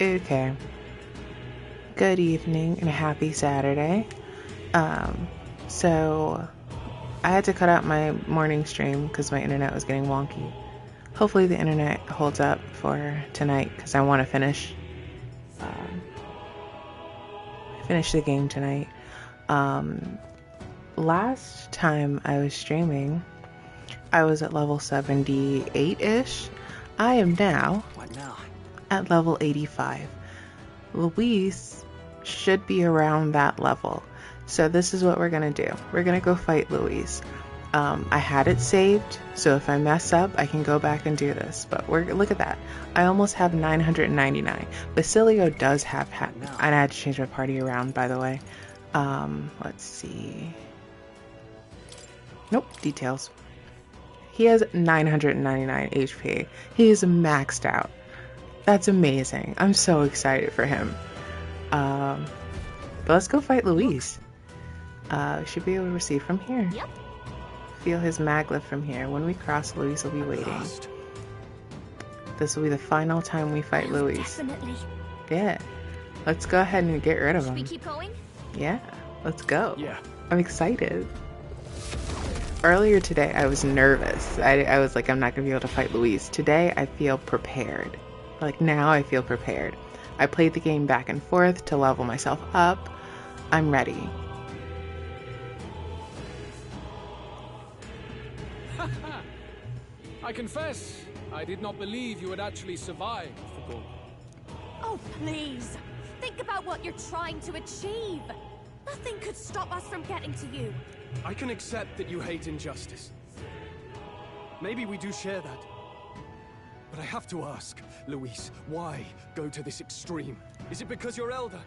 Okay. Good evening and a happy Saturday. So I had to cut out my morning stream because my internet was getting wonky. Hopefully the internet holds up for tonight because I want to finish the game tonight. Last time I was streaming, I was at level 78-ish. I am now at level 85. Luis should be around that level. So this is what we're going to do. We're going to go fight Luis. I had it saved, so if I mess up, I can go back and do this. But look at that. I almost have 999. Basilio does have... and I had to change my party around, by the way. Let's see. Nope, details. He has 999 HP. He is maxed out. That's amazing. I'm so excited for him. But let's go fight Luis. Should be able to receive from here. Yep. Feel his maglev from here. When we cross, Luis will be waiting. This will be the final time we fight Luis. Definitely. Yeah. Let's go ahead and get rid of him. Should we keep going? Yeah. Let's go. Yeah. I'm excited. Earlier today, I was nervous. I was like, I'm not going to be able to fight Luis. Today, I feel prepared. Like, now I feel prepared. I played the game back and forth to level myself up. I'm ready. I confess, I did not believe you would actually survive the ball. Oh, please. Think about what you're trying to achieve. Nothing could stop us from getting to you. I can accept that you hate injustice. Maybe we do share that. But I have to ask, Luis, why go to this extreme? Is it because you're elder?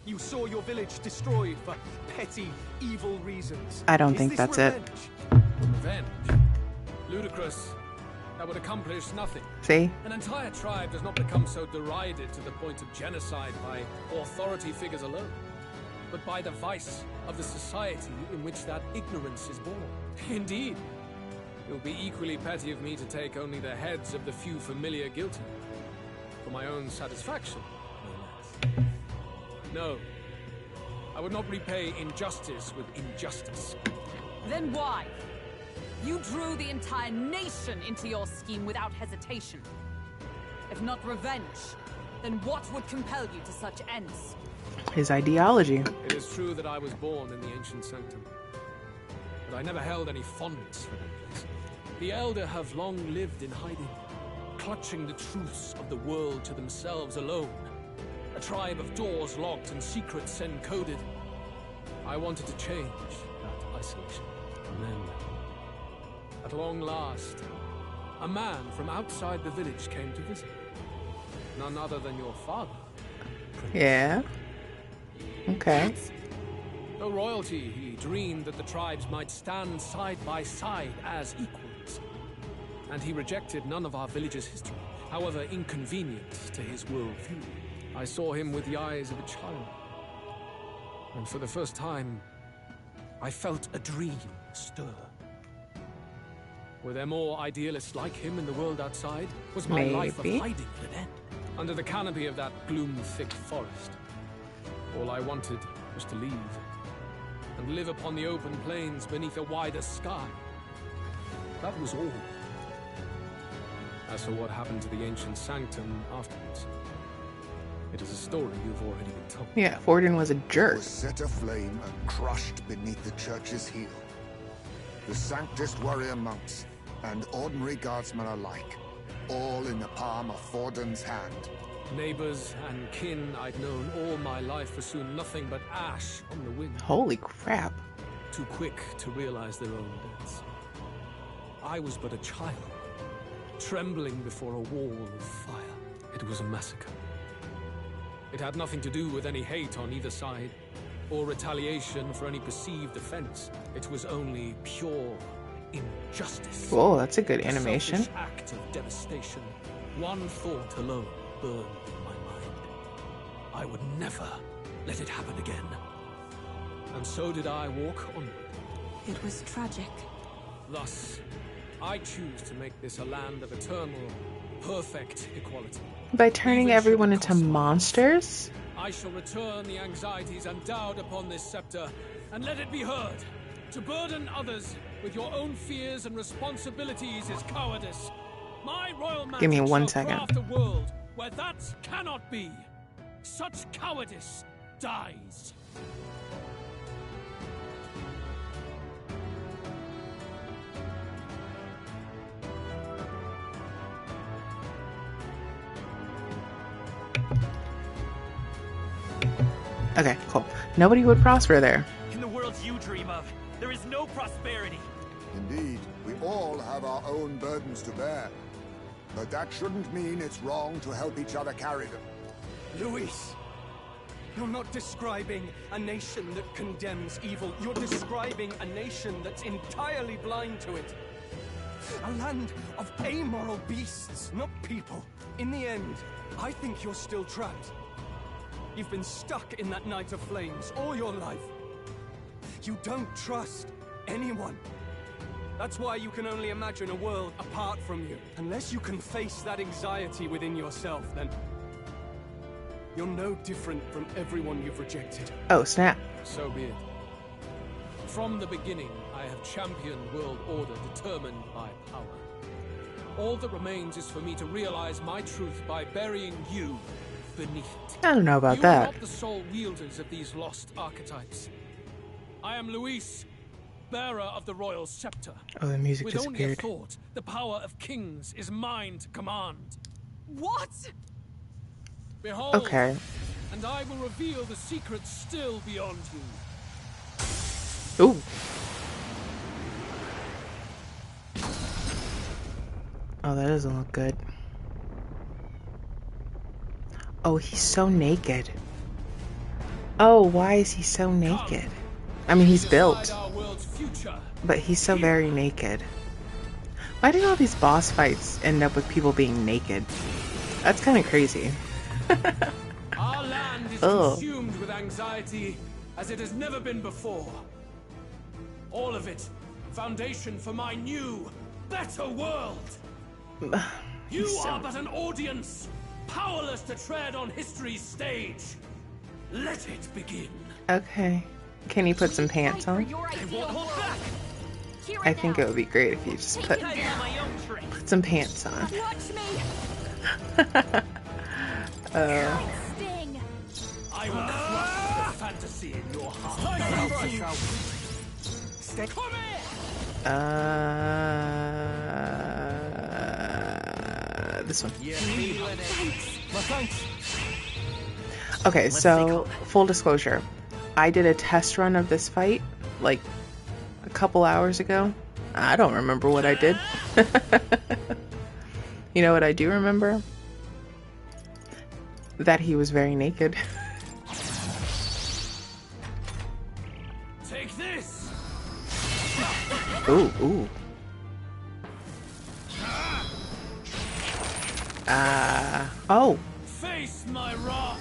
You saw your village destroyed for petty, evil reasons. I don't think that's it. Revenge? Ludicrous. That would accomplish nothing. See? An entire tribe does not become so derided to the point of genocide by authority figures alone, but by the vice of the society in which that ignorance is born. Indeed. It would be equally petty of me to take only the heads of the few familiar guilty. For my own satisfaction, no less. No. I would not repay injustice with injustice. Then why? You drew the entire nation into your scheme without hesitation. If not revenge, then what would compel you to such ends? His ideology. It is true that I was born in the ancient sanctum, but I never held any fondness for that place. The Elder have long lived in hiding, clutching the truths of the world to themselves alone. A tribe of doors locked and secrets encoded. I wanted to change that isolation. And then, at long last, a man from outside the village came to visit. None other than your father. Yeah. Okay. Though royalty, he dreamed that the tribes might stand side by side as equals. And he rejected none of our village's history, however inconvenient to his worldview. I saw him with the eyes of a child. And for the first time, I felt a dream stir. Were there more idealists like him in the world outside? Was my life of hiding at an end? Under the canopy of that gloom-thick forest, all I wanted was to leave and live upon the open plains beneath a wider sky. That was all. As for what happened to the ancient sanctum afterwards, it is a story you've already been told. Yeah, Forden was a jerk. Was set aflame and crushed beneath the church's heel. The sanctist warrior monks and ordinary guardsmen alike, all in the palm of Forden's hand. Neighbors and kin I'd known all my life were soon nothing but ash on the wind. Holy crap. Too quick to realize their own deaths. I was but a child, trembling before a wall of fire. It was a massacre. It had nothing to do with any hate on either side, or retaliation for any perceived offense. It was only pure injustice. Whoa, that's a good animation. A selfish act of devastation. One thought alone burned in my mind. I would never let it happen again. And so did I walk onward. It was tragic. Thus, I choose to make this a land of eternal perfect equality. By turning Even should everyone it into cost my life, monsters? I shall return the anxieties endowed upon this scepter, and let it be heard. To burden others with your own fears and responsibilities is cowardice. My royal magic Give me 1 shall second. craft a world where that cannot be. Such cowardice dies. Okay, cool. Nobody would prosper there. In the world you dream of, there is no prosperity. Indeed, we all have our own burdens to bear. But that shouldn't mean it's wrong to help each other carry them. Luis, you're not describing a nation that condemns evil. You're describing a nation that's entirely blind to it. A land of amoral beasts, not people. In the end, I think you're still trapped. You've been stuck in that night of flames all your life. You don't trust anyone. That's why you can only imagine a world apart from you. Unless you can face that anxiety within yourself, then you're no different from everyone you've rejected. Oh, snap. So be it. From the beginning, I have championed world order determined by power. All that remains is for me to realize my truth by burying you beneath it. I don't know about You that. are not the sole wielders of these lost archetypes. I am Luis, bearer of the royal scepter. Oh, the music With only a disappeared. thought, the power of kings is mine to command. What? Behold, Okay. and I will reveal the secrets still beyond you. Ooh. Oh, that doesn't look good. Oh, he's so naked. Oh, why is he so naked? I mean, he's built, Decide our world's future. but he's so very naked. Why do all these boss fights end up with people being naked? That's kind of crazy. Our land is Ugh. consumed with anxiety as it has never been before. All of it, foundation for my new, better world. You He's so- are but an audience, powerless to tread on history's stage. Let it begin. Okay. Can you put some pants on? I think it would be great if you just put some pants on. Watch me! Sting! I will crush the fantasy in your heart. Stay. Come here! This one. My thanks. Okay, so full disclosure, I did a test run of this fight like a couple hours ago. I don't remember what I did. You know what I do remember? That he was very naked. Take this. Ooh, ooh. Oh. Face my wrath.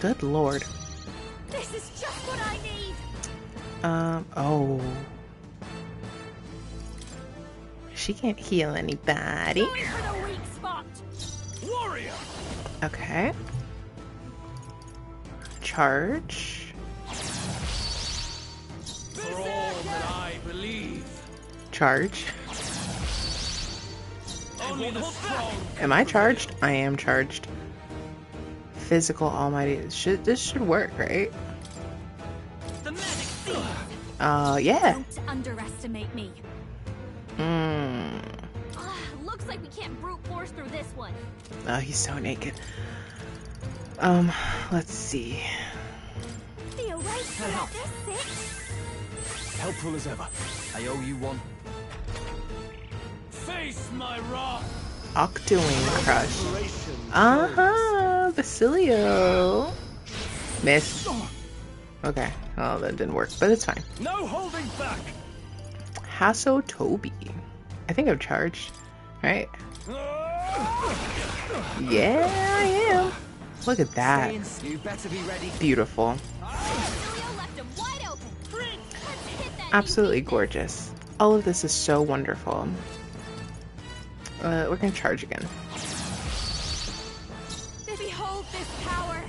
Good lord. This is just what I need! Oh. She can't heal anybody. Going for the weak spot! Warrior. Okay. Charge. For all that I believe, Charge. only the strong. Am I charged? I am charged. Physical almighty. This should work, right? Yeah. Don't underestimate me. Looks like we can't brute force through this one. Oh, he's so naked. Let's see. Feel right about this, Six? Helpful as ever. I owe you one. Face my wrath. Octoing Crush. Basilio. Miss. Okay. Oh, that didn't work, but it's fine. No holding back. Hasso Toby. I think I'm charged, right? Yeah, I am. Look at that. You better be ready. Beautiful. Julio left him wide open. Let's hit that Absolutely gorgeous. All of this is so wonderful. We're gonna charge again. Behold this power.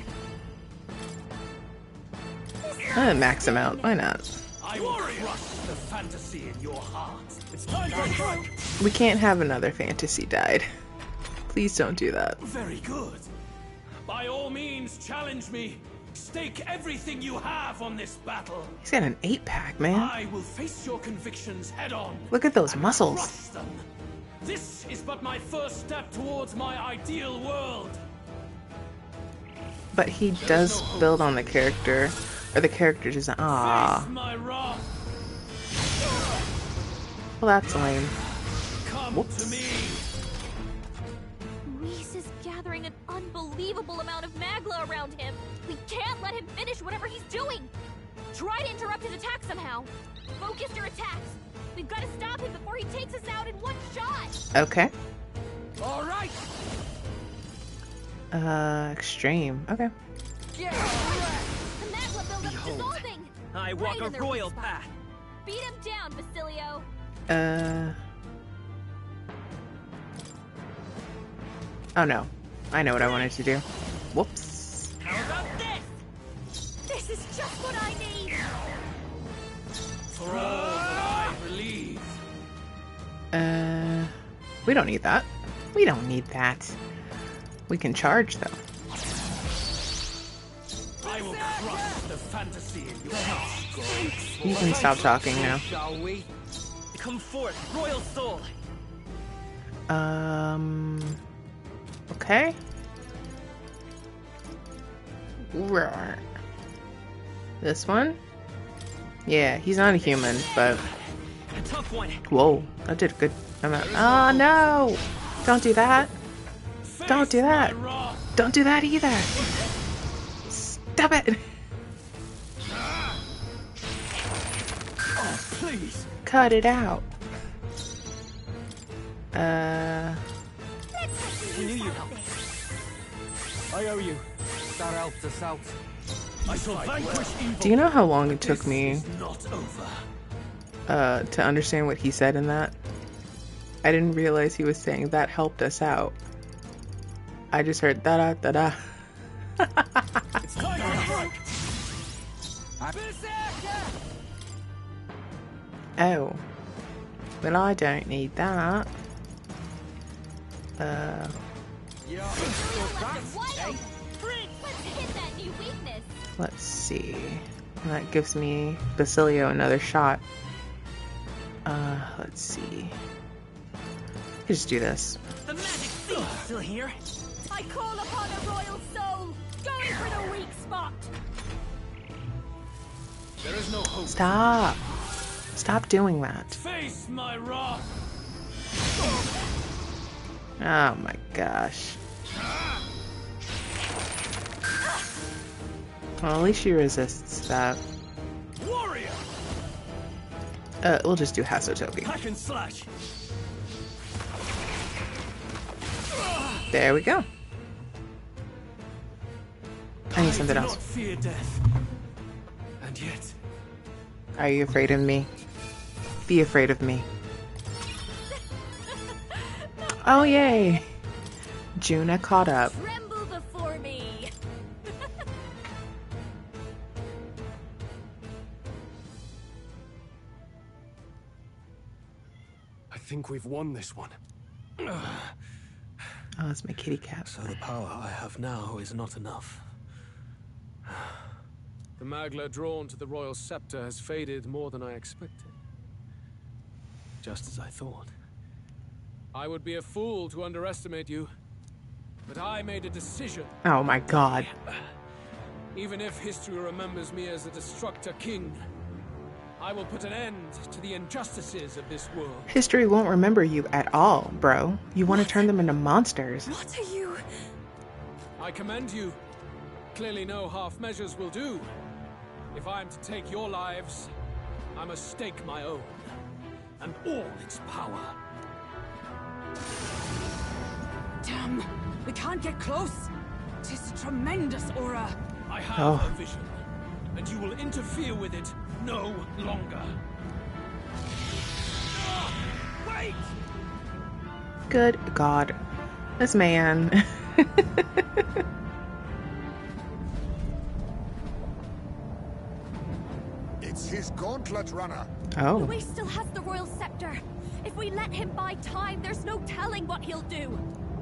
Max him out. Why not? I will crush the fantasy in your heart. It's time for a break. We can't have another fantasy died. Please don't do that. Very good. By all means, challenge me. Stake everything you have on this battle. He's got an 8-pack, man. I will face your convictions head on. Look at those muscles. Crush them. This is but my first step towards my ideal world. But he does build on the character, or the character doesn't. Face my wrath. Well, that's lame. Come Whoops. to me. Reese is gathering an unbelievable amount of magla around him. We can't let him finish whatever he's doing. Try to interrupt his attack somehow. Focus your attacks. We've got to stop him before he takes us out in one shot. Okay. All right. Extreme. Okay. The magma buildup is dissolving. I walk Right a in the royal right spot. path. Beat him down, Basilio. Oh no. I know what I wanted to do. Whoops. How about this? This is just what I need. For all that I believe. We don't need that. We don't need that. We can charge though. I will crush the fantasy in your heart. You can stop talking now. Shall we? Come forth, royal soul. Okay. Roar. This one? Yeah, he's not a human, but... A tough one. Whoa, that did a good amount. Oh, no! Don't do that. Don't do that. Don't do that either. Stop it. Oh, please. Cut it out. I knew you'd help. I owe you. That helped us out. I shall vanquish evil. Do you know how long it took me This is not over. to understand what he said in that? I didn't realize he was saying that helped us out. I just heard da da da da. It's time for a break. Oh. Well, I don't need that. Wild. Let's hit that new weakness. Let's see. That gives me Basilio another shot. Let's see. Let's just do this. The magic seed is still here. I call upon a royal soul. Going for the weak spot. There is no hope. Stop. Stop doing that. Face my wrath. Oh my gosh. Well, at least she resists that. Warrior. We'll just do Hasotobi. Hack and slash. There we go. I need something do else. not fear death. And yet, Are you afraid of me? Be afraid of me. Oh, yay! Juna caught up. Tremble before me. I think we've won this one. Oh, it's my kitty cat. So the power I have now is not enough. The magla drawn to the royal scepter has faded more than I expected. Just as I thought. I would be a fool to underestimate you, but I made a decision. Oh my god. Even if history remembers me as the Destructor King, I will put an end to the injustices of this world. History won't remember you at all, bro. You want to turn them into monsters. What are you? I commend you. Clearly no half measures will do. If I am to take your lives, I must stake my own, and all its power. Damn, we can't get close. Tis a tremendous aura. I have Oh. a vision, and you will interfere with it no longer. Wait! Good God. This man. It's his gauntlet runner. Oh. Luis still has the royal scepter. If we let him buy time, there's no telling what he'll do.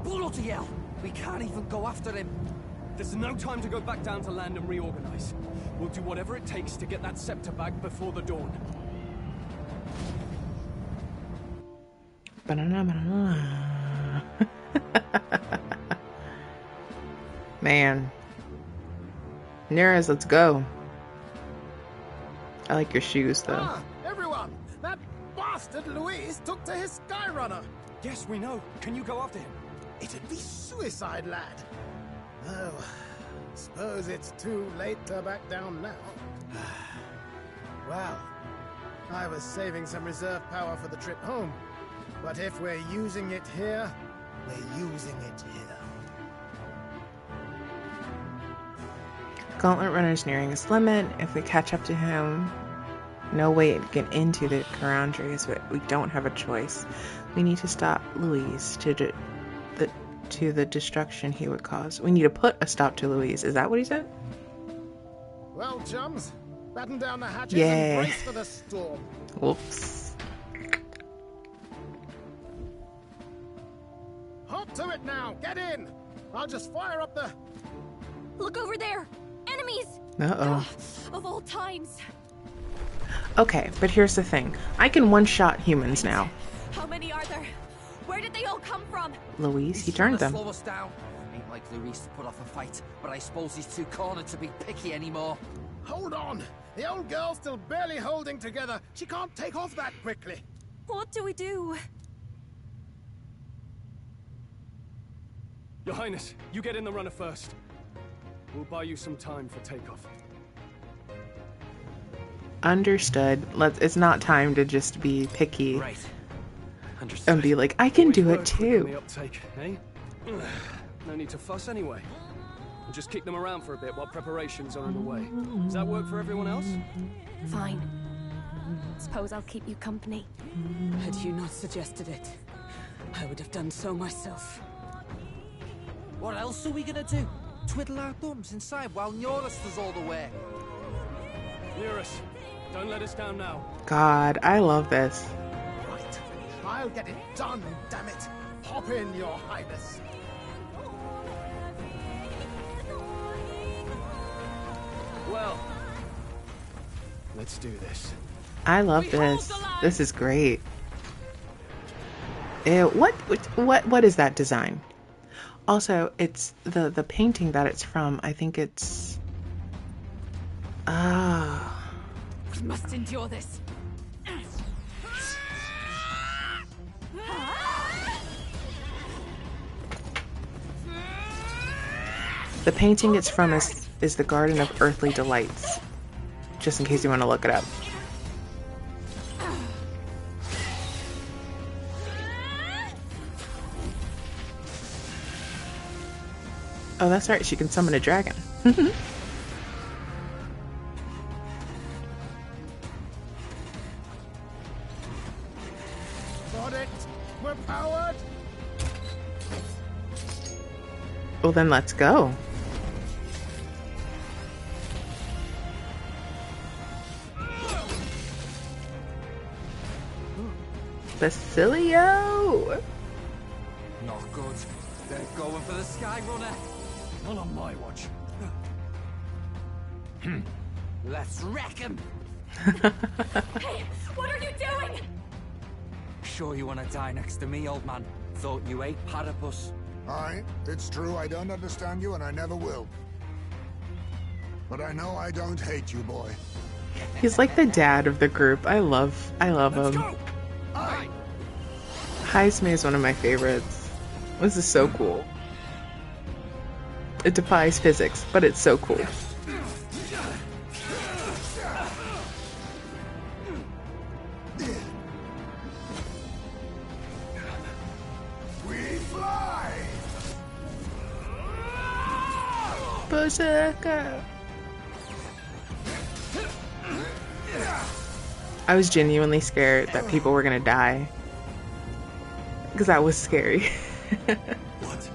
Bloody hell! We can't even go after him. There's no time to go back down to land and reorganize. We'll do whatever it takes to get that scepter back before the dawn. Banana. Man. Nereus, let's go. I like your shoes, though. Ah, everyone! That bastard Luis took to his Skyrunner! Yes, we know. Can you go after him? It'd be suicide, lad. Oh, suppose it's too late to back down now. Well, I was saving some reserve power for the trip home. But if we're using it here, we're using it here. Gauntlet Runner's nearing his limit. If we catch up to him, no way to get into the Carandraes, but we don't have a choice. We need to stop Luis to the destruction he would cause. We need to put a stop to Luis. Is that what he said? Well, chums, batten down the hatches Yeah. and brace for the storm. Whoops. Hop to it now! Get in! I'll just fire up the... Look over there! Enemies! Uh-oh. Of all times! Okay, but here's the thing. I can one-shot humans now. How many are there? Where did they all come from? Luis, he turned them. Slow us down. Ain't like Luis to put off a fight, but I suppose he's too cornered to be picky anymore. Hold on! The old girl's still barely holding together. She can't take off that quickly. What do we do? Your Highness, you get in the runner first. We'll buy you some time for takeoff. Understood. It's not time to just be picky Right. Understood. and be like, I can do it Always work quick on too. the uptake, eh? No need to fuss anyway. We'll just keep them around for a bit while preparations are underway. Does that work for everyone else? Fine. Suppose I'll keep you company. Had you not suggested it, I would have done so myself. What else are we gonna do? Twiddle our thumbs inside while Norris does all the work. Nearest, don't let us down now. God, I love this. Right. I'll get it done, damn it. Hop in, Your Highness. Well, let's do this. I love this. This is great. Ew, what is that design? Also, it's the painting that it's from. I think it's We must endure this. the painting it's from is the Garden of Earthly Delights. Just in case you want to look it up. Oh, that's right. She can summon a dragon. Got it. We're powered. Well, then let's go. Basilio! Not good. They're going for the Skyrunner. Not on my watch. Let's wreck him. Hey, what are you doing? Sure you want to die next to me, old man? Thought you ate platypus. Aye, it's true I don't understand you and I never will. But I know I don't hate you, boy. He's like the dad of the group. I love Let's him. go! Aye. Heisme is one of my favorites. This is so cool. It defies physics, but it's so cool. We fly! Berserker! I was genuinely scared that people were gonna die. Because that was scary. What?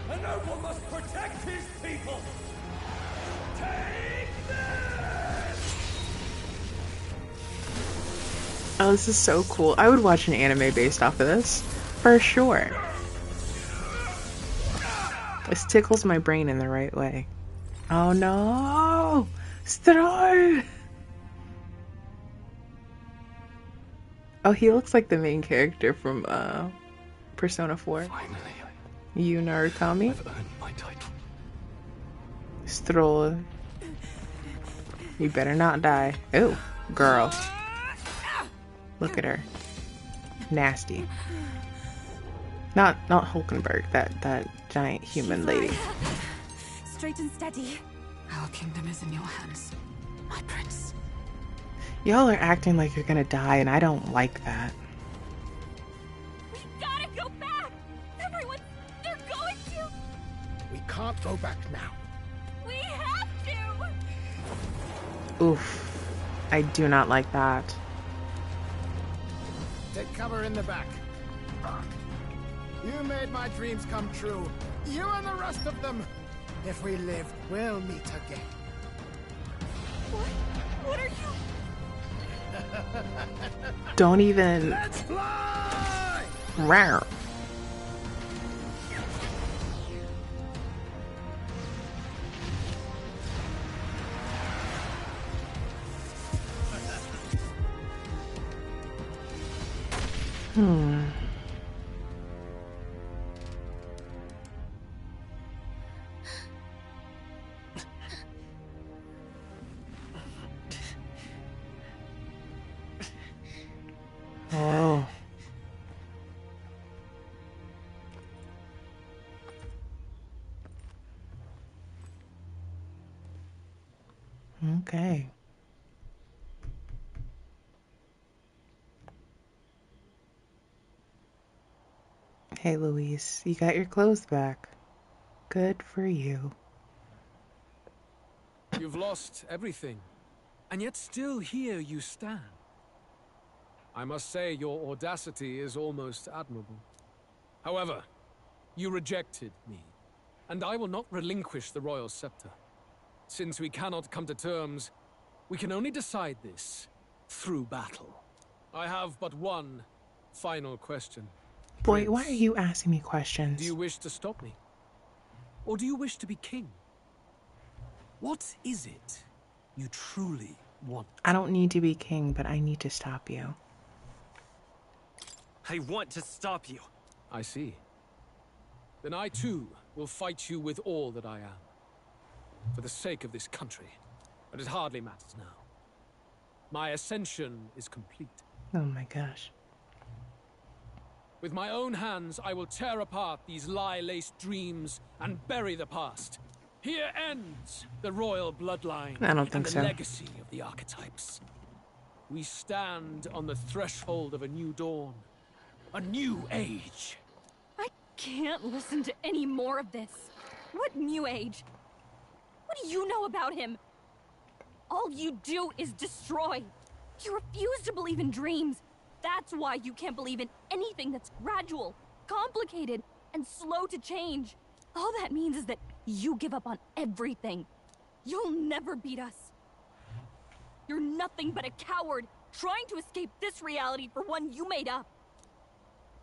A noble must protect his people! Take this! Oh, this is so cool. I would watch an anime based off of this. For sure. This tickles my brain in the right way. Oh no! Stroll! Oh, he looks like the main character from Persona 4. Finally, You Narukami? I've earned my title. Stroll. You better not die. Oh, girl. Look at her. Nasty. Not Hulkenberg, that giant human lady. Straight and steady. Our kingdom is in your hands, my prince. Y'all are acting like you're gonna die, and I don't like that. We gotta go back! Everyone, they're going to! We can't go back now. We have to! Oof. I do not like that. Take cover in the back. You made my dreams come true. You and the rest of them. If we live, we'll meet again. What are you? Don't even... Let's fly! Rawr. Oh. Okay. Hey, Luis, you got your clothes back. Good for you. You've lost everything, and yet still here you stand. I must say your audacity is almost admirable. However, you rejected me, and I will not relinquish the royal scepter. Since we cannot come to terms, we can only decide this through battle. I have but one final question. Boy, Prince, why are you asking me questions? do you wish to stop me? Or do you wish to be king? What is it you truly want? I don't need to be king, but I need to stop you. I want to stop you. I see. Then I too will fight you with all that I am. For the sake of this country. But it hardly matters now. My ascension is complete. Oh my gosh. With my own hands, I will tear apart these lie-laced dreams and bury the past. Here ends the royal bloodline I don't think and the so. legacy of the archetypes. We stand on the threshold of a new dawn. A new age. I can't listen to any more of this. What new age? What do you know about him? All you do is destroy. You refuse to believe in dreams. That's why you can't believe in anything that's gradual, complicated, and slow to change. All that means is that you give up on everything. You'll never beat us. You're nothing but a coward, trying to escape this reality for one you made up.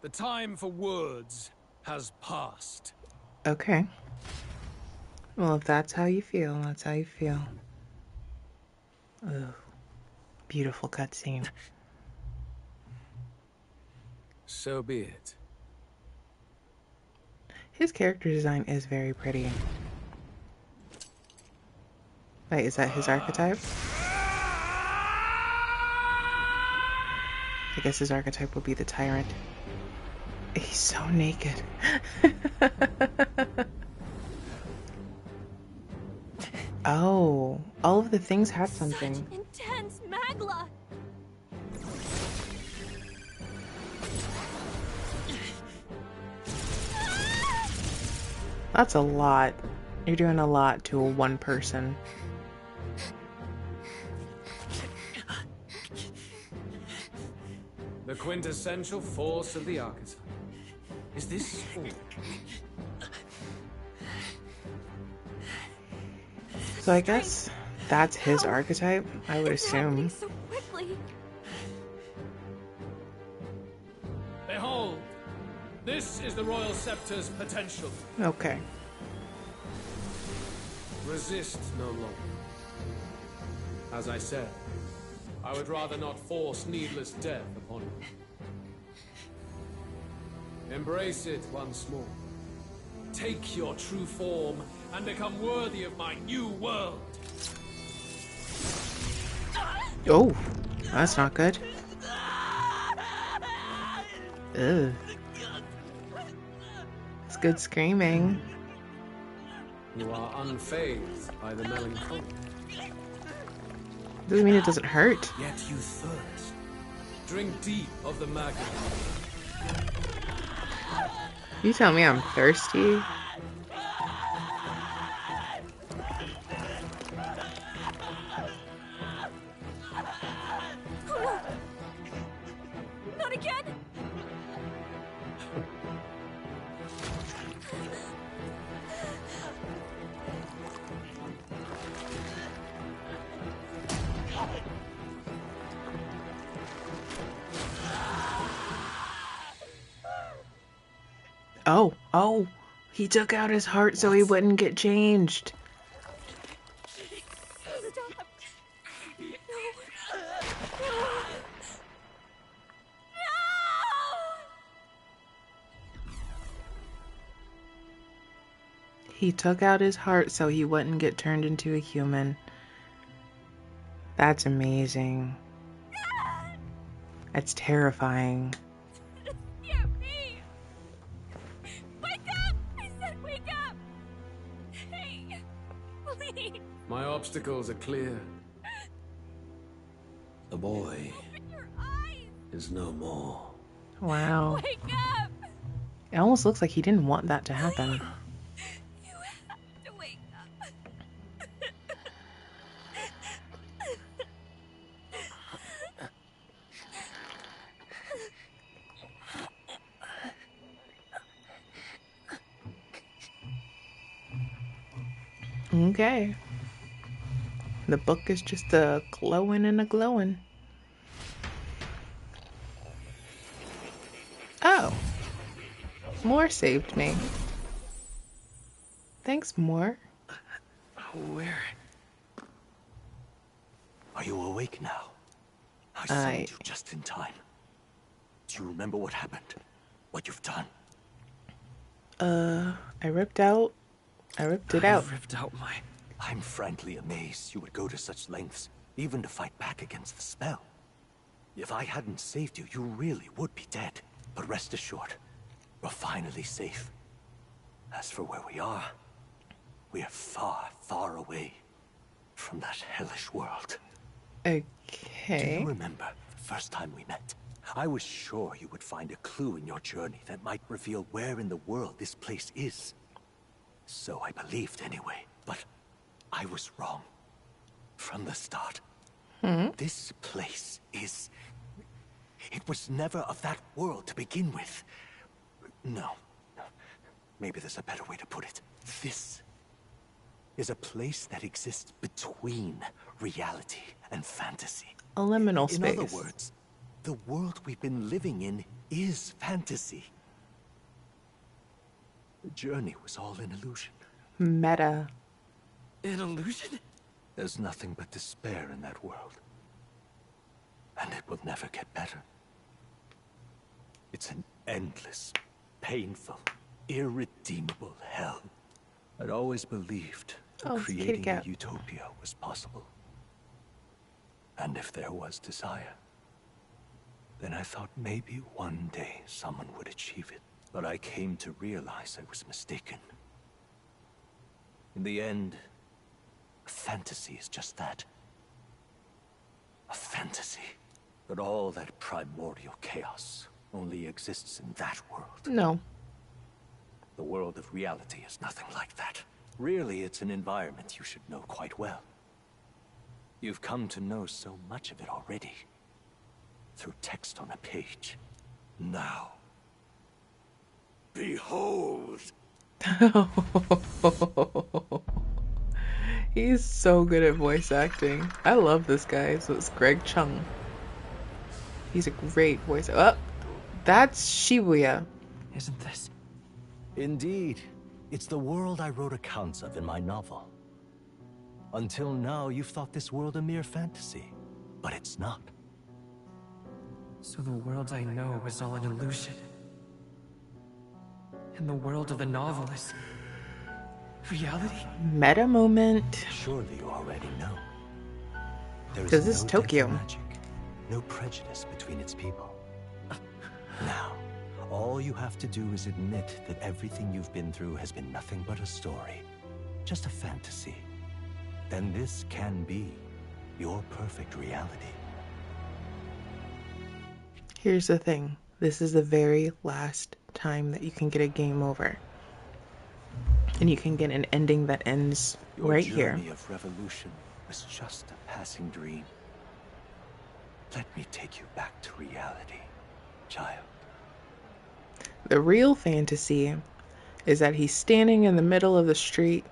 The time for words has passed. Okay. Well, if that's how you feel, that's how you feel. Ooh. Beautiful cutscene. So be it. His character design is very pretty. Wait, is that his archetype? I guess his archetype would be the tyrant. He's so naked. Oh, all of the things had something. Such intense magla. That's a lot. You're doing a lot to a one person. The quintessential force of the archetype. Is this all? So I guess that's his archetype, I would assume. So quickly. Behold, this is the Royal Scepter's potential. Okay. Resist no longer. As I said, I would rather not force needless death upon you. Embrace it once more. Take your true form and become worthy of my new world. Oh, that's not good. Ugh. It's good screaming. You are unfazed by the melancholy. Doesn't mean it doesn't hurt. Yet you thirst. Drink deep of the magma. You tell me I'm thirsty? Not again! Oh, he took out his heart so he wouldn't get changed. He took out his heart so he wouldn't get turned into a human. That's amazing. That's terrifying. Hear me! Wake up! I said wake up! Hey, please! My obstacles are clear. The boy Open your eyes! is no more. Wow. Wake up! It almost looks like he didn't want that to happen. You have to wake up. Okay. The book is just a glowing and a glowing. Oh. Moore saved me. Thanks, Moore. Where? Are you awake now? I I- summoned you just in time. Do you remember what happened? What you've done? I ripped it out. Ripped out my... I'm frankly amazed you would go to such lengths, even to fight back against the spell. If I hadn't saved you, you really would be dead. But rest assured, we're finally safe. As for where we are far, far away from that hellish world. Do Okay. you remember the first time we met? I was sure you would find a clue in your journey that might reveal where in the world this place is. So I believed anyway, but I was wrong. From the start. This place is... It was never of that world to begin with. No. Maybe there's a better way to put it. This is a place that exists between reality and fantasy. A liminal space. In other words, the world we've been living in is fantasy. The journey was all an illusion. Meta. An illusion? There's nothing but despair in that world. And it will never get better. It's an endless, painful, irredeemable hell. I'd always believed that Oh, it's a kitty creating a cat. utopia was possible. And if there was desire, then I thought maybe one day someone would achieve it. But I came to realize I was mistaken. In the end, a fantasy is just that. A fantasy. But all that primordial chaos only exists in that world. No. The world of reality is nothing like that. Really, it's an environment you should know quite well. You've come to know so much of it already. through text on a page. Now, behold! He's so good at voice acting. I love this guy. So it's Greg Chung. He's a great voice. Oh, that's Shibuya. Isn't this? Indeed. It's the world I wrote accounts of in my novel. Until now, you've thought this world a mere fantasy. But it's not. So the world I know is all an illusion. And the world of the novel is reality? Meta moment. Surely you already know. There Because is this is no Tokyo. deadly magic, no prejudice between its people. Now, all you have to do is admit that everything you've been through has been nothing but a story. Just a fantasy. Then this can be your perfect reality. Here's the thing. This is the very last time that you can get a game over. And you can get an ending that ends right here. Your journey of revolution was just a passing dream. Let me take you back to reality, child. The real fantasy is that he's standing in the middle of the street,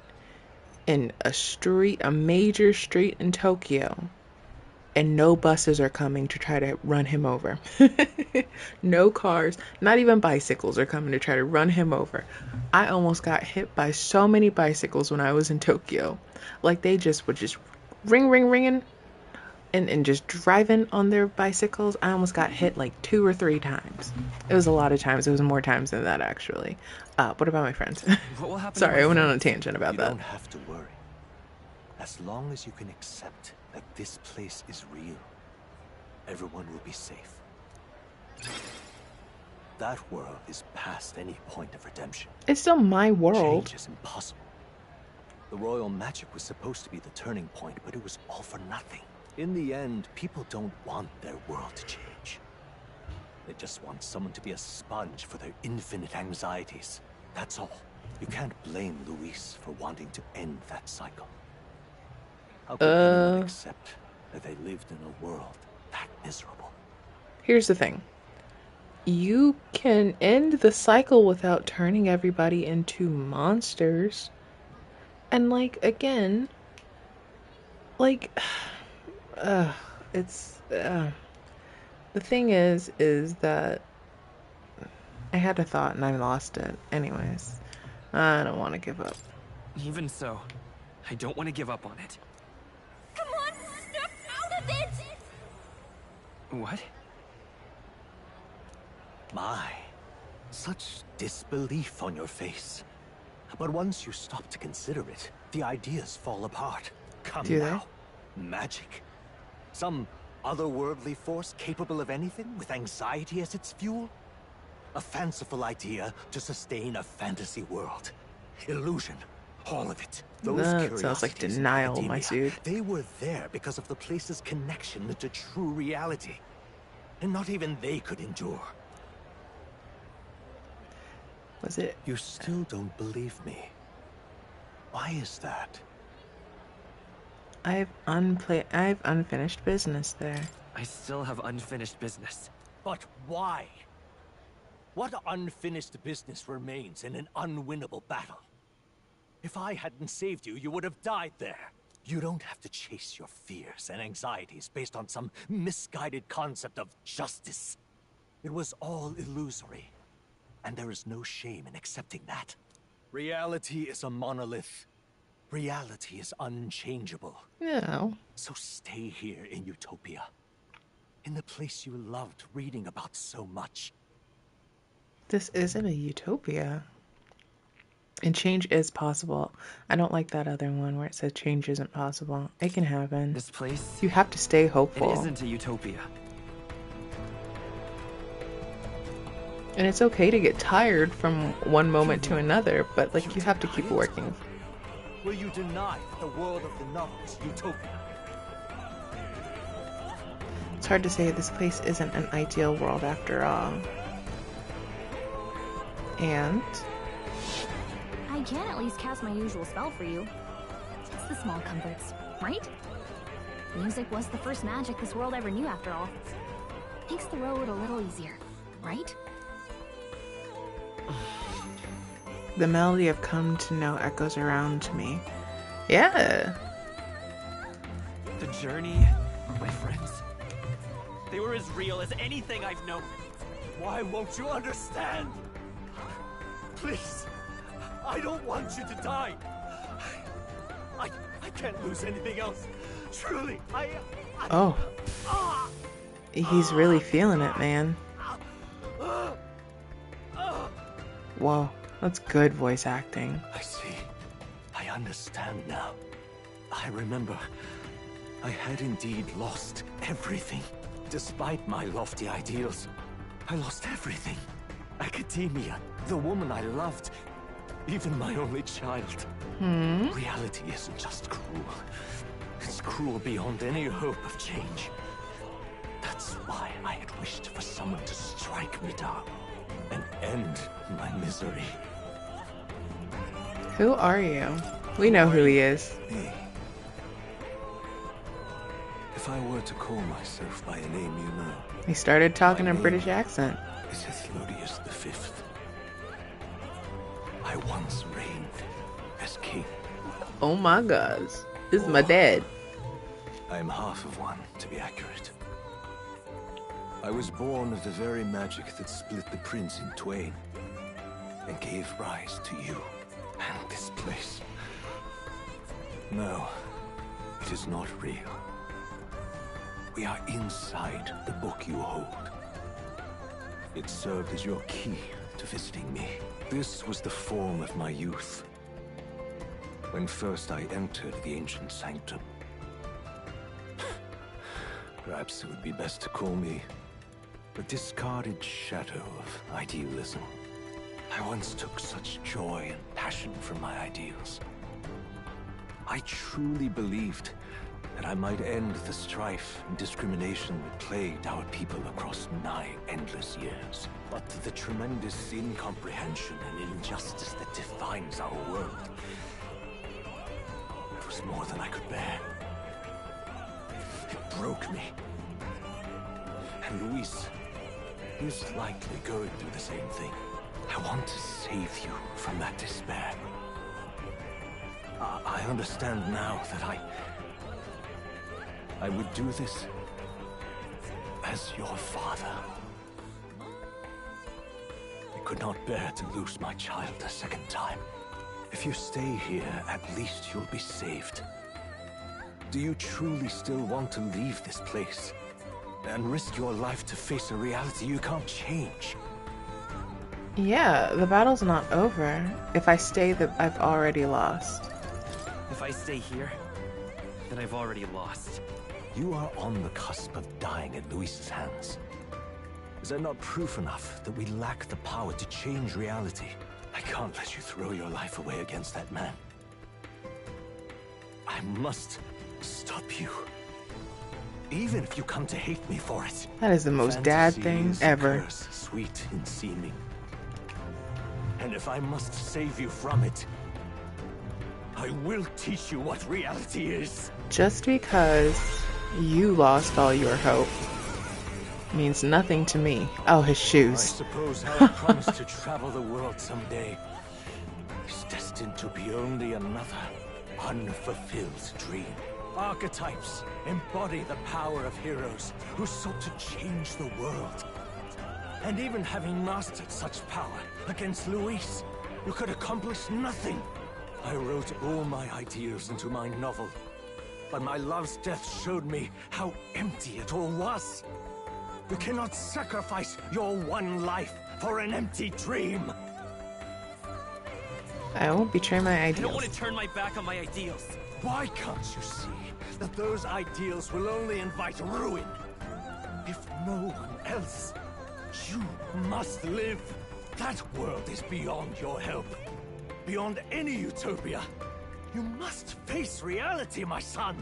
in a major street in Tokyo, and no buses are coming to try to run him over. No cars, not even bicycles are coming to try to run him over. I almost got hit by so many bicycles when I was in Tokyo. Like they just would just ringing and just driving on their bicycles. I almost got hit like 2 or 3 times. It was a lot of times. It was more times than that, actually. What about my friends? What will happen? Sorry, I went on a tangent about that. You don't have to worry. As long as you can accept that this place is real, everyone will be safe. That world is past any point of redemption. It's still my world. Change is impossible. The royal magic was supposed to be the turning point, but it was all for nothing. In the end, people don't want their world to change. They just want someone to be a sponge for their infinite anxieties. That's all. You can't blame Luis for wanting to end that cycle. How could anyone accept that they lived in a world that miserable? Here's the thing. You can end the cycle without turning everybody into monsters. And like, again, like, the thing is that I had a thought and I lost it. Anyways, I don't want to give up. Even so, I don't want to give up on it. Come on, snap out of it! What? My, such disbelief on your face. But once you stop to consider it, the ideas fall apart. Come now. Magic? Some otherworldly force capable of anything with anxiety as its fuel? A fanciful idea to sustain a fantasy world. Illusion. All of it. Those that sounds like denial, my dude. They were there because of the place's connection to true reality. And not even they could endure. Was it? You still don't believe me. Why is that? I've unfinished business there. I still have unfinished business. But why? What unfinished business remains in an unwinnable battle? If I hadn't saved you, you would have died there. You don't have to chase your fears and anxieties based on some misguided concept of justice. It was all illusory. And there is no shame in accepting that. Reality is a monolith. Reality is unchangeable. No. So stay here in Utopia. In the place you loved reading about so much. This isn't a utopia. And change is possible. I don't like that other one where it says change isn't possible. It can happen. This place... You have to stay hopeful. It isn't a utopia. And it's okay to get tired from one moment to another, but like you have to keep working. Will you deny that the world of the novel is utopia? It's hard to say this place isn't an ideal world after all. And I can at least cast my usual spell for you. Just the small comforts, right? Music was the first magic this world ever knew after all. makes the road a little easier, right? The melody I've come to know echoes around me. Yeah. The journey, my friends, they were as real as anything I've known. Why won't you understand? Please, I don't want you to die. I can't lose anything else. Truly, Oh. He's really feeling it, man. Whoa, that's good voice acting. I see. I understand now. I remember. I had indeed lost everything. Despite my lofty ideals, I lost everything. Academia, the woman I loved, even my only child. Reality isn't just cruel. It's cruel beyond any hope of change. That's why I had wished for someone to strike me down and end my misery. Who are you? We know who he is. Me. If I were to call myself by a name you know, He started talking in a name British accent. is Hethlodius V. I once reigned as king. Oh my gosh. This is my dad. I am half of one, to be accurate. I was born of the very magic that split the prince in twain and gave rise to you and this place. No, it is not real. We are inside the book you hold. It served as your key to visiting me. This was the form of my youth, when first I entered the ancient sanctum. Perhaps it would be best to call me a discarded shadow of idealism. I once took such joy and passion from my ideals. I truly believed that I might end the strife and discrimination that plagued our people across 9 endless years. But the tremendous incomprehension and injustice that defines our world, it was more than I could bear. It broke me. And Luis is likely going through the same thing. I want to save you from that despair. I understand now that I would do this as your father. I could not bear to lose my child a second time. If you stay here, at least you'll be saved. Do you truly still want to leave this place and risk your life to face a reality you can't change? Yeah, the battle's not over. If I stay, I've already lost. If I stay here, then I've already lost. You are on the cusp of dying at Luis's hands. Is that not proof enough that we lack the power to change reality? I can't let you throw your life away against that man. I must stop you. Even if you come to hate me for it. That is the most dad thing ever. Curse, sweet in seeming. And if I must save you from it, I will teach you what reality is. Just because you lost all your hope means nothing to me. Oh, his I shoes. suppose our promise to travel the world someday is destined to be only another unfulfilled dream. Archetypes embody the power of heroes who sought to change the world. And even having mastered such power against Luis, you could accomplish nothing. I wrote all my ideals into my novel, but my love's death showed me how empty it all was. You cannot sacrifice your one life for an empty dream. I won't betray my I don't want ideals. to turn my back on my ideals. Why can't you see that those ideals will only invite ruin? If no one else, you must live. That world is beyond your help. Beyond any utopia. You must face reality, my son.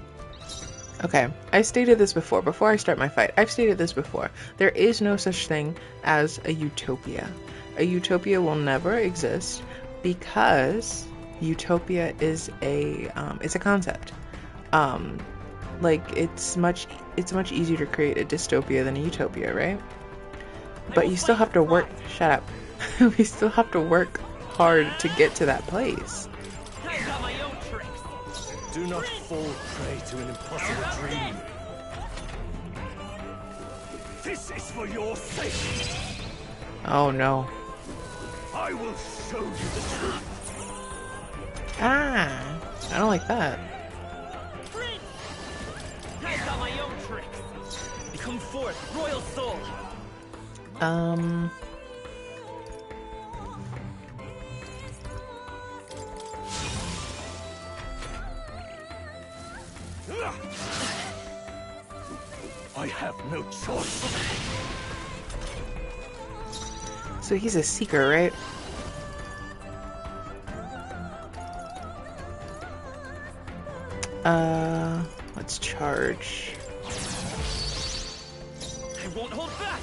Okay, I stated this before I start my fight. I've stated this before. There is no such thing as a utopia. A utopia will never exist because utopia is a concept. Like, it's much easier to create a dystopia than a utopia, right? But you still have to work. Shut up. We still have to work hard to get to that place. I've got my own tricks. Do not fall prey to an impossible dream. This is for your sake. Oh no. I will show you the truth. Ah, I don't like that. I've got my own tricks. Come forth, royal soul. I have no choice. So he's a seeker, right? Let's charge. I won't hold back.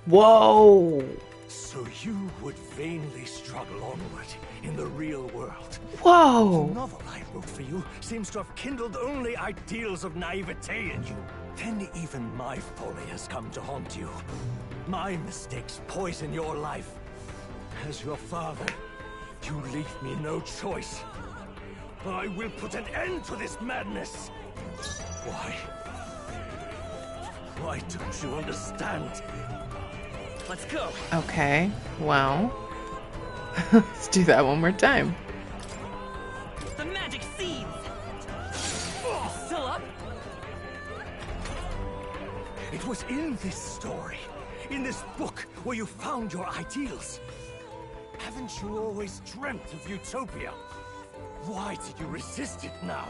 Whoa! So you would vainly struggle onward in the real world. Whoa! The novel I wrote for you seems to have kindled only ideals of naivete in you. Then even my folly has come to haunt you. My mistakes poison your life. As your father, you leave me no choice. I will put an end to this madness. Why? Why don't you understand? Let's go. Okay, well, let's do that one more time. The magic seeds. Still up? It was in this story, in this book, where you found your ideals. Haven't you always dreamt of utopia? Why did you resist it now?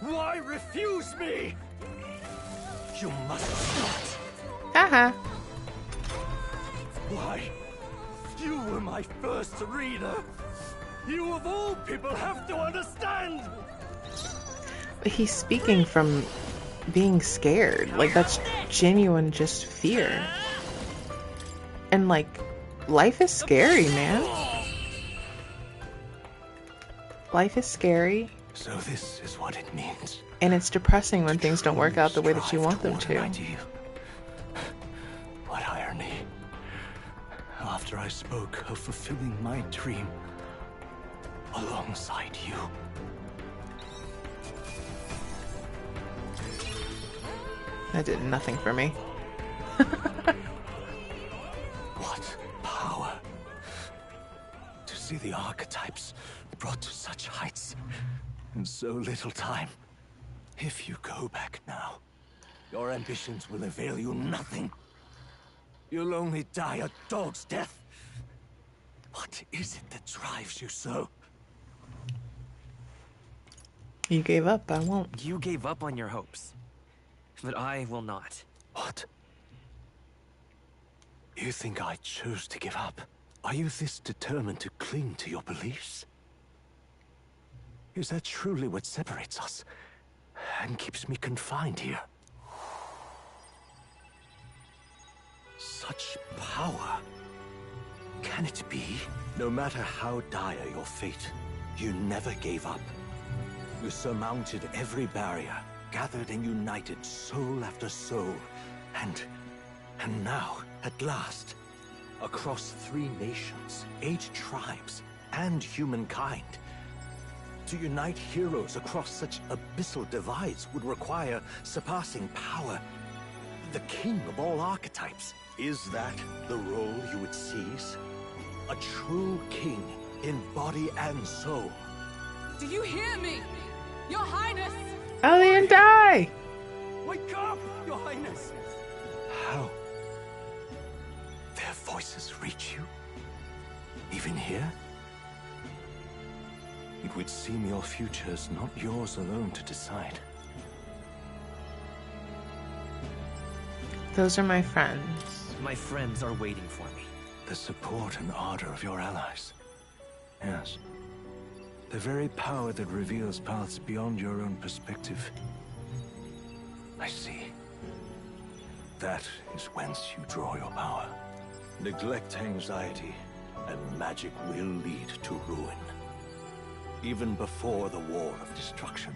Why refuse me? You must not. Haha. Why? You were my first reader. You of all people have to understand. He's speaking from being scared. Like, that's genuine just fear. And like, life is scary, man. Life is scary. So this is what it means. And it's depressing when things don't work out the way that you want them to. What irony. After I spoke of fulfilling my dream alongside you. That did nothing for me. What power. To see the archetypes brought to such heights in so little time. If you go back now, your ambitions will avail you nothing. You'll only die a dog's death. What is it that drives you so? You gave up, I won't. You gave up on your hopes, but I will not. What? You think I chose to give up? Are you this determined to cling to your beliefs? Is that truly what separates us and keeps me confined here? Such power. Can it be? No matter how dire your fate, you never gave up. You surmounted every barrier, gathered and united soul after soul, and now, at last, across 3 nations, 8 tribes, and humankind. To unite heroes across such abyssal divides would require surpassing power. The king of all archetypes. Is that the role you would seize? A true king in body and soul. Do you hear me? Your Highness! Oh, they didn't die! Wake up, Your Highness! How? Their voices reach you? Even here? It would seem your future is not yours alone to decide. Those are my friends. My friends are waiting for me. The support and ardor of your allies. Yes. The very power that reveals paths beyond your own perspective. I see. That is whence you draw your power. Neglect anxiety, and magic will lead to ruin. Even before the War of Destruction,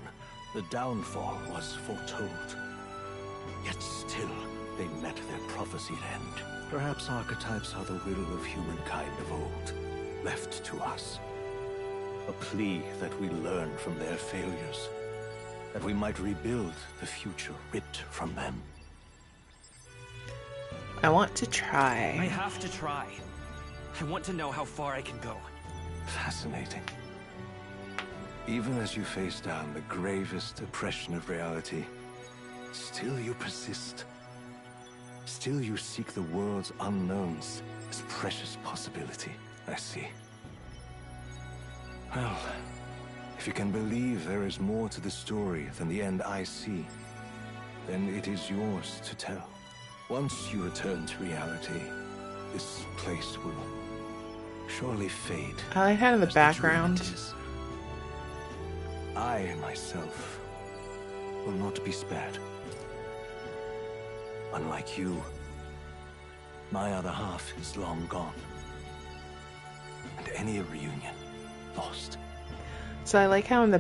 the downfall was foretold. Yet still, they met their prophesied end. Perhaps archetypes are the will of humankind of old, left to us. A plea that we learn from their failures, that we might rebuild the future ripped from them. I want to try. I have to try. I want to know how far I can go. Fascinating. Even as you face down the gravest oppression of reality, still you persist. Still you seek the world's unknowns as precious possibility. I see. Well, if you can believe there is more to the story than the end I see, then it is yours to tell. Once you return to reality, this place will surely fade. I like how in the background. I myself will not be spared. Unlike you, my other half is long gone. And any reunion lost. So I like how in the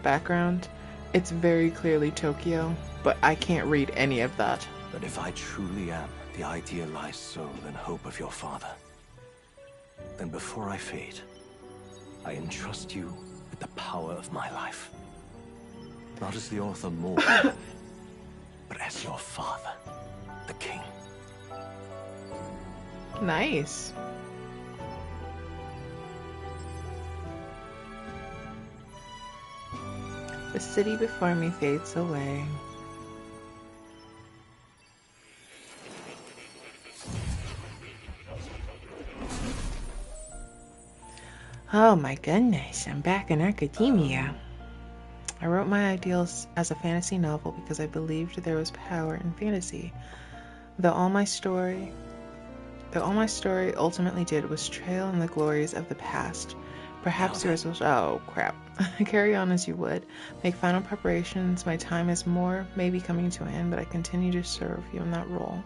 background, it's very clearly Tokyo, but I can't read any of that. But if I truly am the idealized soul and hope of your father, then before I fade, I entrust you with the power of my life. Not as the author more, but as your father, the king. Nice. The city before me fades away. Oh my goodness, I'm back in academia. I wrote my ideals as a fantasy novel because I believed there was power in fantasy. Though all my story ultimately did was trail in the glories of the past. Perhaps yours will. Oh crap. Carry on as you would. Make final preparations. My time is maybe coming to an end, but I continue to serve you in that role.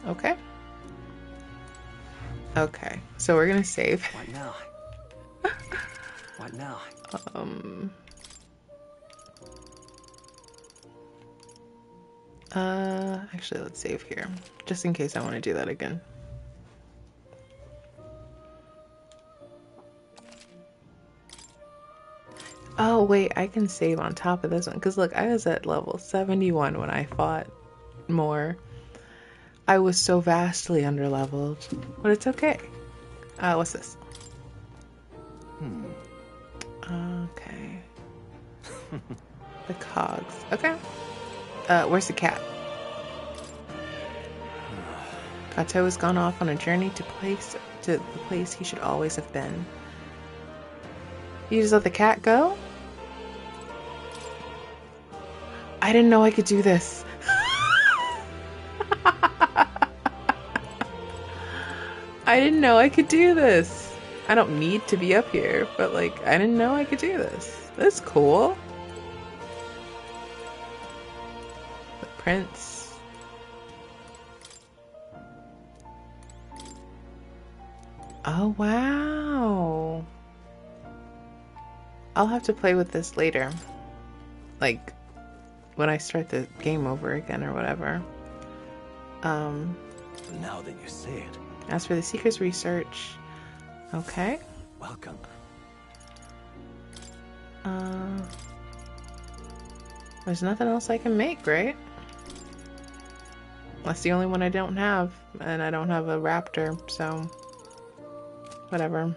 Okay. Okay. So we're gonna save. What now? What now? Actually, let's save here, just in case I want to do that again. Oh, wait, I can save on top of this one, because look, I was at level 71 when I fought more. I was so vastly underleveled, but it's okay. What's this? Okay. The cogs. Okay. Where's the cat? Kato has gone off on a journey to the place he should always have been. You just let the cat go? I didn't know I could do this. I didn't know I could do this. I don't need to be up here, but like, I didn't know I could do this. That's cool. The prince. Oh, wow. I'll have to play with this later. Like, when I start the game over again or whatever. Now that you say it. As for the Seeker's research, okay. Welcome. There's nothing else I can make, right? That's the only one I don't have, and I don't have a raptor, so whatever.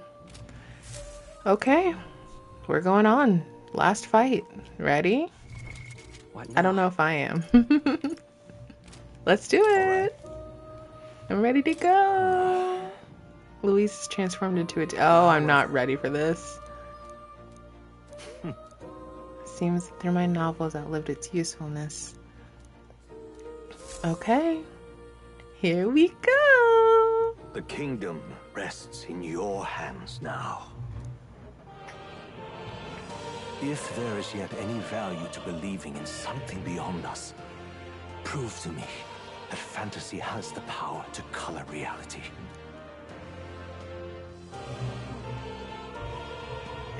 Okay, we're going on. Last fight. Ready? I don't know if I am. Let's do it. I'm ready to go. Louise is transformed into a... Oh, I'm not ready for this. Seems through my novels outlived its usefulness. Okay. Here we go. The kingdom rests in your hands now. If there is yet any value to believing in something beyond us, prove to me that fantasy has the power to color reality.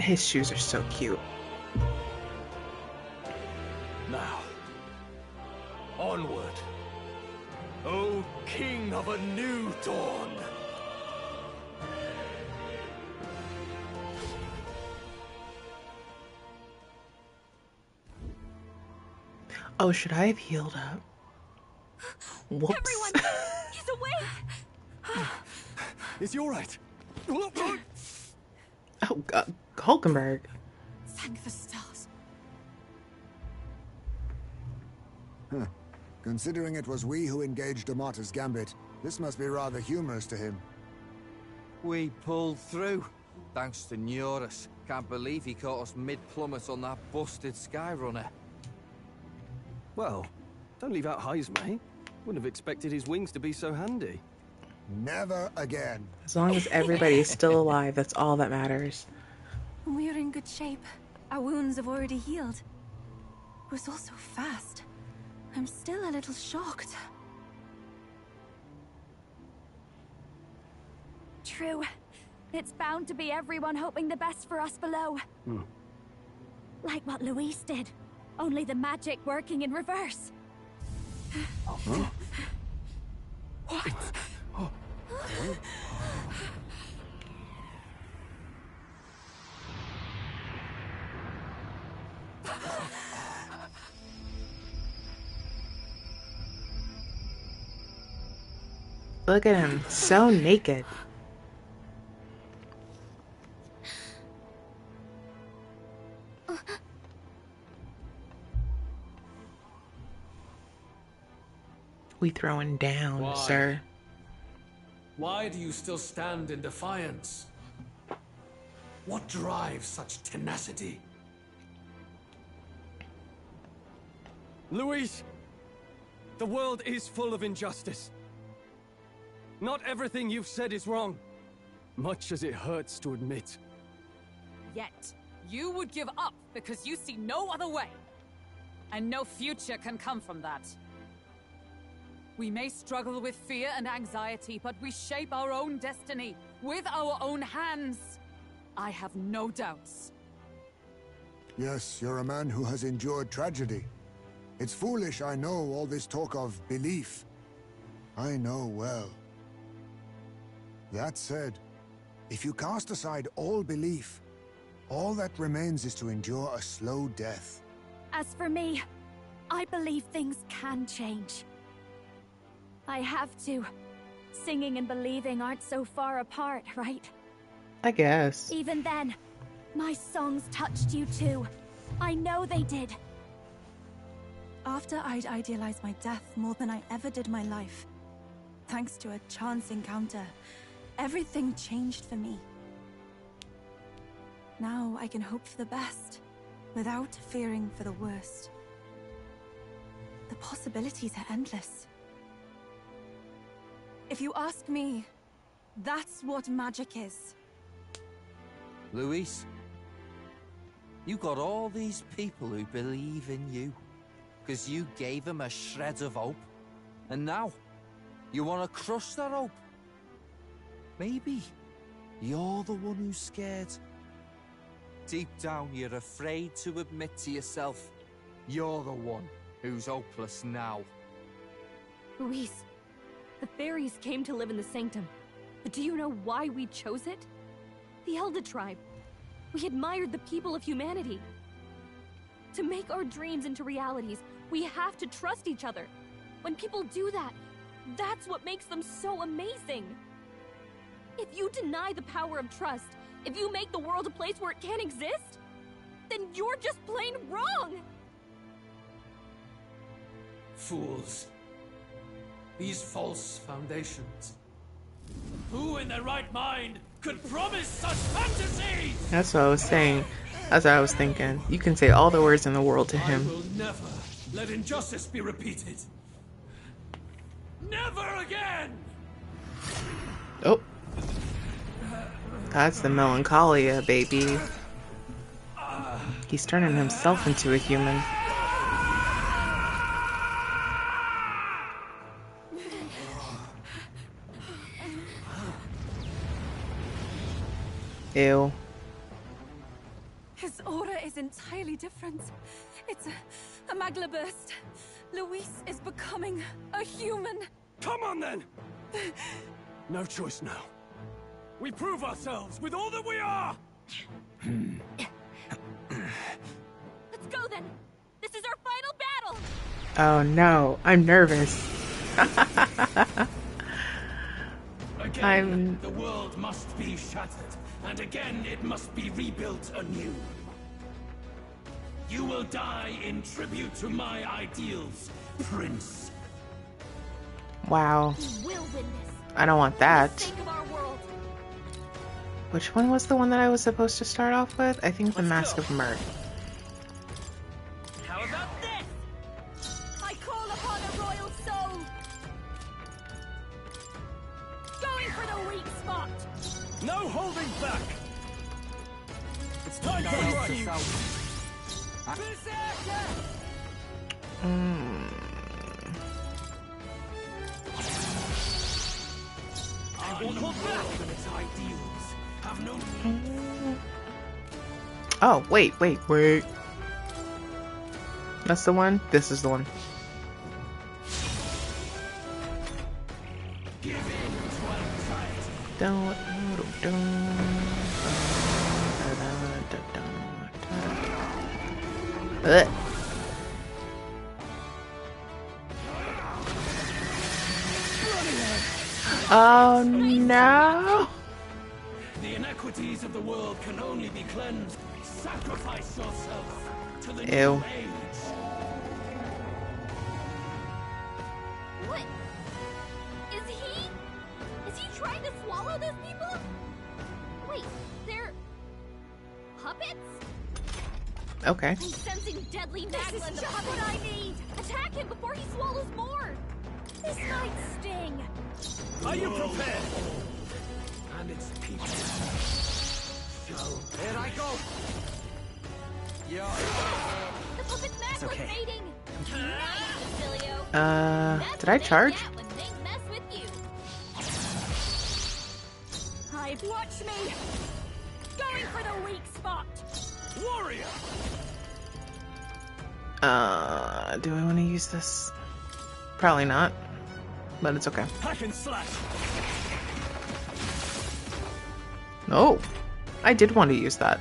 His shoes are so cute. Now, onward, O King of a new dawn! Oh, should I have healed up? Whoops. Everyone, he's awake! Is he alright? Oh, God. Hulkenberg. Thank the stars. Huh. Considering it was we who engaged Amata's gambit, this must be rather humorous to him. We pulled through, thanks to Neurus. Can't believe he caught us mid-plummet on that busted Skyrunner. Well, don't leave out Heis, mate. Wouldn't have expected his wings to be so handy. Never again. As long as everybody's still alive, that's all that matters. We're in good shape. Our wounds have already healed. It was all so fast. I'm still a little shocked. True. It's bound to be everyone hoping the best for us below. Like what Luis did. Only the magic working in reverse. Huh? What? Look at him, so naked. We throwing down, Why? sir. Why do you still stand in defiance? What drives such tenacity? Luis! The world is full of injustice. Not everything you've said is wrong, much as it hurts to admit. Yet, you would give up because you see no other way. And no future can come from that. We may struggle with fear and anxiety, but we shape our own destiny with our own hands. I have no doubts. Yes, you're a man who has endured tragedy. It's foolish, I know, all this talk of belief. I know well. That said, if you cast aside all belief, all that remains is to endure a slow death. As for me, I believe things can change. I have to. Singing and believing aren't so far apart, right? I guess. Even then, my songs touched you too. I know they did. After I'd idealized my death more than I ever did my life, thanks to a chance encounter, everything changed for me. Now I can hope for the best, without fearing for the worst. The possibilities are endless. If you ask me, that's what magic is. Luis, you got all these people who believe in you, because you gave them a shred of hope. And now, you want to crush that hope. Maybe you're the one who's scared. Deep down, you're afraid to admit to yourself, you're the one who's hopeless now. Luis, the fairies came to live in the Sanctum. But do you know why we chose it? The Elder Tribe. We admired the people of humanity. To make our dreams into realities, we have to trust each other. When people do that, that's what makes them so amazing. If you deny the power of trust, if you make the world a place where it can't exist, then you're just plain wrong! Fools. These false foundations. Who in their right mind could promise such fantasy? That's what I was saying. That's what I was thinking. You can say all the words in the world to him. I will never let injustice be repeated. Never again! Oh. That's the melancholia, baby. He's turning himself into a human. Ew. His aura is entirely different. It's a magla burst. Luis is becoming a human. Come on then! No choice now. We prove ourselves with all that we are! Let's go then! This is our final battle! Oh no, I'm nervous. Again, the world must be shattered, and again it must be rebuilt anew. You will die in tribute to my ideals, Prince. Wow. We will win this. I don't want that. For the sake of our world. Which one was the one that I was supposed to start off with? I think the Mask of Mirth. How about this? I call upon a royal soul. Going for the weak spot. No holding back! It's time for you! I won't hold back in its ideals. Have no Oh, wait. That's the one? This is the one. give in to anxiety. Ugh. Oh no! The inequities of the world can only be cleansed. Sacrifice yourself to the Ew. new age. What? Is he trying to swallow those people? Wait, they're puppets? Okay. I'm sensing deadly magma in the puppet. What I need. Attack him before he swallows more. This might sting. Are you prepared? And its people shall Here I go! The puppet's magma's fading. Nice, Did I charge? When they mess with you. Watch me. Going for the weak spot. Warrior! Do I want to use this? Probably not, but it's okay. Hack and slash! No, I did want to use that.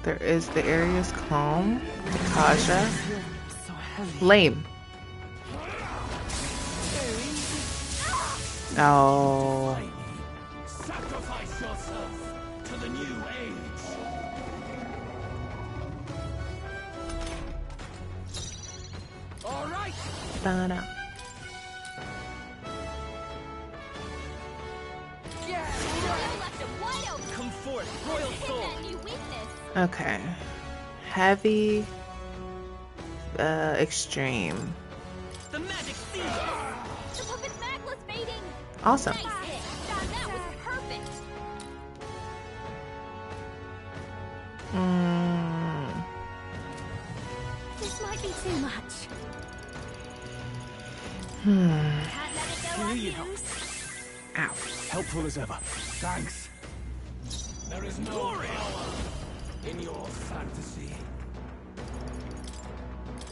There is the area's calm. Kaja. Lame. Oh. sacrifice yourself to the new age. All right. Da-da. Come forth, royal soul. Okay. Heavy. Extreme. The magic seal. The puppet's magma's fading. Awesome. Nice hit. That was perfect. This might be too much. Can't let it go unused. Ow. Helpful as ever. Thanks. There is no power in your fantasy.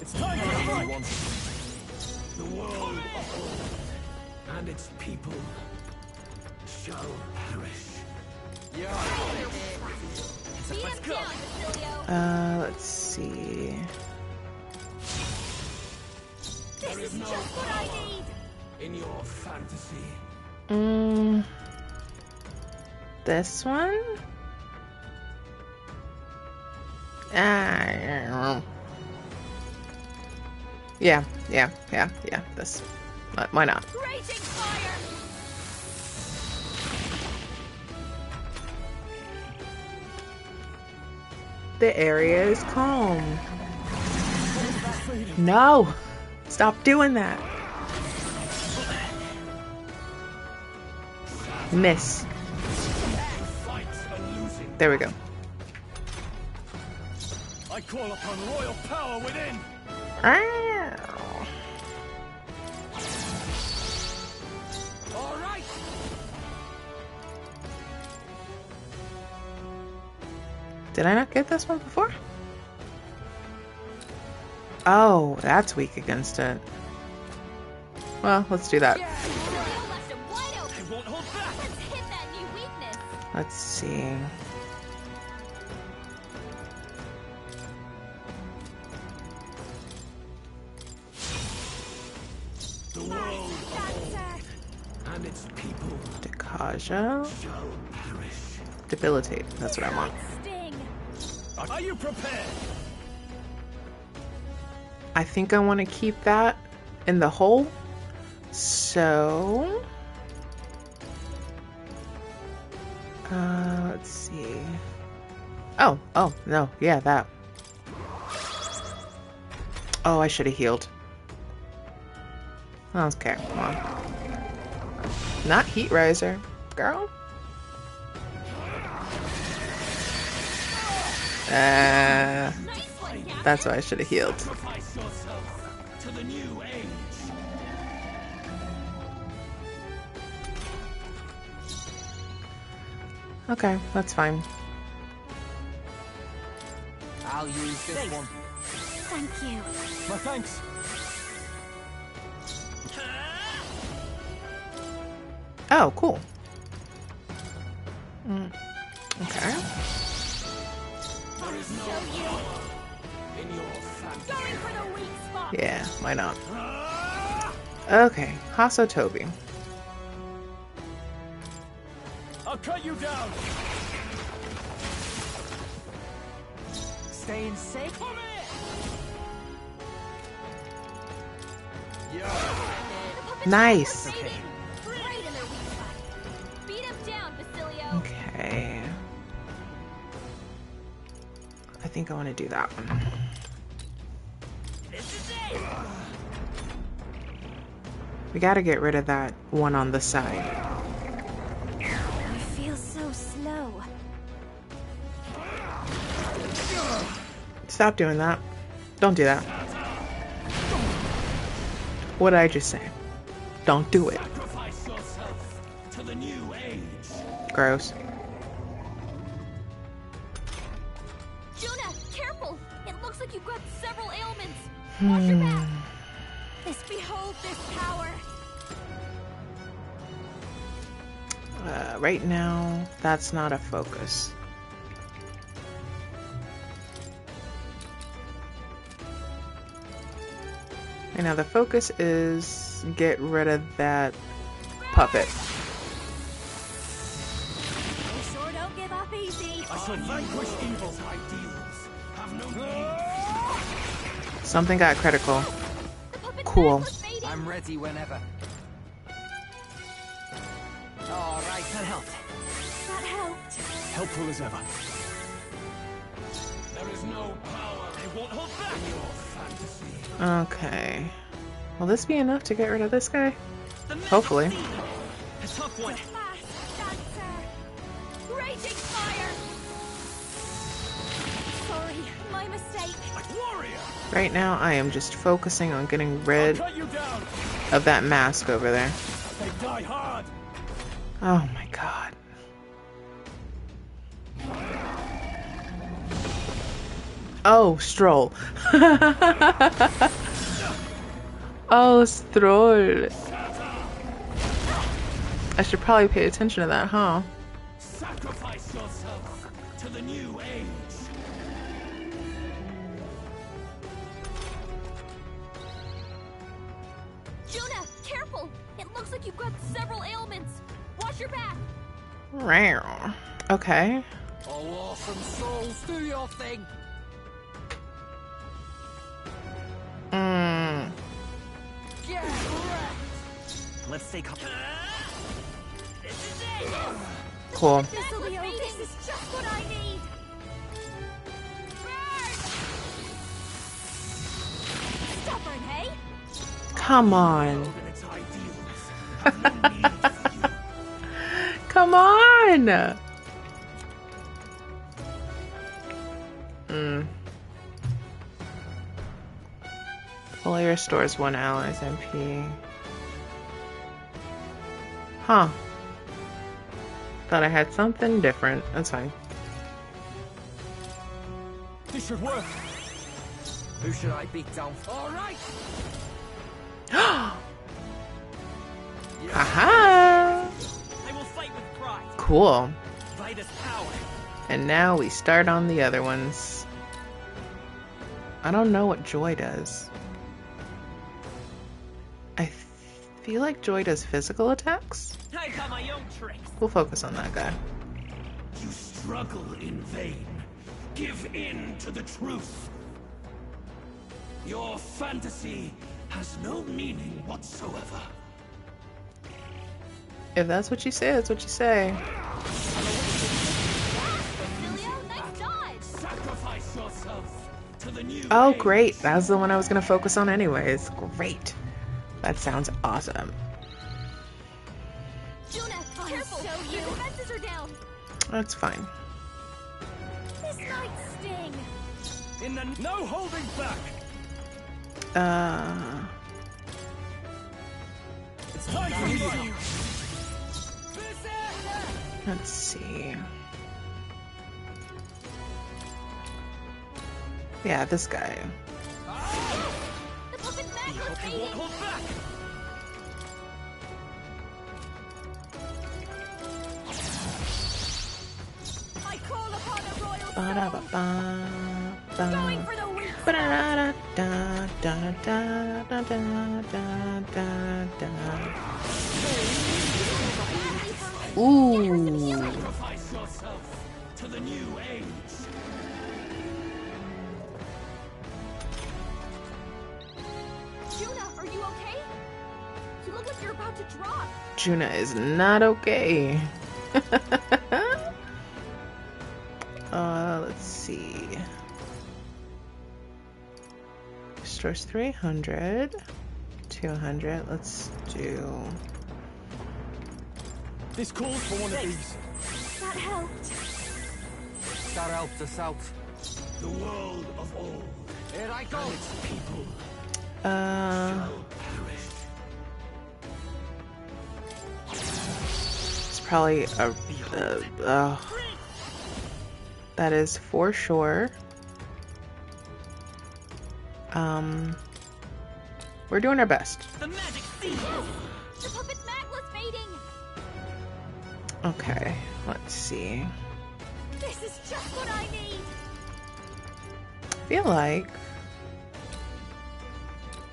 It's time for the fight! The world of old and its people shall perish. Let's go. Down, Let's see. this is just what I need. In your fantasy. This one? Yeah, this. Why not? Raging fire. The area is calm. No! Stop doing that. Miss. There we go. I call upon royal power within. Ow. All right. Did I not get this one before? Oh, that's weak against it. Well, let's do that. Let's see. The world and its people Dekaja. shall perish. Debilitate. That's what I want. Are you prepared? I think I want to keep that in the hole. So, let's see. Oh, no, yeah, that. Oh, I should have healed. Okay, come on. Not Heat Riser, girl. That's why I should have healed. Sacrifice yourself to the new age. Okay, that's fine. I'll use this one. Thank you. My thanks. Oh, cool. Okay. There is no power in your fantasy. Going for the weak spot. Yeah, why not? Okay, Hasotobi. I'll cut you down. Staying safe. Nice. Right in their weak spot. Beat him down, Basilio. Okay. I think I want to do that one. We gotta get rid of that one on the side. I feel so slow. Stop doing that. Don't do that. What did I just say? Don't do it. Sacrifice yourself to the new age. Gross. Juna, careful! It looks like you've got several ailments. Watch your back. Behold this power. Right now, that's not a focus. Right now, the focus is get rid of that puppet. They sure don't give up easy. I shall vanquish evil's ideals. Have no need. Something got critical. Cool. I'm ready whenever. All right, that helped. That helped. Helpful as ever. There is no power. They won't hold back in your fantasy. Okay. Will this be enough to get rid of this guy? Hopefully. A tough one. Fast dancer. Raging fire. Sorry, my mistake. Warrior. Right now, I am just focusing on getting rid Cut you down. of that mask over there. They die hard. Oh my god. Oh, Stroll. Oh, Stroll. I should probably pay attention to that, huh? Sacrifice yourself to the new age. Juna, careful! It looks like you've got several ailments. Watch your back. Meow. Okay. Oh, awesome souls, do your thing. Get wrecked. Let's stay calm. Cool. Basilio, this is just what I need. Stubborn, hey? Come on. And its ideals. Have no need for you. Come on. Fully restores one ally's MP. Huh. Thought I had something different. That's fine. This should work. Who should I beat down? All right. Aha! I will fight with pride. Cool. Vitus power. And now we start on the other ones. I don't know what Joy does. I feel like Joy does physical attacks. I got my own tricks. We'll focus on that guy. You struggle in vain. Give in to the truth. Your fantasy has no meaning whatsoever. If that's what you say, that's what you say. Sacrifice yourself to the new Oh, age. great. That was the one I was going to focus on anyways. Great. That sounds awesome. Juna, careful! Your defenses are down! That's fine. This might sting! In the no holding back. It's time for you. Let's see. Yeah, this guy. The puppet Magla's fading! Hold back. I call upon the royal Ba-da-ba-ba, Going for the weak Ooh. Sacrifice yourself to the new age. Juna, are you okay? You look like you're about to drop. Juna is not okay. Let's see. Restores 300. 200. Let's do... This calls for one of these. That helped. That helped us out. The world of old. Here I go. And its people Uh... perish. It's probably a... that is for sure. We're doing our best. The magic seed. The puppet Magla's fading. Okay, let's see. This is just what I need. I feel like...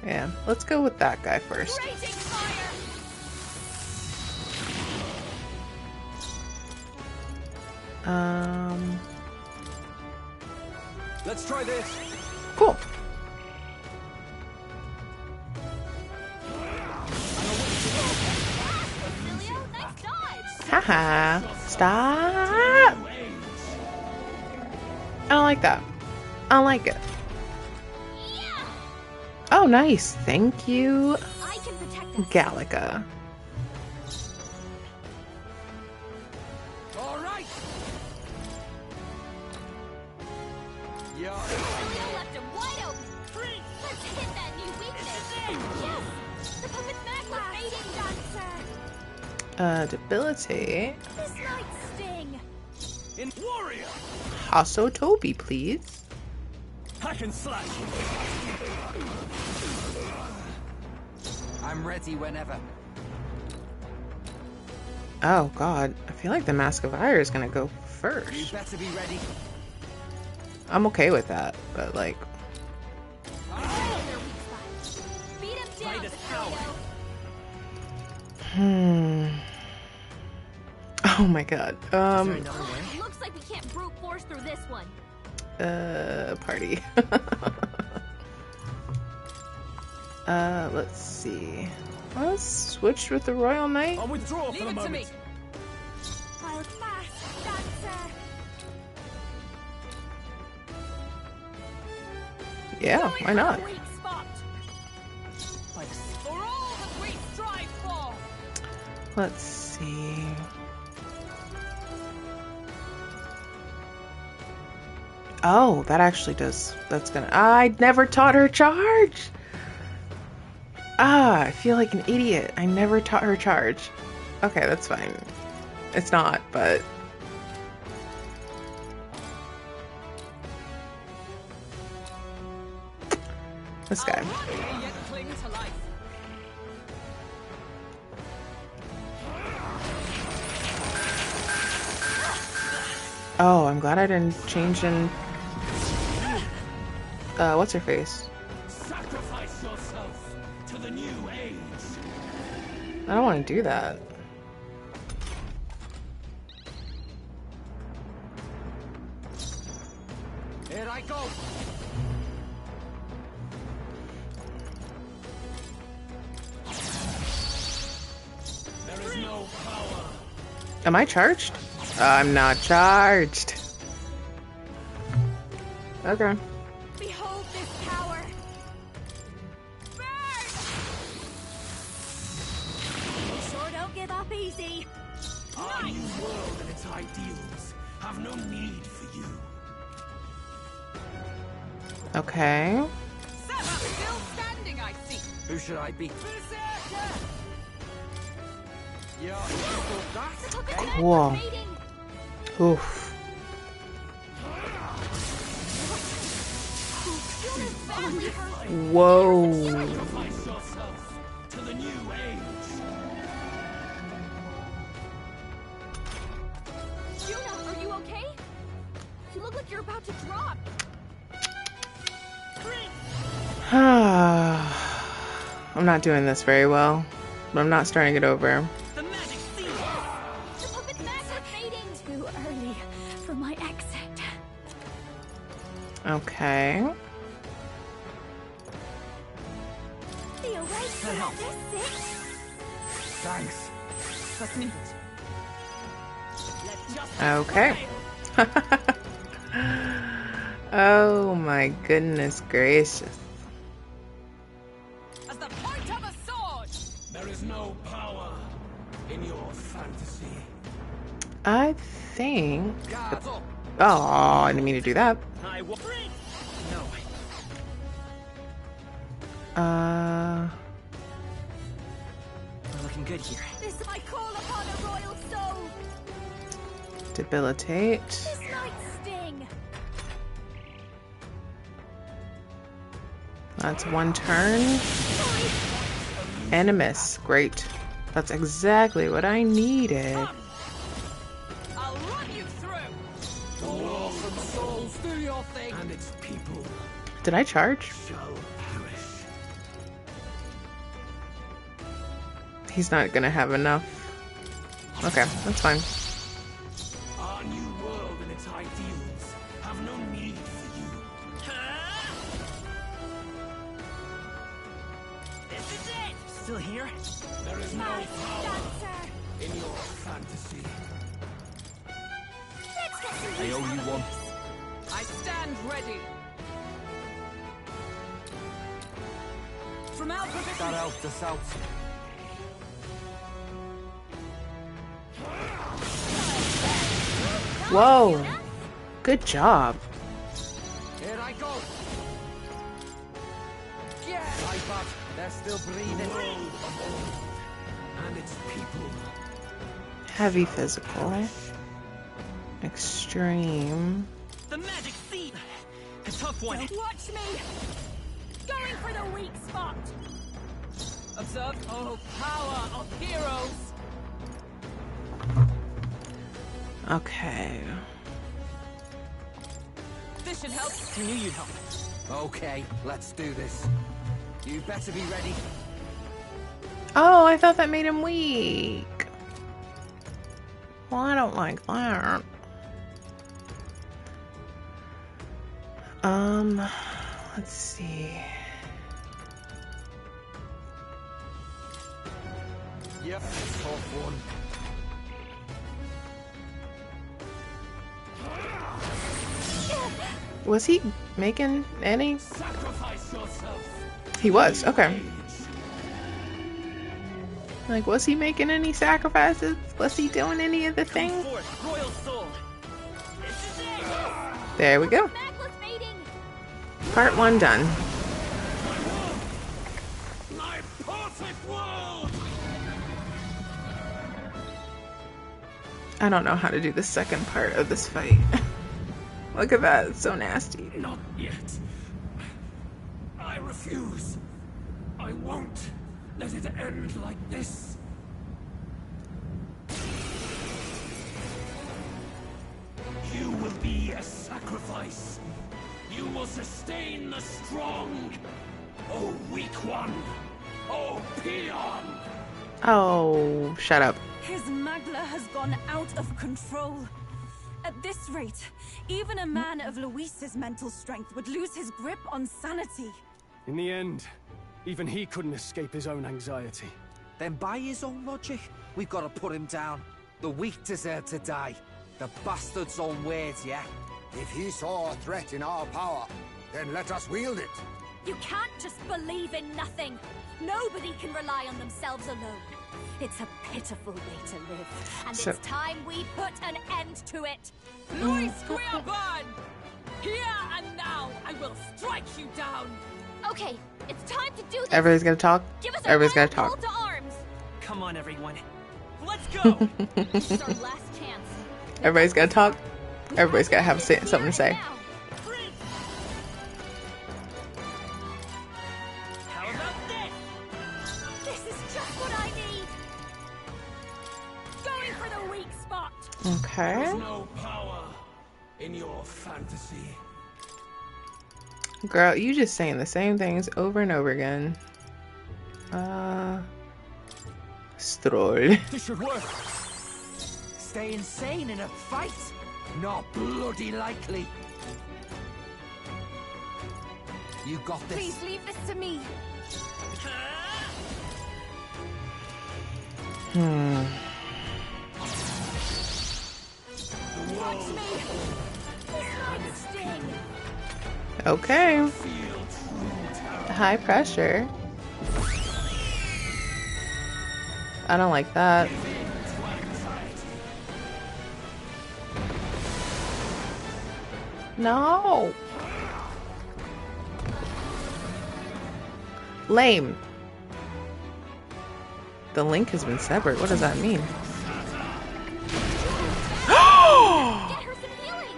yeah, let's go with that guy first. Raging fire. Let's try this. Cool. Emilio, nice dodge. Haha. Stop. I don't like that. I don't like it. Oh, nice. Thank you, I can protect us. Gallica. All right. Yeah. Emilio left him wide open. Let's hit that new weakness. Yes. The puppet Magla's fading. Dancer. Debilitate. This might sting. In warrior. Hasso Toby, please. Hack and slash. I'm ready whenever. Oh god, I feel like the Mask of Ire is gonna go You first. better be ready. I'm okay with that, but like... Beat him down, Hmm... Oh my god. Looks like we can't brute force through this one. Party. Let's see. Let's switch with the Royal Knight. I'll withdraw for the Leave it to me. moment. Wild mask, dancer. Yeah, why not? Weak spot. For all that we strive for. Let's see. Oh, that actually does. That's gonna. I never taught her charge! Ah, I feel like an idiot. I never taught her charge. Okay, that's fine. It's not, but. This guy. Oh, I'm glad I didn't change in. What's her face? Sacrifice yourself to the new age. I don't want to do that. Here I go. There is no power. Am I charged? I'm not charged. Okay. Behold this power. Burn! You sure don't give up easy. Our new world and its ideals have no need for you. Okay. Still standing, I see. Who should I be? Cool. Oof. Whoa. Sacrifice yourself to the new age. Yuna, are you okay? You look like you're about to drop. I'm not doing this very well, but I'm not starting it over. The magic seed. The puppet mask is fading. Too early for my exit. Okay. The erasure. This it. Thanks. That's neat. Okay. Oh my goodness gracious. As the point of a sword. There is no power in your fantasy. I think. Oh, I didn't mean to do that. I will. No. We're looking good here. This I call upon a royal soul. Debilitate. This night's sting. That's one turn. And a miss. Great. That's exactly what I needed. I'll run you through. The war from souls, do your thing, and its people Did I charge? shall perish. He's not gonna have enough. Okay, that's fine. Our new world and its ideals have no need for you. This is it. Still here? There is no power in your fantasy. Let's get some I owe you one. I stand ready. From our position. That helped us out. Whoa. Good job. Here I go. Yeah. Right back. They're still breathing. And its people. Heavy physical. Extreme. The magic seed. A tough one. Don't watch me. Going for the weak spot. Observe. Oh, power of heroes. Okay. This should help. I knew you'd help. Okay, let's do this. You better be ready. Oh, I thought that made him weak. Well, I don't like that. Let's see. Yep, tough one. Was he making any? Sacrifice yourself. He was, okay. Like, was he making any sacrifices? Was he doing any of the things? Forth, royal soul. This is it. There we go. Part 1 done. My perfect world. I don't know how to do the second part of this fight. Look at that, it's so nasty. Not yet. I refuse. refuse. I won't let it end like this. You will be a sacrifice. You will sustain the strong. Oh, weak one. Oh, peon. Oh, shut up. His Magla has gone out of control. At this rate, even a man of Luis's mental strength would lose his grip on sanity. In the end, even he couldn't escape his own anxiety. Then by his own logic, we've got to put him down. The weak deserve to die. The bastard's own words, yeah? If he saw a threat in our power, then let us wield it. You can't just believe in nothing. Nobody can rely on themselves alone. It's a pitiful way to live, and it's time we put an end to it. Luis Squeaburn! Here and now, I will strike you down. Okay, it's time to do this. Everybody's gonna talk. Give us Everybody's a gonna talk. call to arms. Come on, everyone. Let's go! This is our last chance. Everybody's gonna talk. Everybody's gotta have something to say. How about this? This is just what I need. Going for the weak spot. Okay. There's no power in your fantasy. Girl, you just saying the same things over and over again. Stroll. This should work. Stay insane in a fight? Not bloody likely. You got this. Please leave this to me. Watch me. This might sting. Okay. High pressure. I don't like that. No. Lame. The link has been severed. What does that mean? Get her some healing.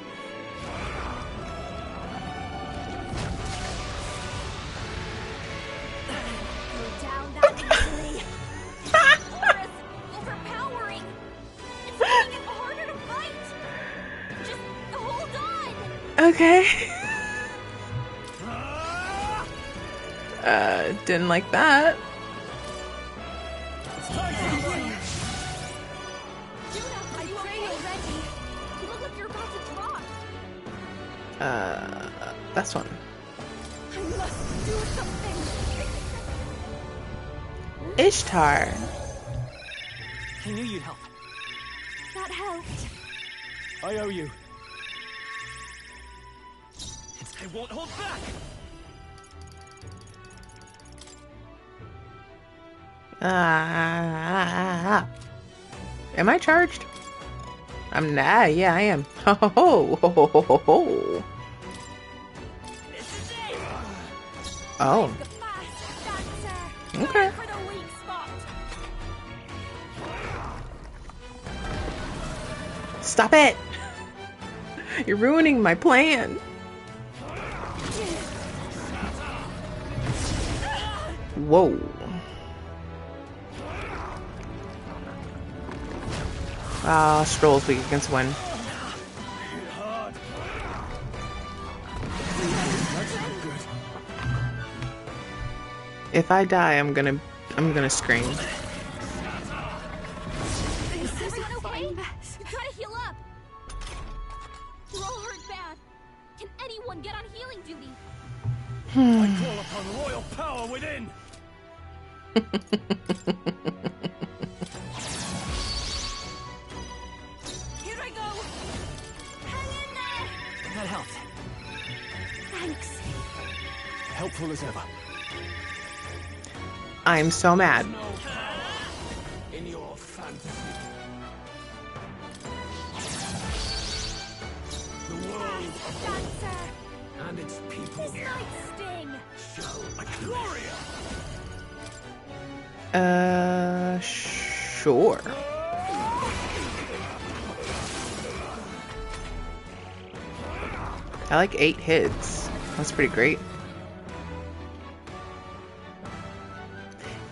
Go down that easily. Aura's overpowering. It's making it harder to fight. Just hold on. Okay. Didn't like that. That's one. I must do something. Ishtar. I knew you'd help. That helped. I owe you. I won't hold back. Am I charged? I'm not. Yeah, I am. Ho ho ho ho ho ho ho. Oh. Okay. Stop it! You're ruining my plan. Whoa. Ah, Stroll's weak against wind. If I die, I'm gonna scream. Is everyone okay? You gotta heal up. You're all hurt bad. Can anyone get on healing duty? I call upon royal power within. Here I go. Hang in there. That helped. Thanks. Helpful as ever. I'm so mad. No power in your fantasy. The world and its people This might sting. shall gloria. Sure. I like 8 hits. That's pretty great.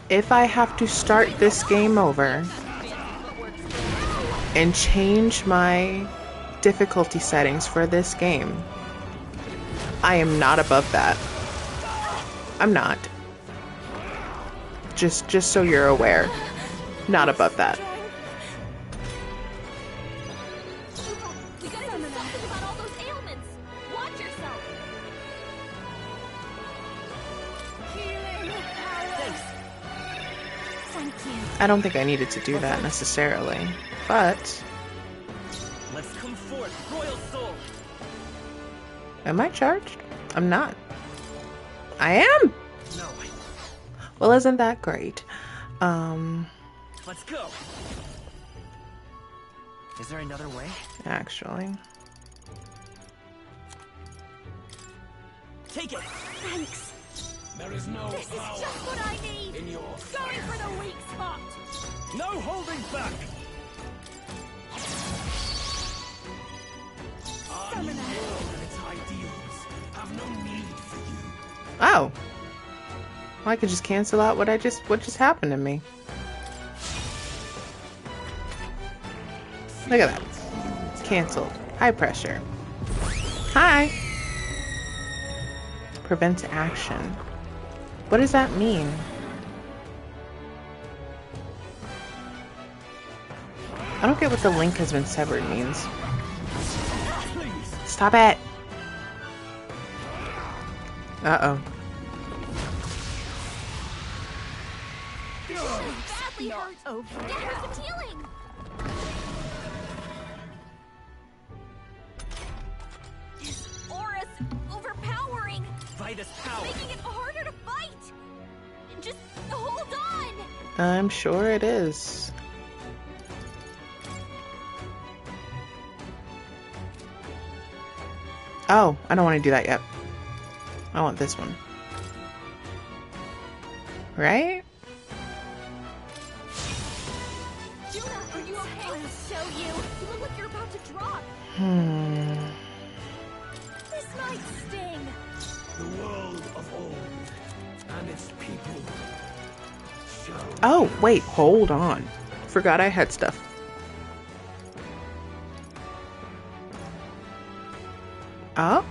if I have to start this game over and change my difficulty settings for this game, I am not above that. I'm not. Just so you're aware. Not above that. We gotta do something about all those ailments. Watch yourself. Thank you. I don't think I needed to do that necessarily, but Let's come forth, Royal Soul. am I charged? I'm not. I am. No. Well, isn't that great? Let's go. Is there another way? Actually. Take it. Thanks. There is no This is power just what I need. in your Going for the weak spot. No holding back. Our new world and its ideals have no need for you. Oh. Well, I could just cancel out what just happened to me. Look at that. Cancelled. High pressure. Hi. Prevents action. What does that mean? I don't get what the link has been severed means. Stop it. Uh-oh. Badly hurt. Get her some healing. His aura's overpowering. By this power. Making it harder to fight. Just hold on. I'm sure it is. Oh, I don't want to do that yet. I want this one. Right? Juna, are you okay? I'll show you. You look like you're about to drop. This might sting. The world of old and its people shall. Oh, wait, hold on. Forgot I had stuff. Oh.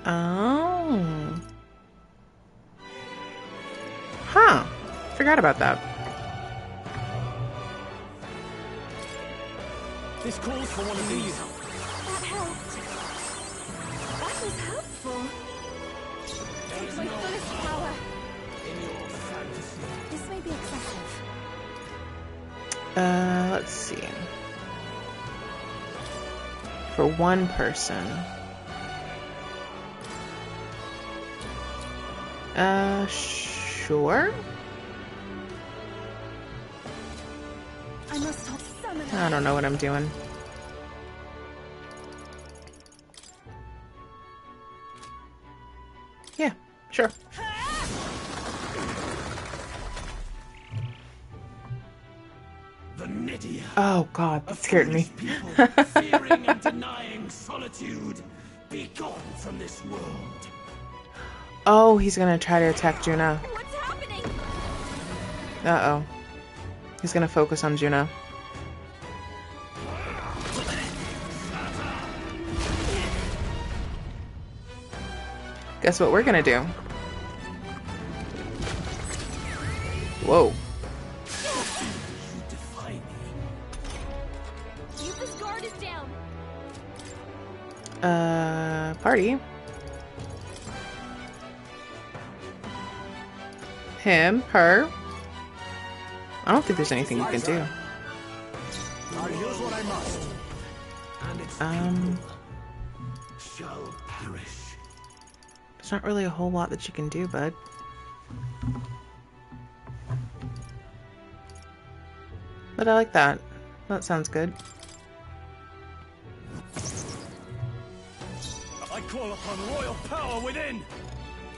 Oh. Huh. Forgot about that. This calls for one of these. That helped. That was helpful. Take my fullest power. In your fantasy. This may be excessive. Let's see. For one person. Sure. I must stop summoning. I don't know what I'm doing. Yeah, sure. The Nidia. Oh god, that scared me. People fearing and denying solitude. Be gone from this world. Oh, he's gonna try to attack Juna. What's happening? Uh-oh. He's gonna focus on Juna. Guess what we're gonna do? Whoa. You defy me. Yuba's guard is down. Party. Him, her. I don't think there's anything you can do. Here's what I must. And its shall perish. There's not really a whole lot that you can do, bud. But I like that. That sounds good. I call upon royal power within.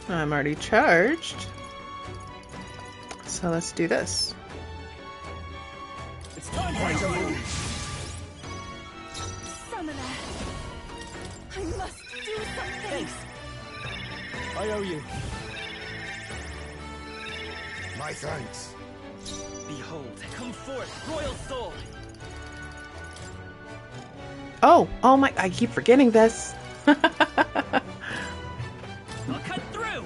I'm already charged. So let's do this. It's time for you to move. Summoner. I must do something. Thanks. I owe you. My thanks. Behold, come forth, royal soul. Oh my, I keep forgetting this. I'll cut through.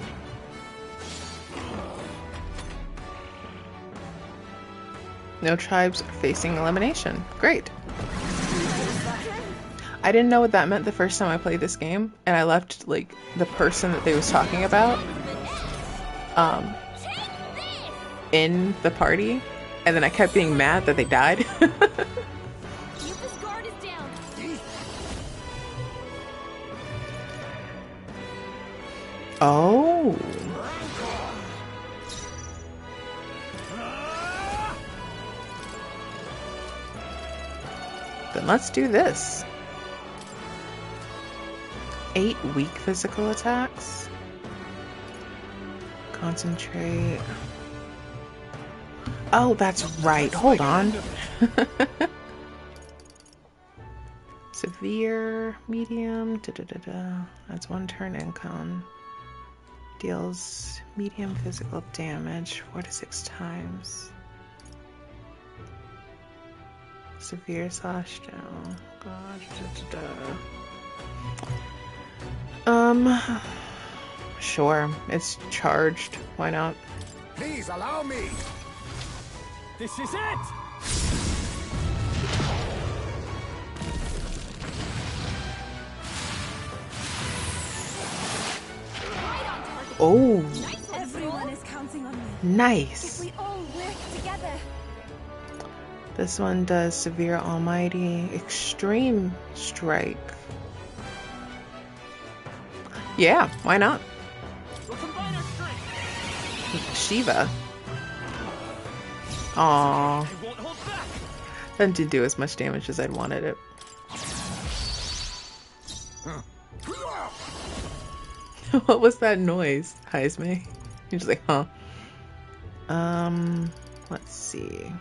No tribes are facing elimination. Great. I didn't know what that meant the first time I played this game, and I left like the person that they was talking about in the party, and then I kept being mad that they died. Yufa's guard is down. Oh. Then let's do this. 8 weak physical attacks. Concentrate. Oh, that's right. Hold on. Severe, medium, That's 1 turn income. Deals medium physical damage 4 to 6 times. Severe slash down. God. Sure. It's charged. Why not? Please allow me. This is it. Oh. Everyone is counting on you. Nice. If we all work together. This one does Severe Almighty Extreme Strike. Yeah, why not? We'll combine our strength. Shiva. Aww. I won't hold back. That didn't do as much damage as I'd wanted it. What was that noise, Heisme? You're just like, huh? Let's see.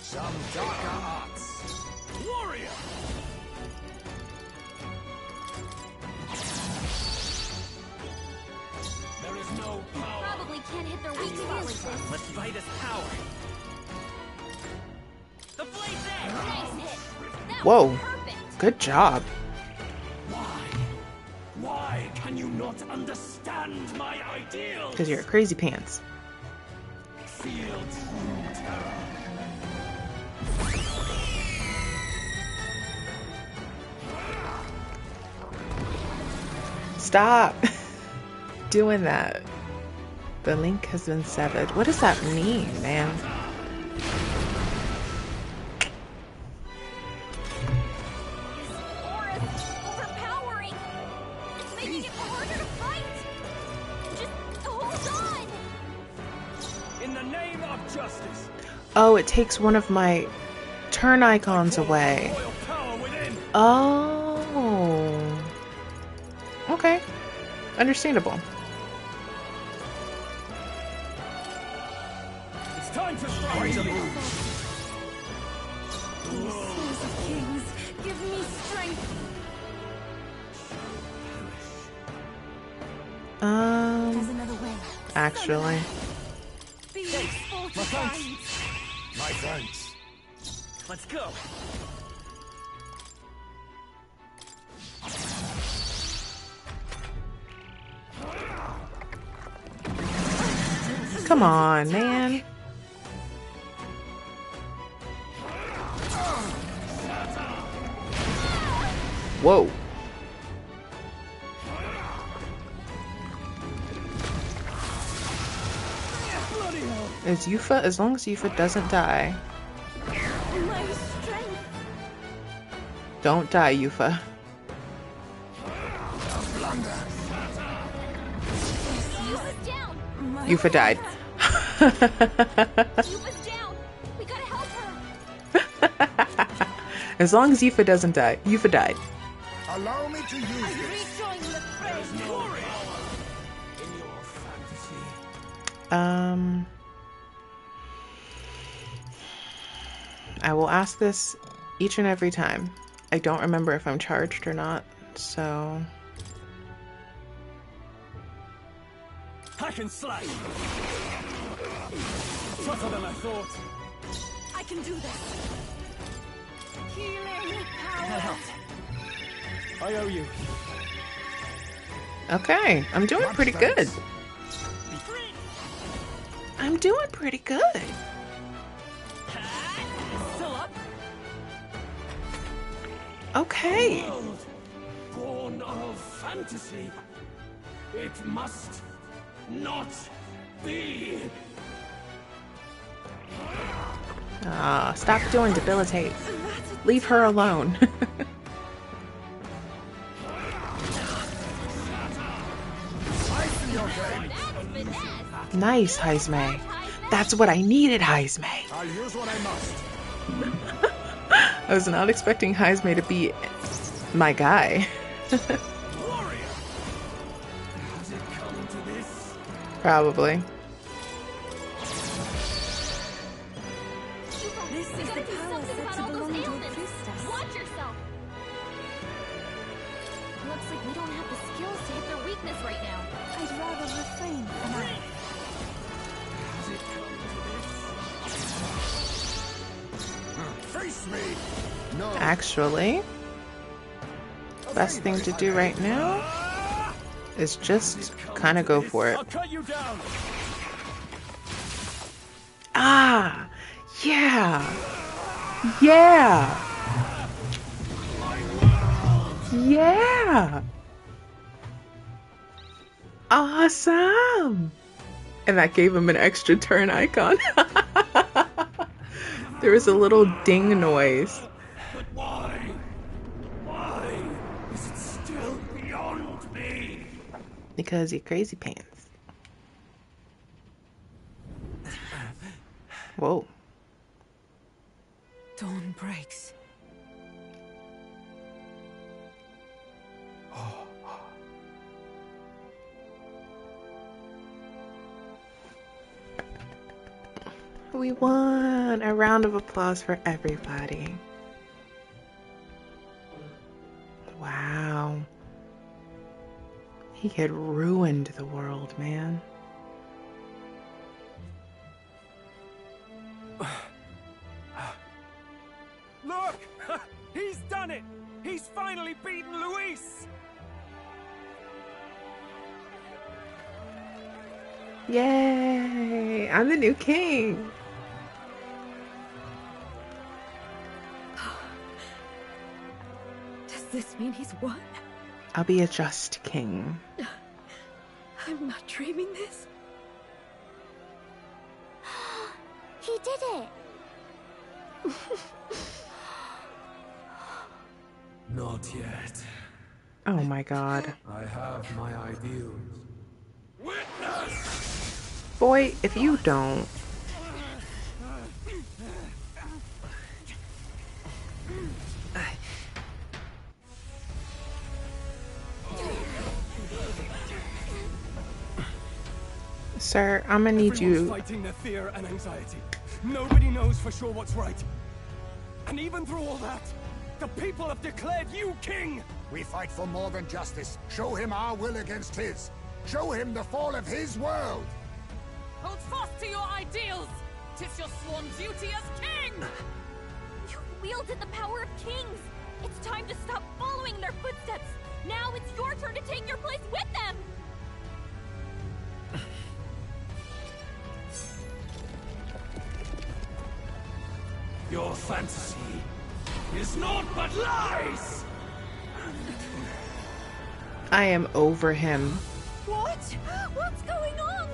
Some darker arts. Warrior! There is no power. Probably can't hit their weak spot like this. Let's fight his power. The blaze edge. Nice hit. That Whoa. was perfect. Good job. Why can you not understand my ideals? Because you're a crazy pants. Feel true terror. Stop doing that. The link has been severed. What does that mean, man? Overpowering. It's making it harder to fight. Just hold on. In the name of justice. Oh, it takes one of my turn icons away. Royal power within. Oh. Okay. Understandable. It's time to strike. Souls of kings, give me strength. There's another way. Actually. Be fortified. My thanks. Let's go. Come on, man. Whoa. Is Yufa, as long as Yufa doesn't die. My strength. Don't die, Yufa. Yufa's down. Yufa died. Yufa's down. We gotta help her. As long as Yufa doesn't die. Yufa died. Allow me to use this. Rejoin the fray. In your fantasy. I will ask this each and every time. I don't remember if I'm charged or not, so can slay. Tougher than I thought. I can do this. Healing power. I owe you. Okay, I'm doing pretty good. I'm doing pretty good. Still up? Okay. A world born of fantasy. It must not be. Ah, stop doing debilitate. Leave her alone. Nice, Heisme. That's what I needed, Heisme. I'll use what I must. I was not expecting Heisme to be my guy. Warrior! Has it come to this? Probably. This is the power said to belong to a priestess. Watch yourself! Looks like we don't have the skills to hit their weakness right now. I'd rather refrain for now. Has it come to this? Face me! No. Actually, best thing to do right now is just kind of go for it. I'll cut you down. Ah! Yeah! Yeah! Yeah! Awesome! And that gave him an extra turn icon. There was a little ding noise. But why? Why is it still beyond me? Because you're crazy pants. Whoa. Dawn breaks. We won! A round of applause for everybody. Wow. He had ruined the world, man. Look! He's done it! He's finally beaten Luis! Yay! I'm the new king! Does this mean he's won? I'll be a just king. I'm not dreaming this. He did it! Not yet. Oh my god. I have my ideals. Boy, if you don't. Sir, I'm gonna need Everyone's you. fighting their fear and anxiety. Nobody knows for sure what's right. And even through all that, the people have declared you king! We fight for more than justice. Show him our will against his. Show him the fall of his world! Hold fast to your ideals! 'Tis your sworn duty as king! You wielded the power of kings! It's time to stop following their footsteps! Now it's your turn to take your place with them! Your fantasy is naught but lies! I am over him. What? What's going on?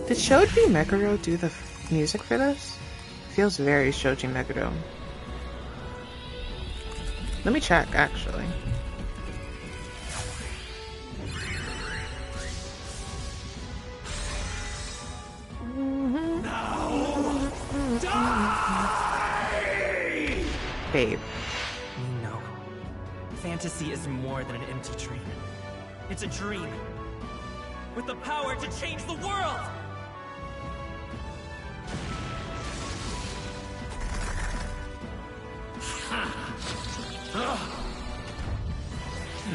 Did Shoji Meguro do the music for this? Feels very Shoji Meguro. Let me check, actually. Babe. No. Fantasy is more than an empty dream. It's a dream. with the power to change the world!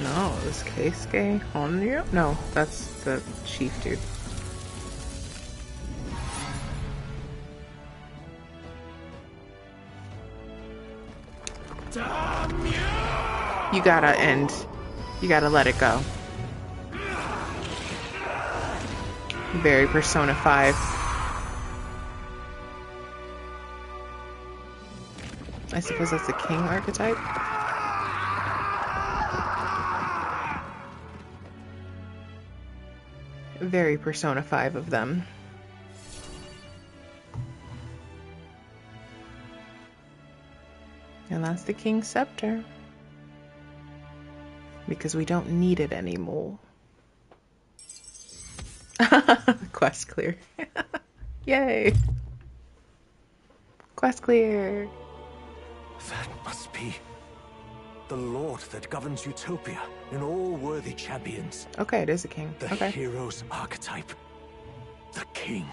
No, it was Keisuke Honryo? No, that's the chief dude. You gotta end. You gotta let it go. Very Persona 5. I suppose that's the king archetype. Very Persona 5 of them. And that's the King's Scepter. Because we don't need it anymore. Quest clear. Yay! Quest clear! That must be the Lord that governs Utopia and all worthy champions. Okay, it is a king. The Okay. hero's archetype. The king.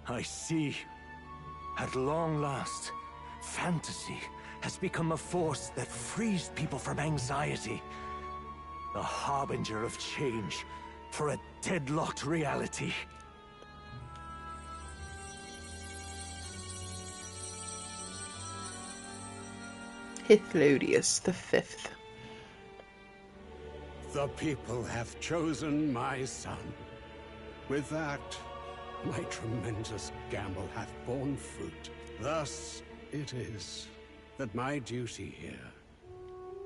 I see. At long last, fantasy has become a force that frees people from anxiety. A harbinger of change for a deadlocked reality. Hythlodius the Fifth. The people have chosen my son. With that, my tremendous gamble hath borne fruit. Thus it is that my duty here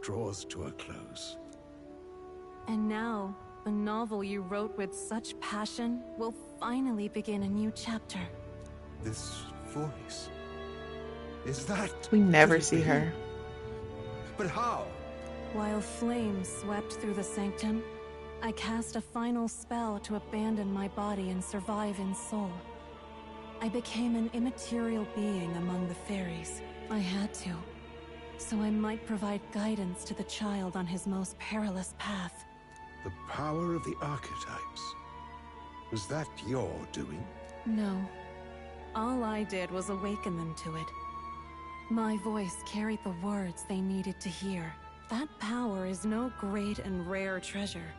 draws to a close. And now, the novel you wrote with such passion will finally begin a new chapter. This voice... is that... We never could it see be? her. But how? While flames swept through the sanctum, I cast a final spell to abandon my body and survive in soul. I became an immaterial being among the fairies. I had to, so I might provide guidance to the child on his most perilous path. The power of the archetypes. Was that your doing? No. All I did was awaken them to it. My voice carried the words they needed to hear. That power is no great and rare treasure.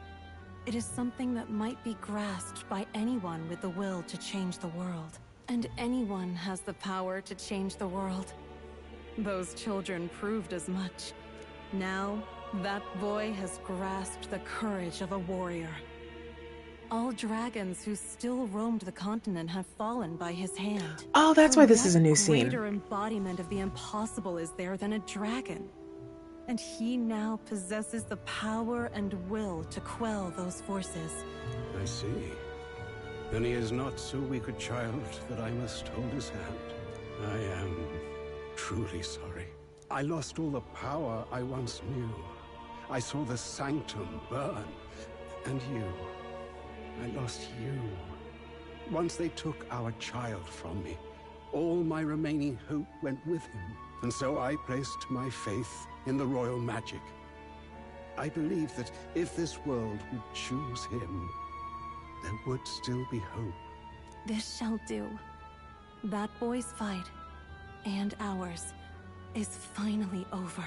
It is something that might be grasped by anyone with the will to change the world. And anyone has the power to change the world. Those children proved as much. Now, that boy has grasped the courage of a warrior. All dragons who still roamed the continent have fallen by his hand. Oh, that's For why this is a new what scene. greater embodiment of the impossible is there than a dragon? And he now possesses the power and will to quell those forces. I see. Then he is not so weak a child that I must hold his hand. I am truly sorry. I lost all the power I once knew. I saw the sanctum burn. And you. I lost you. Once they took our child from me, all my remaining hope went with him. And so I placed my faith in the royal magic. I believe that if this world would choose him, there would still be hope. This shall do. That boy's fight, and ours, is finally over.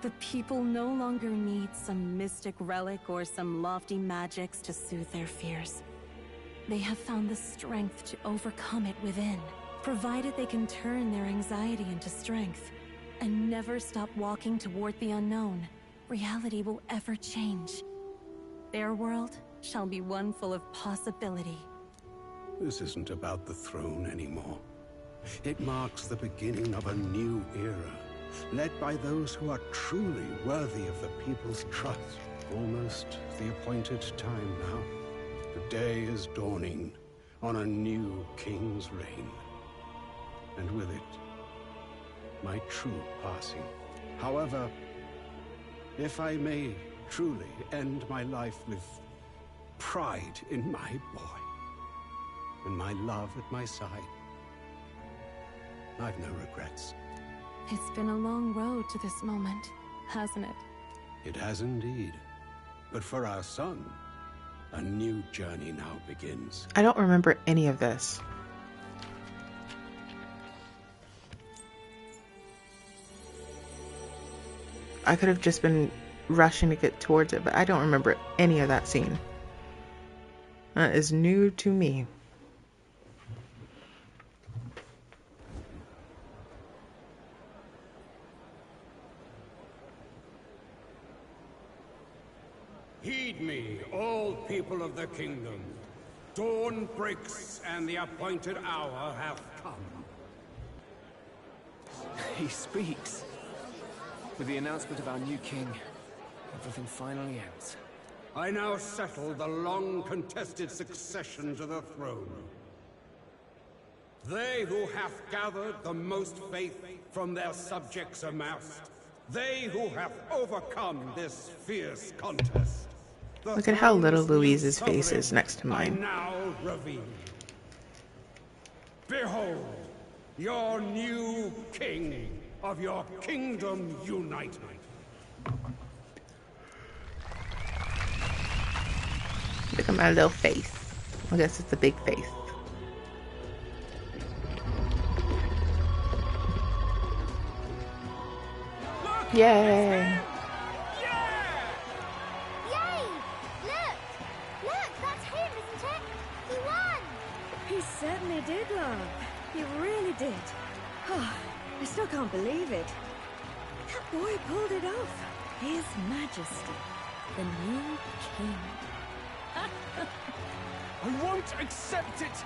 The people no longer need some mystic relic or some lofty magics to soothe their fears. They have found the strength to overcome it within, provided they can turn their anxiety into strength and never stop walking toward the unknown. Reality will ever change. Their world shall be one full of possibility. This isn't about the throne anymore. It marks the beginning of a new era, led by those who are truly worthy of the people's trust. Almost the appointed time now. The day is dawning on a new king's reign. And with it, my true passing. However, if I may truly end my life with pride in my boy, and my love at my side, I've no regrets. It's been a long road to this moment, hasn't it? It has indeed. But for our son, A new journey now begins. I don't remember any of this. I could have just been rushing to get towards it, but I don't remember any of that scene. That is new to me. Heed me, all people of the kingdom. Dawn breaks and the appointed hour hath come. He speaks. With the announcement of our new king, everything finally ends. I now settle the long-contested succession to the throne. They who have gathered the most faith from their subjects amassed, they who have overcome this fierce contest. Look at how little Louise's face is next to mine. I now reveal. Behold, your new king of your kingdom united. Look at my little face. I guess it's a big face. Look, yay! Yay! Look, that's him, isn't it? He won! He certainly did, love. He really did. Oh, I still can't believe it. That boy pulled it off. His Majesty, the new king. I won't accept it!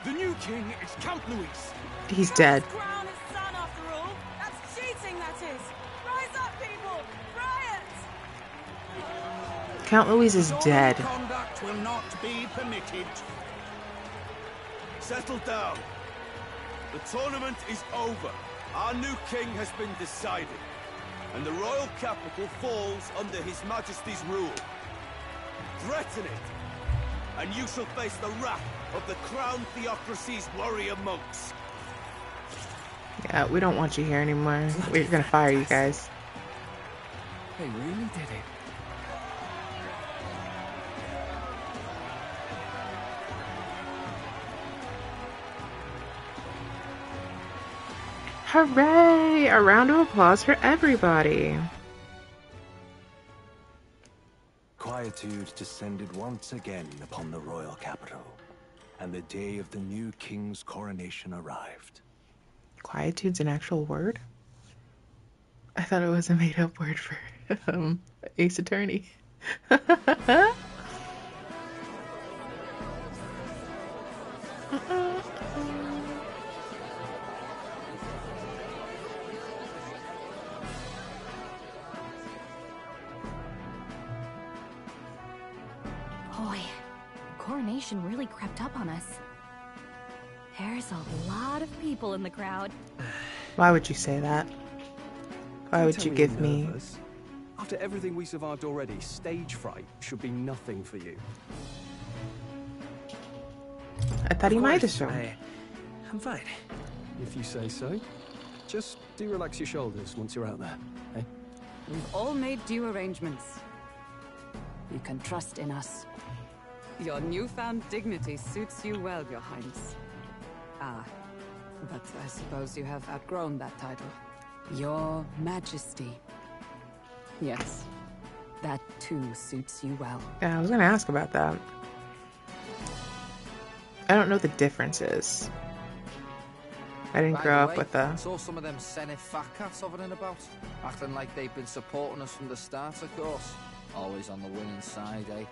The new king is Count Louis. He's dead. Crown his son after all. That's cheating, that is. Rise up, people! Riot! Count Louis is dead. Conduct will not be permitted. Settle down. The tournament is over. Our new king has been decided, and the royal capital falls under His Majesty's rule. Threaten it, and you shall face the wrath of the Crown Theocracy's warrior monks. Yeah, we don't want you here anymore. We're gonna fire you guys. They really did it. Hooray! A round of applause for everybody. Quietude descended once again upon the royal capital, and the day of the new king's coronation arrived. Quietude's an actual word? I thought it was a made-up word for Ace Attorney. Boy, coronation really crept up on us. There's a lot of people in the crowd. Why would you say that? Why would you give me... nervous? After everything we survived already, stage fright should be nothing for you. I thought he might have shown. I'm fine. If you say so. Just do relax your shoulders once you're out there, eh? We've all made due arrangements. You can trust in us. Your newfound dignity suits you well, Your Highness. Ah, but I suppose you have outgrown that title. Your Majesty. Yes, that too suits you well. Yeah, I was gonna ask about that. I don't know the differences. I didn't grow up with the... Saw some of them Senate fat cats hovering about, acting like they've been supporting us from the start, of course. Always on the winning side, eh?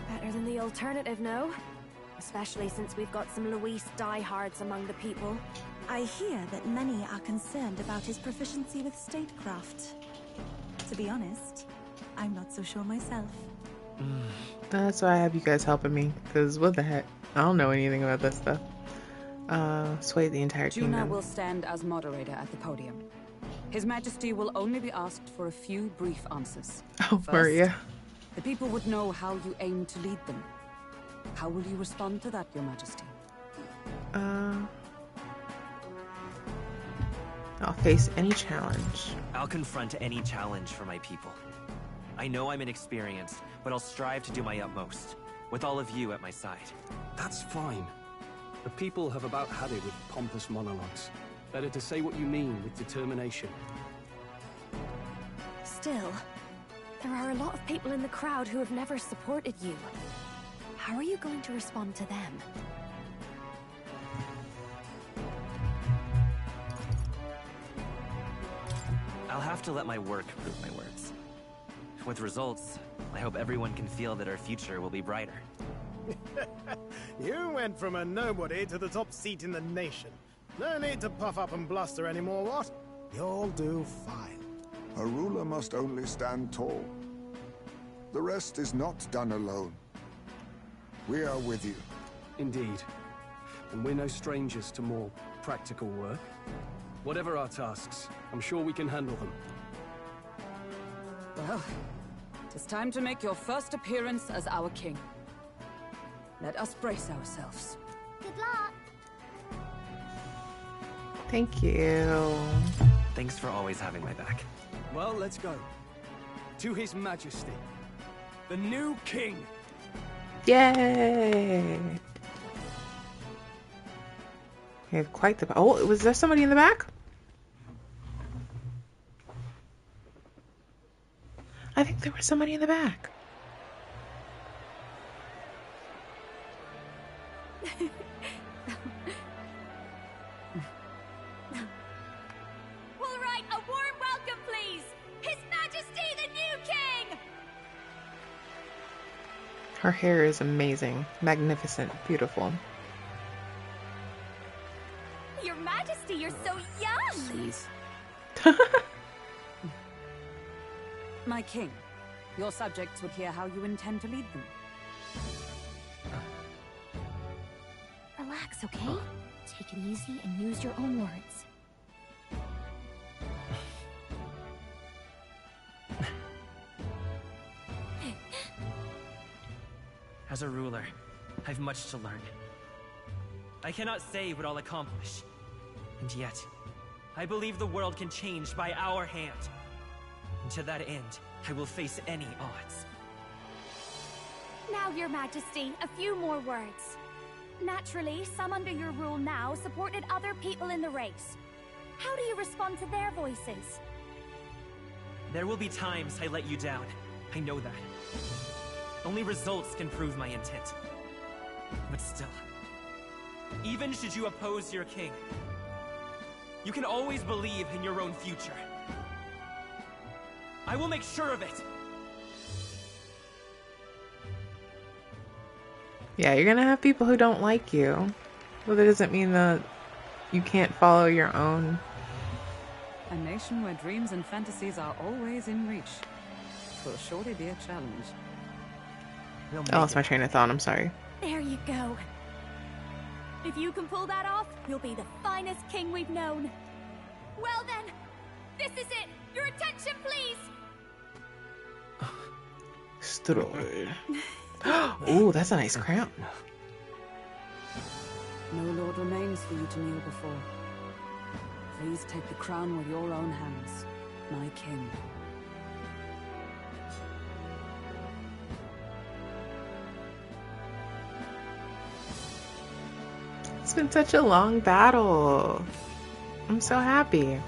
Better than the alternative, no? Especially since we've got some Luis diehards among the people. I hear that many are concerned about his proficiency with statecraft. To be honest, I'm not so sure myself. That's why I have you guys helping me, because what the heck? I don't know anything about this stuff. Sway the entire Juna kingdom. will stand as moderator at the podium. His Majesty will only be asked for a few brief answers. Oh, Maria. The people would know how you aim to lead them. How will you respond to that, Your Majesty? I'll face any challenge. I'll confront any challenge for my people. I know I'm inexperienced, but I'll strive to do my utmost. with all of you at my side. That's fine. The people have about had it with pompous monologues. Better to say what you mean with determination. Still, there are a lot of people in the crowd who have never supported you. How are you going to respond to them? I'll have to let my work prove my words. With results, I hope everyone can feel that our future will be brighter. You went from a nobody to the top seat in the nation. No need to puff up and bluster anymore, what? You'll do fine. A ruler must only stand tall. The rest is not done alone. We are with you. Indeed. And we're no strangers to more practical work. Whatever our tasks, I'm sure we can handle them. Well, it's time to make your first appearance as our king. Let us brace ourselves. Good luck. Thank you. Thanks for always having my back. Well, let's go. To His Majesty, the new king. Yay! We have quite the... Oh, was there somebody in the back? I think there was somebody in the back. All right, a warm welcome, please. His Majesty, the new king. Her hair is amazing, magnificent, beautiful. Your Majesty, you're so young. Please. My king, your subjects would hear how you intend to lead them. Relax, okay? Take it easy and use your own words. As a ruler, I've much to learn. I cannot say what I'll accomplish. And yet, I believe the world can change by our hand. And to that end, I will face any odds. Now, Your Majesty, a few more words. Naturally, some under your rule now supported other people in the race. How do you respond to their voices? There will be times I let you down. I know that. Only results can prove my intent. But still, even should you oppose your king, you can always believe in your own future. I will make sure of it! Yeah, you're gonna have people who don't like you. Well, that doesn't mean that you can't follow your own. A nation where dreams and fantasies are always in reach. Will surely be a challenge. I lost my train of thought, I'm sorry. There you go. If you can pull that off, you'll be the finest king we've known. Well then, this is it. Your attention, please. Stroll. Ooh, that's a nice crown. No lord remains for you to kneel before. Please take the crown with your own hands, my king. It's been such a long battle. I'm so happy.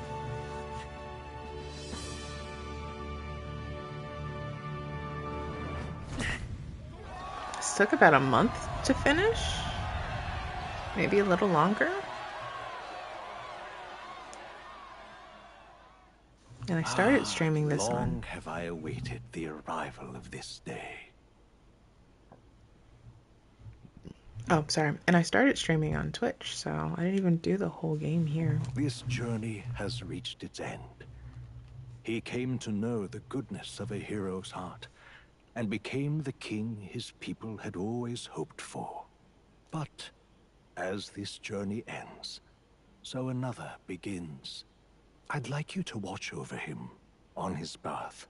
This took about a month to finish. Maybe a little longer. And I started streaming this long one. Have I awaited the arrival of this day. Oh, sorry. And I started streaming on Twitch, so I didn't even do the whole game here. This journey has reached its end. He came to know the goodness of a hero's heart, and became the king his people had always hoped for. But as this journey ends, so another begins. I'd like you to watch over him on his path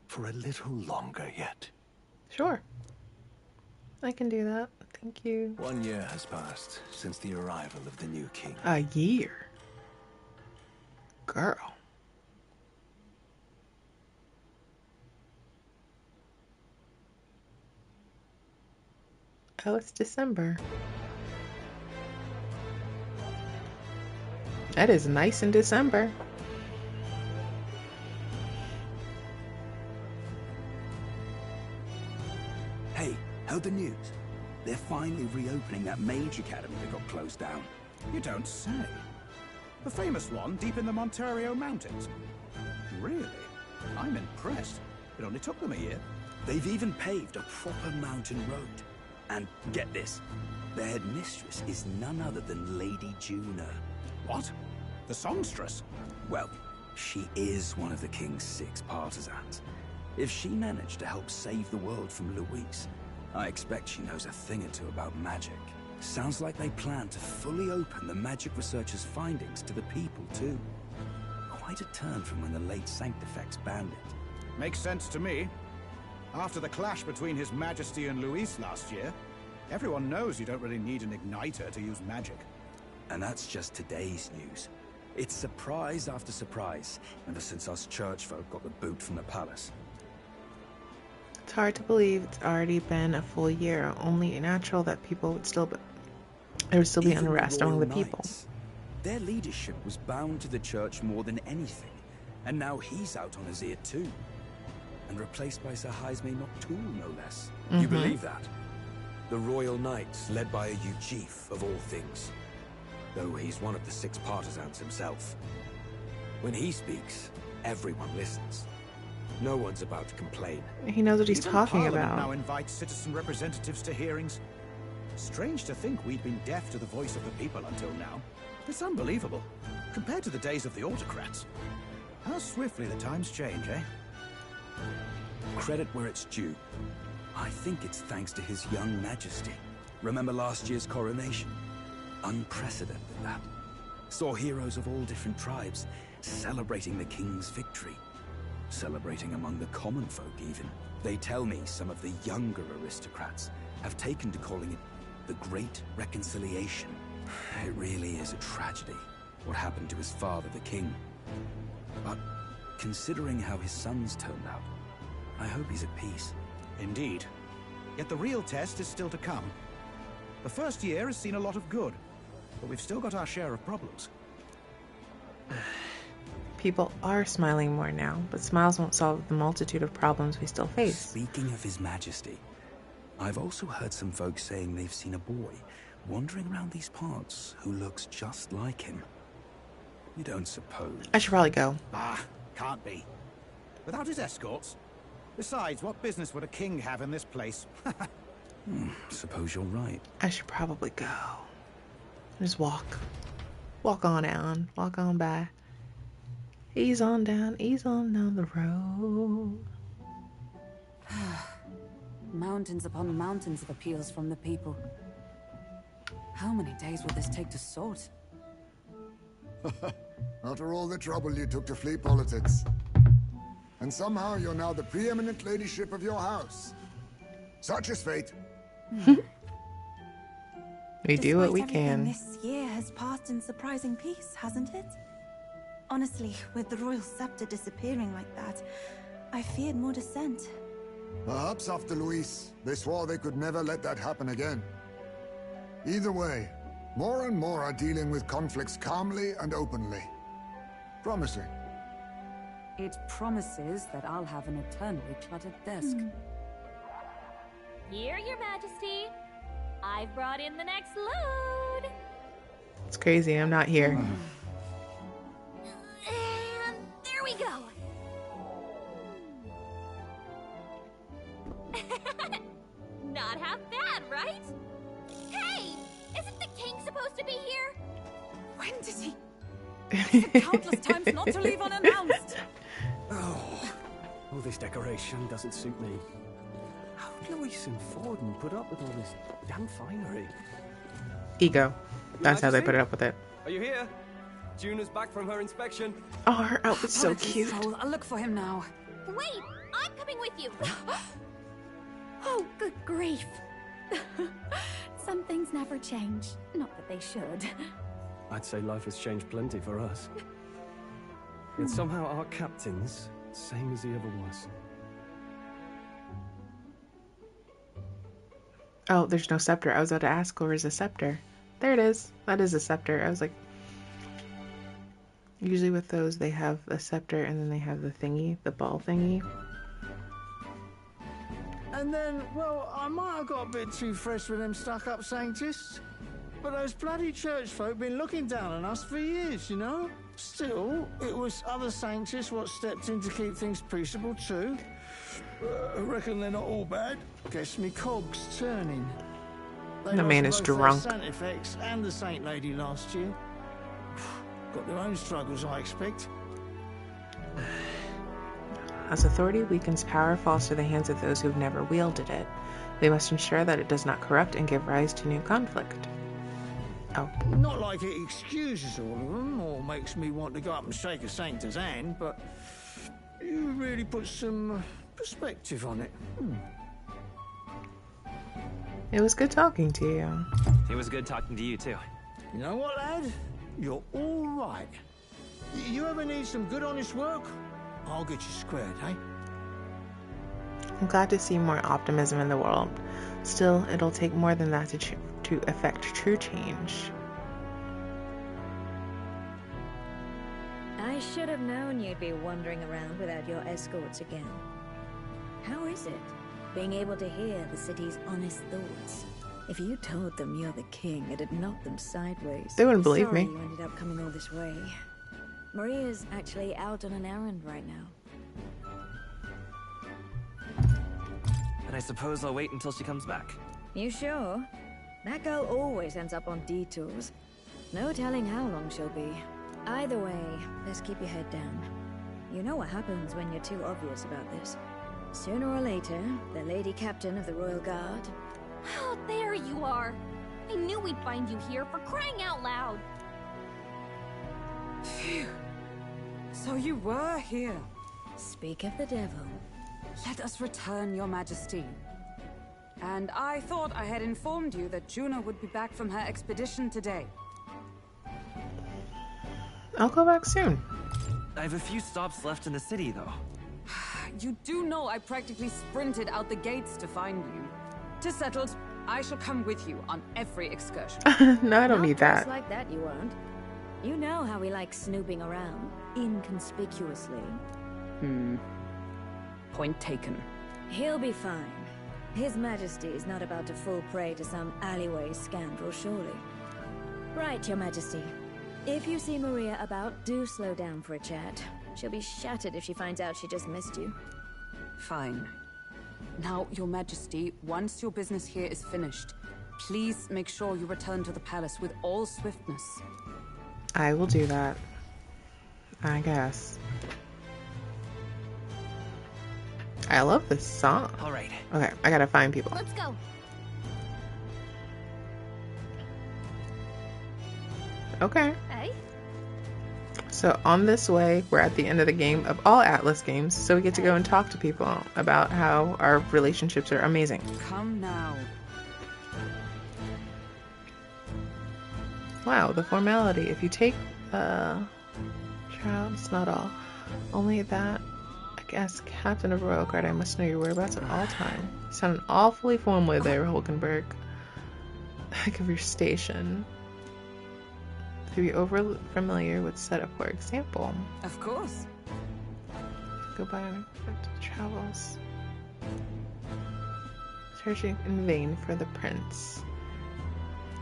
for a little longer yet. Sure. I can do that. Thank you. 1 year has passed since the arrival of the new king. A year? Girl. Oh, it's December. That is nice in December. Hey, heard the news? They're finally reopening that mage academy that got closed down. You don't say. The famous one deep in the Monterio Mountains. Really? I'm impressed. It only took them a year. They've even paved a proper mountain road. And get this, their headmistress is none other than Lady Juna. What? The songstress? Well, she is one of the king's 6 partisans. If she managed to help save the world from Luis, I expect she knows a thing or two about magic. Sounds like they plan to fully open the magic researcher's findings to the people, too. Quite a turn from when the late Sanctifex banned it. Makes sense to me. After the clash between His Majesty and Luis last year, everyone knows you don't really need an igniter to use magic. And that's just today's news. It's surprise after surprise, ever since us church folk got the boot from the palace. It's hard to believe it's already been a full year. Only natural that people would still be, there would still be Even unrest among the people. Knights, their leadership was bound to the church more than anything, and now he's out on his ear too. And replaced by Sir Jaime Noctul, no less. You believe that? The Royal Knights, led by a Chief of all things. Though he's one of the 6 partisans himself. When he speaks, everyone listens. No one's about to complain. He knows what he's Even talking Parliament about. now invites citizen representatives to hearings. Strange to think we'd been deaf to the voice of the people until now. It's unbelievable, compared to the days of the autocrats. How swiftly the times change, eh? Credit where it's due. I think it's thanks to His young Majesty. Remember last year's coronation? Unprecedented, that. Saw heroes of all different tribes celebrating the king's victory. Celebrating among the common folk, even. They tell me some of the younger aristocrats have taken to calling it the Great Reconciliation. It really is a tragedy, what happened to his father, the king. But considering how his sons turned out, I hope he's at peace. Indeed. Yet the real test is still to come. The first year has seen a lot of good, but we've still got our share of problems. People are smiling more now, but smiles won't solve the multitude of problems we still face. Speaking of His Majesty, I've also heard some folks saying they've seen a boy wandering around these parts who looks just like him. You don't suppose? I should probably go. Ah, can't be. Without his escorts? Besides, what business would a king have in this place? Suppose you're right. I should probably go. Just walk. Walk on walk on by. Ease on down the road. Mountains upon mountains of appeals from the people. How many days will this take to sort? After all the trouble you took to flee politics. And somehow you're now the preeminent ladyship of your house. Such is fate. We do what we Despite can. everything, this year has passed in surprising peace, hasn't it? Honestly, with the royal scepter disappearing like that, I feared more dissent. Perhaps after Luis, they swore they could never let that happen again. Either way, more and more are dealing with conflicts calmly and openly. Promising. It promises that I'll have an eternally cluttered desk. Here, Your Majesty. I've brought in the next load. It's crazy, I'm not here. And there we go. Not half bad, right? Hey, isn't the king supposed to be here? When did he? Countless times not to leave unannounced. Oh, all this decoration doesn't suit me. How did Luis and Forden put up with all this damn finery? Ego. That's how they put it up with it. Are you here? Juna's back from her inspection. Oh, her outfit's so Apologies, cute. Soul. I'll look for him now. Wait, I'm coming with you. Oh, good grief. Some things never change. Not that they should. I'd say life has changed plenty for us. Yet somehow our captain's same as he ever was. Oh, there's no scepter. I was about to ask, where is a scepter? There it is. That is a scepter. I was like, usually with those, they have a scepter and then they have the thingy, the ball thingy. And then, well, I might have got a bit too fresh with them stuck-up Sanctists. But those bloody church folk been looking down on us for years, you know? Still, it was other Sanctists what stepped in to keep things peaceable too. I reckon they're not all bad. Guess me cog's turning. They The man is lost both drunk. their Sanctifex and the Saint Lady last year. Got their own struggles, I expect. As authority weakens, power falls to the hands of those who have never wielded it. They must ensure that it does not corrupt and give rise to new conflict. Oh. Not like it excuses all of them or makes me want to go up and shake a Sanctor's hand, but you really put some perspective on it. It was good talking to you. It was good talking to you, too. You know what, lad? You're all right. You ever need some good, honest work? I'll get you squared, eh? I'm glad to see more optimism in the world. Still, it'll take more than that to affect true change. I should have known you'd be wandering around without your escorts again. How is it, being able to hear the city's honest thoughts? If you told them you're the king, it'd knock them sideways. They wouldn't believe Sorry me. you ended up coming all this way. Maria's actually out on an errand right now. And I suppose I'll wait until she comes back. You sure? That girl always ends up on detours. No telling how long she'll be. Either way, best keep your head down. You know what happens when you're too obvious about this. Sooner or later, the Lady Captain of the Royal Guard... Oh, there you are. I knew we'd find you here, for crying out loud. Phew. So you were here. Speak of the devil. Let us return, Your Majesty. And I thought I had informed you that Juno would be back from her expedition today. I'll go back soon. I have a few stops left in the city, though. You do know I practically sprinted out the gates to find you. To settled, I shall come with you on every excursion. No, I don't need that. Just like that, you won't. You know how we like snooping around, inconspicuously. Point taken. He'll be fine. His Majesty is not about to fall prey to some alleyway scandal, surely. Right, Your Majesty. If you see Maria about, do slow down for a chat. She'll be shattered if she finds out she just missed you. Fine. Now, Your Majesty, once your business here is finished, please make sure you return to the palace with all swiftness. I will do that. I guess. I love this song. All right. Okay, I gotta find people. Let's go. Okay. Hey? So on this way, we're at the end of the game of all Atlas games, so we get to go and talk to people about how our relationships are amazing. Come now. Wow, the formality. If you take child, it's not all. Only that, I guess, Captain of Royal Guard, I must know your whereabouts at all time. You sound awfully formally there, Hulkenberg. Think of your station. To be over familiar with setup, for example. Of course. Go by unexpected travels. Searching in vain for the prince.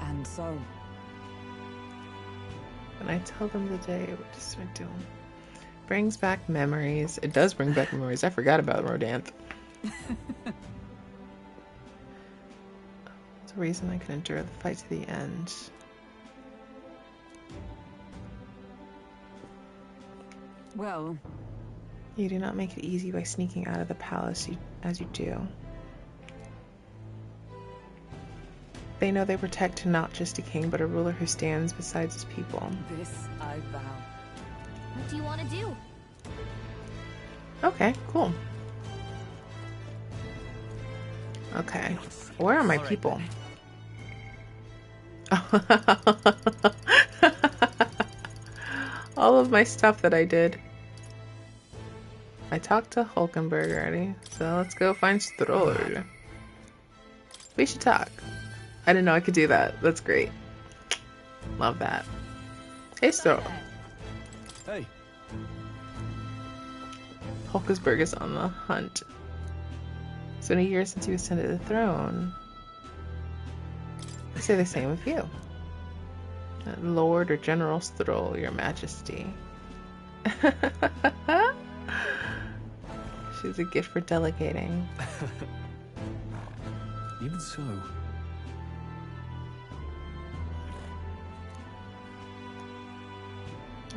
And so. When I tell them the day, what does it do? Brings back memories. It does bring back memories. I forgot about Rodanth. It's a reason I can endure the fight to the end. Well, you do not make it easy by sneaking out of the palace as you do. They know they protect not just a king, but a ruler who stands beside his people. This I vow. What do you want to do? Okay, cool. Okay, where are my people? All of my stuff that I did. I talked to Hulkenberg already, so let's go find Stroll. We should talk. I didn't know I could do that. That's great. Love that. Hey, Stro. Hey. Hulkesburg is on the hunt. It's been a year since he was sent to the throne. I say the same of you. Lord or General Stroll, Your Majesty. She's a gift for delegating. Even so.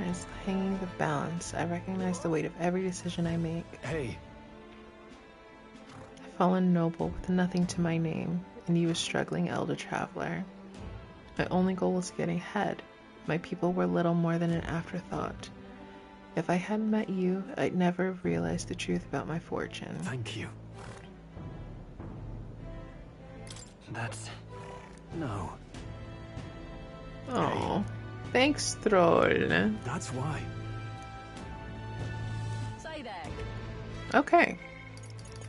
As hanging the balance, I recognize the weight of every decision I make. Hey. I've fallen noble with nothing to my name, and you a struggling elder traveler. My only goal was getting ahead. My people were little more than an afterthought. If I hadn't met you, I'd never have realized the truth about my fortune. Thank you. That's... no. Oh, thanks, Troll. That's why. Okay.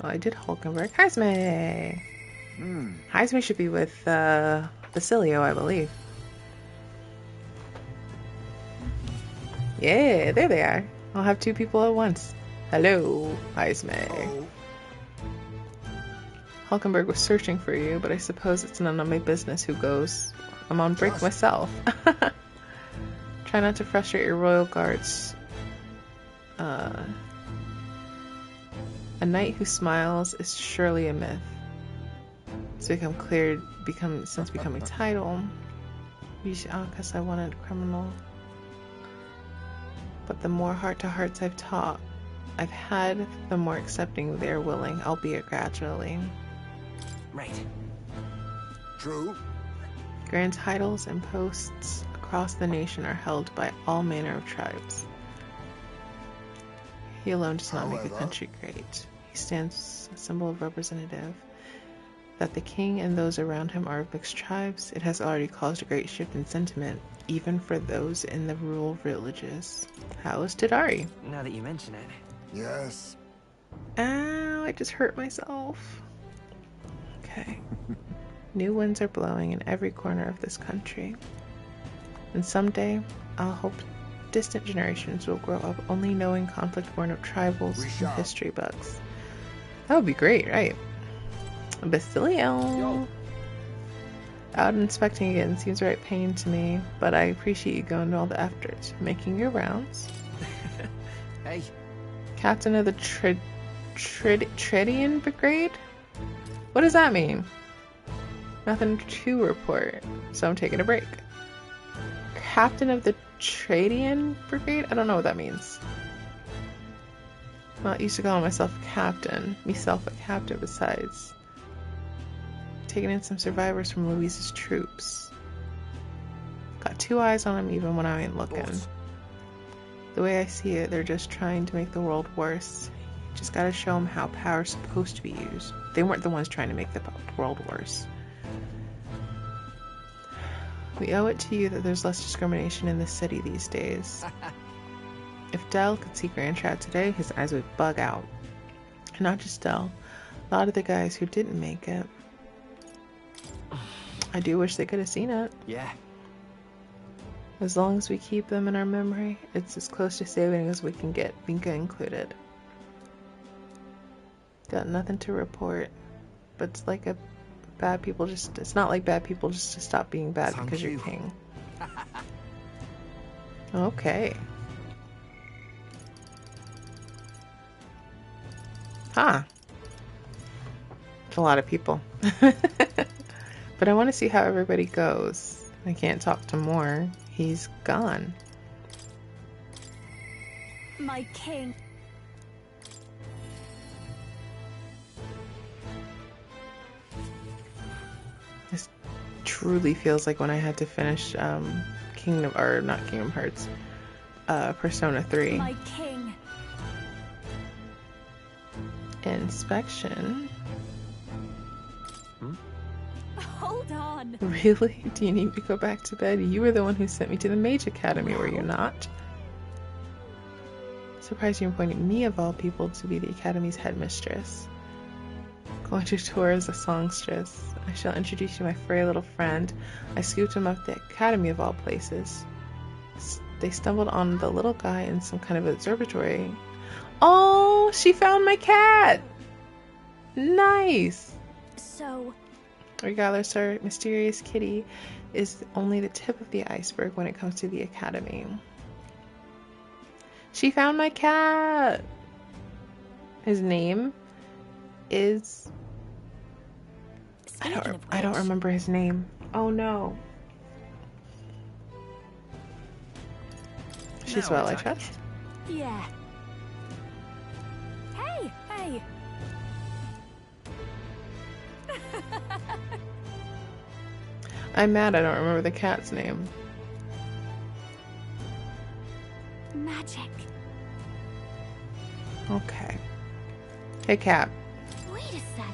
Well, I did Hulkenberg. Heisme! Heisme should be with Basilio, I believe. Yeah, there they are. I'll have two people at once. Hello, Heisme. Hulkenberg was searching for you, but I suppose it's none of my business who goes. I'm on break myself. Try not to frustrate your royal guards. A knight who smiles is surely a myth. It's become clear since becoming title. Because I wanted a criminal. But the more heart-to-hearts I've had, the more accepting they're willing, albeit gradually. Right. True. Grand titles and posts across the nation are held by all manner of tribes. He alone does not make a country great. He stands a symbol of representative. That the king and those around him are of mixed tribes, it has already caused a great shift in sentiment, even for those in the rural villages. How is Tadari? Now that you mention it. Yes. Ow, I just hurt myself. Okay. New winds are blowing in every corner of this country. And someday, I'll hope distant generations will grow up only knowing conflict born of tribals and history books. That would be great, right? Basilio! Out inspecting again seems right pain to me, but I appreciate you going to all the effort. Making your rounds. Hey. Captain of the Tredian Brigade? What does that mean? Nothing to report, so I'm taking a break. Captain of the Tredian Brigade? I don't know what that means. I'm not used to calling myself a captain. Besides. Taking in some survivors from Louise's troops. Got two eyes on them even when I ain't looking. The way I see it, they're just trying to make the world worse. Just gotta show them how power's supposed to be used. They weren't the ones trying to make the world worse. We owe it to you that there's less discrimination in the city these days. If Del could see Grand Trap today, his eyes would bug out. And not just Del. A lot of the guys who didn't make it. I do wish they could have seen it. Yeah. As long as we keep them in our memory, it's as close to saving as we can get, Binka included. Got nothing to report, but it's like it's not like bad people just to stop being bad because you're king. Okay. Huh. It's a lot of people. But I want to see how everybody goes. I can't talk to Moore. He's gone. My king. This truly feels like when I had to finish Kingdom Hearts, Persona 3. My king. Inspection. Hold on. Really? Do you need to go back to bed? You were the one who sent me to the Mage Academy, were you not? Surprised you appointed me, of all people, to be the Academy's headmistress. Going to tour as a songstress. I shall introduce you my furry little friend. I scooped him up at the academy of all places. They stumbled on the little guy in some kind of observatory. Oh, she found my cat! Nice! So... Regardless, our mysterious kitty is only the tip of the iceberg when it comes to the academy. She found my cat! His name is... I don't remember his name. Oh no. She's well, I trust. Yeah. Hey, hey. I'm mad I don't remember the cat's name. Magic. Okay. Hey, cat. Wait a sec.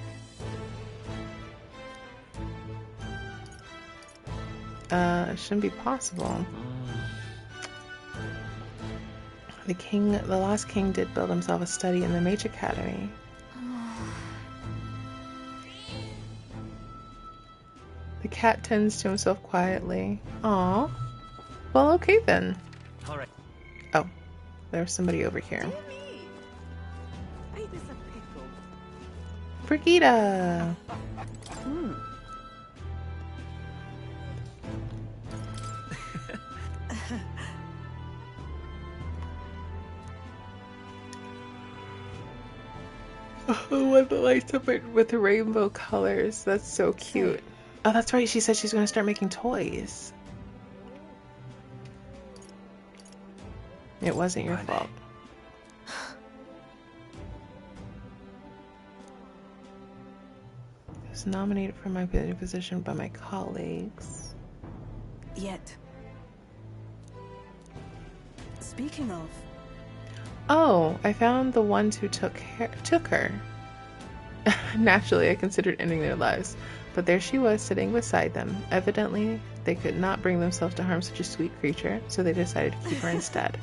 It shouldn't be possible. The last king did build himself a study in the Mage Academy. The cat tends to himself quietly. Aw. Well, okay then. All right. Oh, there's somebody over here. Brigitte! Oh, what the lights up with the rainbow colors. That's so cute. Oh, that's right. She said she's going to start making toys. It wasn't your fault. I was nominated for my position by my colleagues. Yet. Speaking of... Oh, I found the ones who took her. Naturally, I considered ending their lives, but there she was sitting beside them. Evidently, they could not bring themselves to harm such a sweet creature, so they decided to keep her instead.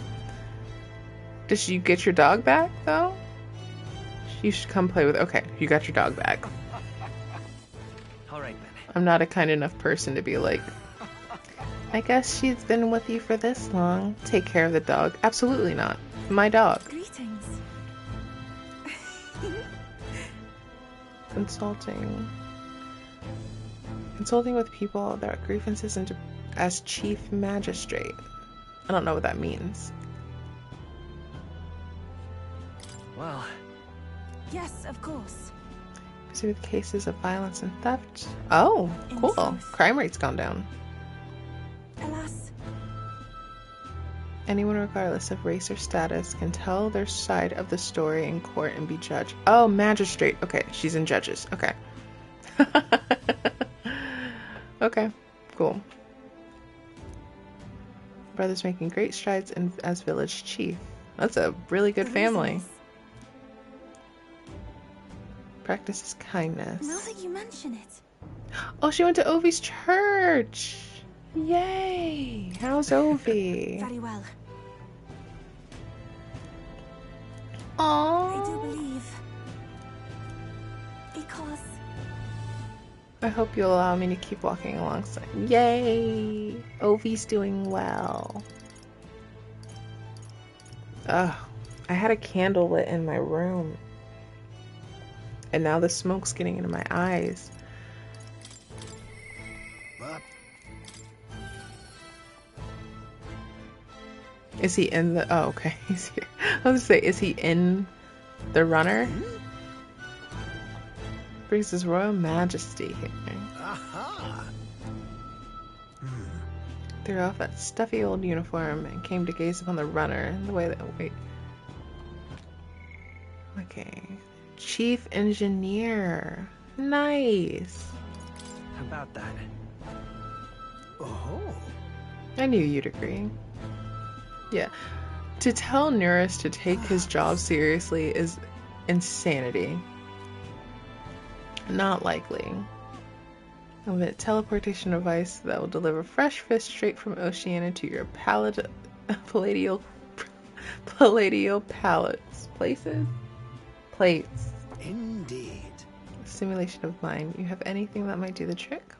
Did you get your dog back, though? You should come play with... Okay, you got your dog back. All right, then. I'm not a kind enough person to be like, I guess she's been with you for this long. Take care of the dog. Absolutely not. My dog. Greetings. Consulting with people, their grievances as chief magistrate. I don't know what that means. Well. Yes, of course. Busy with cases of violence and theft. Oh, cool. Crime rate's gone down. Alas. Anyone, regardless of race or status, can tell their side of the story in court and be judged. Oh, magistrate. Okay, she's in judges. Okay. Okay, cool. Brother's making great strides as village chief. That's a really good family. Practices kindness. Now that you mention it. Oh, she went to Ovi's church. Yay! How's Ovi? Very well. Aww. I do believe. Because... I hope you'll allow me to keep walking alongside. Yay! Ovi's doing well. Ugh. I had a candle lit in my room. And now the smoke's getting into my eyes. But... Is he in the... Oh, okay. He's here. I was going to say, is he in the runner? Brings his royal majesty here. Aha! Threw off that stuffy old uniform and came to gaze upon the runner in the way that... Wait. Okay. Chief engineer. Nice. How about that? Oh. I knew you'd agree. Yeah. To tell Nuris to take his job seriously is insanity. Not likely. Of a teleportation device that will deliver fresh fish straight from Oceania to your palladial palates. Plates? Plates. Indeed. simulation of mine. You have anything that might do the trick?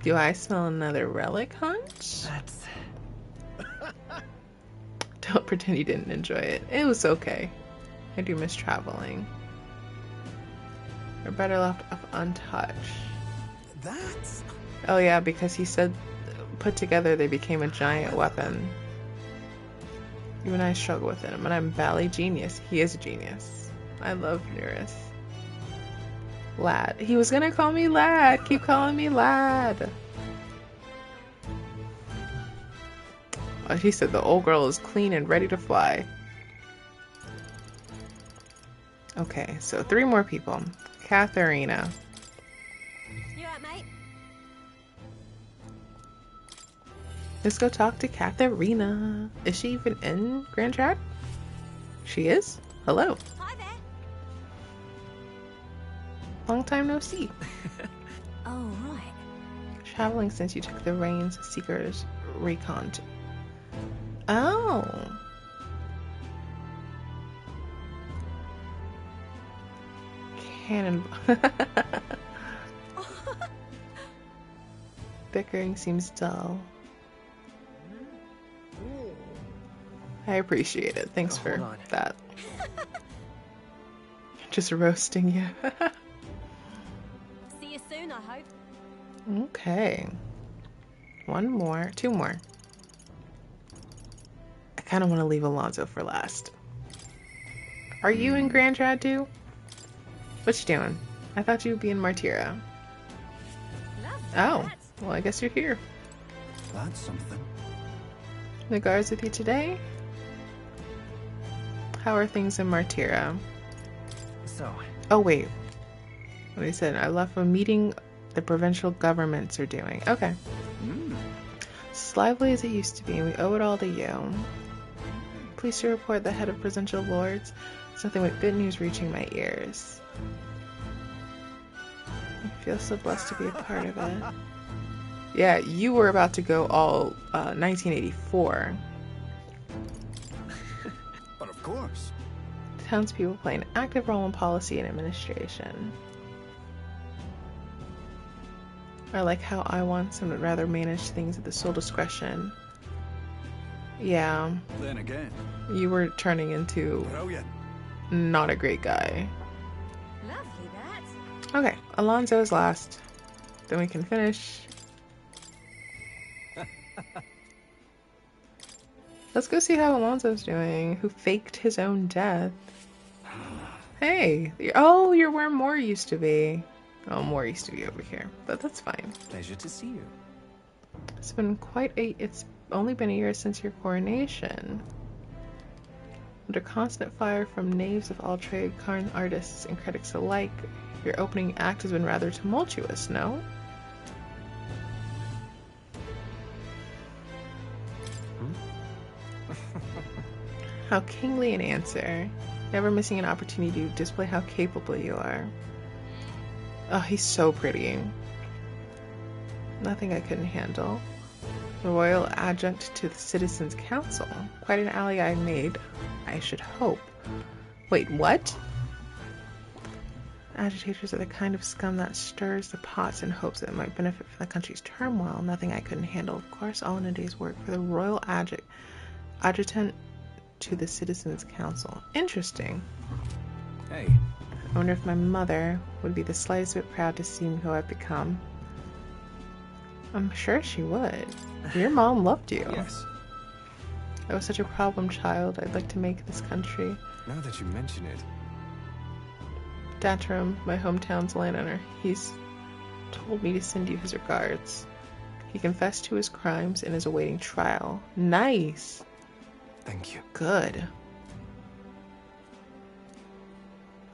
Do I smell another relic hunt? That's... Don't pretend you didn't enjoy it. It was okay. I do miss traveling. We're better left up untouched. That's... Oh yeah, because he said put together they became a giant weapon. You and I struggle with him, and I'm Bally genius. He is a genius. I love Nearest. Lad. He was gonna call me Lad. Keep calling me Lad. Oh, he said the old girl is clean and ready to fly. Okay, so 3 more people. Katharina. You alright, mate? Let's go talk to Katharina. Is she even in Grand Trad? She is? Hello. Hi there. Long time no see. Oh, right. Traveling since you took the reins of Seeker's Recon. Oh. Cannon. Bickering seems dull. I appreciate it. Thanks for that. Just roasting you. See you soon, I hope. Okay. 1 more. 2 more. I kind of want to leave Alonso for last. Are you in Grand Trad too? What you doing? I thought you'd be in Martira. Oh, well I guess you're here. That's something. The guards with you today? How are things in Martira? So... Oh wait. What he said, I left a meeting the provincial governments are doing. Okay. It's lively as it used to be, we owe it all to you. Pleased to report the head of provincial lords. Something with good news reaching my ears. I feel so blessed to be a part of it. Yeah, you were about to go all 1984. But of course. Townspeople play an active role in policy and administration. I like how I once and would rather manage things at the sole discretion. Yeah. Then again. You were turning into not a great guy. Lovely, that. Okay, Alonso's last. Then we can finish. Let's go see how Alonso's doing, who faked his own death. Hey! Oh, you're where Moore used to be. Oh, Moore used to be over here, but that's fine. Pleasure to see you. It's only been a year since your coronation. Under constant fire from knaves of all trade, con artists and critics alike, your opening act has been rather tumultuous, no? How kingly an answer. Never missing an opportunity to display how capable you are. Oh, he's so pretty. Nothing I couldn't handle. The royal adjunct to the Citizens' Council. Quite an ally I made, I should hope. Wait, what? Agitators are the kind of scum that stirs the pots in hopes that it might benefit from the country's turmoil. Nothing I couldn't handle, of course, all in a day's work for the royal adjutant to the Citizens' Council. Interesting. Hey. I wonder if my mother would be the slightest bit proud to see who I've become. I'm sure she would. Your mom loved you. Yes. I was such a problem child. I'd like to make this country. Now that you mention it. Datram, my hometown's landowner, he's told me to send you his regards. He confessed to his crimes and is awaiting trial. Nice! Thank you. Good.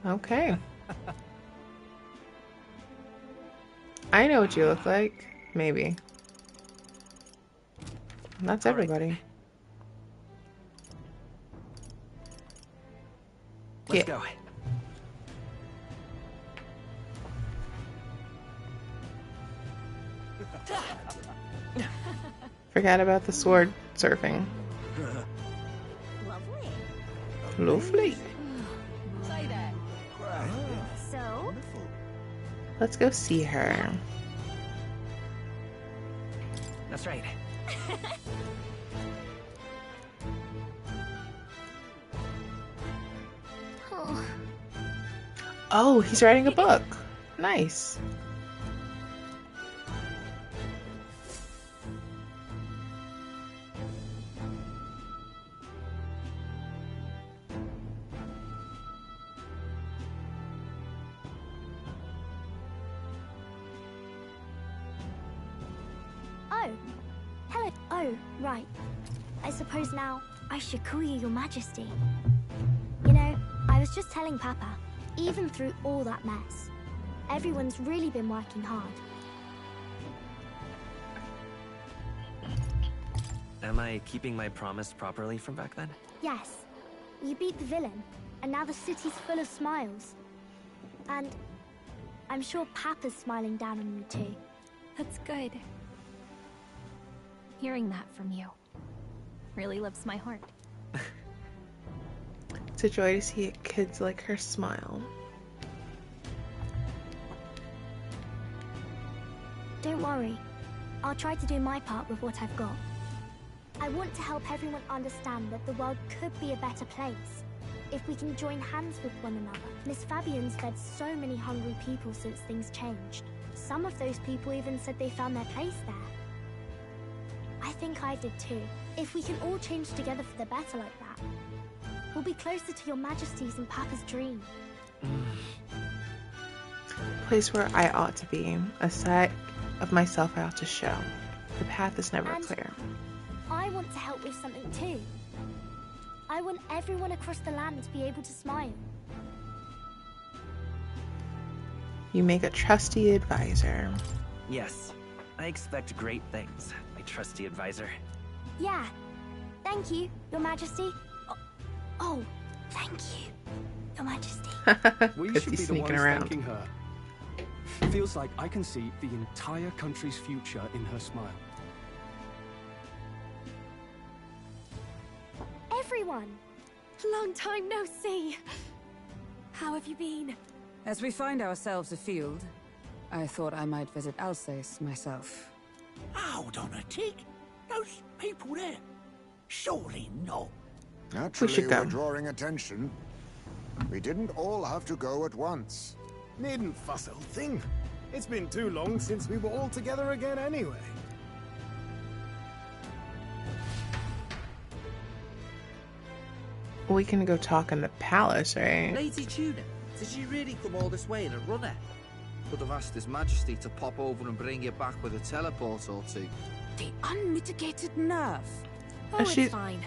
Okay. I know what you look like. Maybe. That's everybody. Let's go. Forgot about the sword surfing. Lovely. Lovely. Say that. So, Let's go see her. That's right. Oh. Oh, he's writing a book. Nice. Oh. Hello. Oh, right. I suppose now I should call you Your Majesty. You know, I was just telling Papa, even through all that mess, everyone's really been working hard. Am I keeping my promise properly from back then? Yes, you beat the villain, and now the city's full of smiles. And I'm sure Papa's smiling down on you too. That's good. Hearing that from you really lifts my heart. It's a joy to see kids like her smile. Don't worry. I'll try to do my part with what I've got. I want to help everyone understand that the world could be a better place if we can join hands with one another. Miss Fabian's fed so many hungry people since things changed. Some of those people even said they found their place there. I think I did too. If we can all change together for the better like that, we'll be closer to Your Majesty's and Papa's dream. Place where I ought to be. A side of myself I ought to show. The path is never And clear. I want to help with something too. I want everyone across the land to be able to smile. You make a trusty advisor. Yes, I expect great things, my trusty advisor. Yeah. Thank you, Your Majesty. Oh, thank you, Your Majesty. We Because should he's be the sneaking ones around. thanking her. Feels like I can see the entire country's future in her smile. Everyone! Long time no see. How have you been? As we find ourselves afield, I thought I might visit Alsace myself. Hold on a tick. Those people there. Surely not. Naturally, we're drawing attention. We didn't all have to go at once. Needn't fuss, old thing. It's been too long since we were all together again anyway. We can go talk in the palace, right? Lady Tuna, did you really come all this way in a runner? Could have asked His Majesty to pop over and bring you back with a teleport or two. The unmitigated nerve. Oh, it's fine.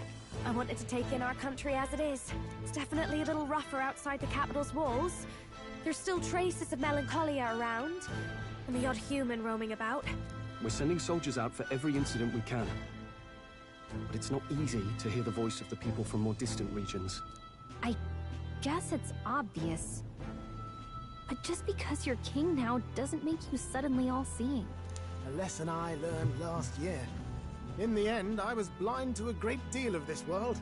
I wanted to take in our country as it is. It's definitely a little rougher outside the capital's walls. There's still traces of melancholia around, and the odd human roaming about. We're sending soldiers out for every incident we can. But it's not easy to hear the voice of the people from more distant regions. I guess it's obvious. But just because you're king now doesn't make you suddenly all-seeing. A lesson I learned last year. In the end, I was blind to a great deal of this world.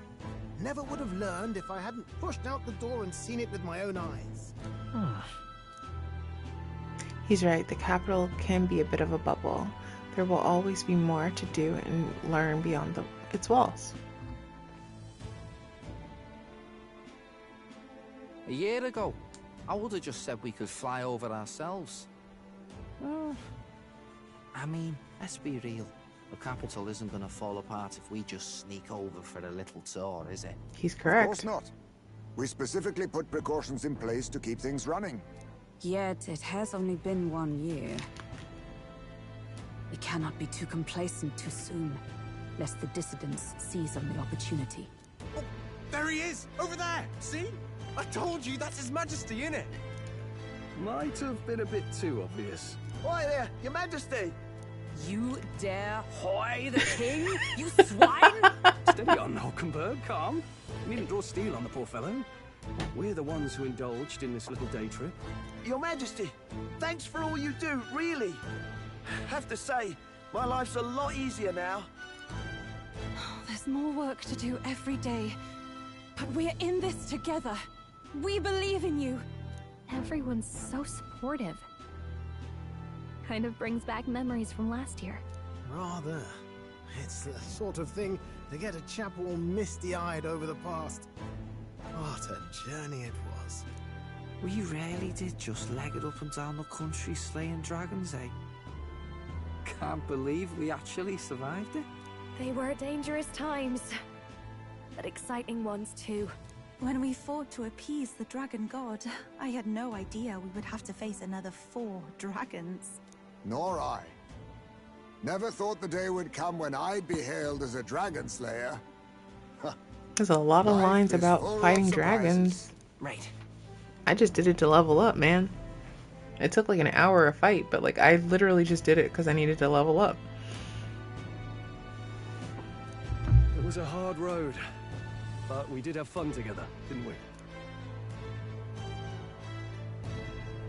Never would have learned if I hadn't pushed out the door and seen it with my own eyes. He's right. The capital can be a bit of a bubble. There will always be more to do and learn beyond its walls. A year ago, I would have just said we could fly over ourselves. I mean, let's be real. The capital isn't going to fall apart if we just sneak over for a little tour, is it? He's correct. Of course not. We specifically put precautions in place to keep things running. Yet it has only been 1 year. We cannot be too complacent too soon, lest the dissidents seize on the opportunity. Oh, there he is! Over there! See? I told you, that's His Majesty, innit? Might have been a bit too obvious. Oi there, Your Majesty! You dare hoy the king? You swine! Steady on, Hulkenberg, calm. You needn't draw steel on the poor fellow. We're the ones who indulged in this little day trip. Your Majesty, thanks for all you do, really. Have to say, my life's a lot easier now. There's more work to do every day. But we're in this together. We believe in you. Everyone's so supportive. kind of brings back memories from last year. Rather. It's the sort of thing to get a chap all misty-eyed over the past. What a journey it was. We really did just leg it up and down the country slaying dragons, eh? Can't believe we actually survived it. They were dangerous times, but exciting ones too. When we fought to appease the dragon god, I had no idea we would have to face another 4 dragons. Nor I. Never thought the day would come when I'd be hailed as a dragon slayer. There's a lot of lines about fighting dragons. Right. I just did it to level up, man. It took like an hour a fight, but like I literally just did it because I needed to level up. It was a hard road, but we did have fun together, didn't we?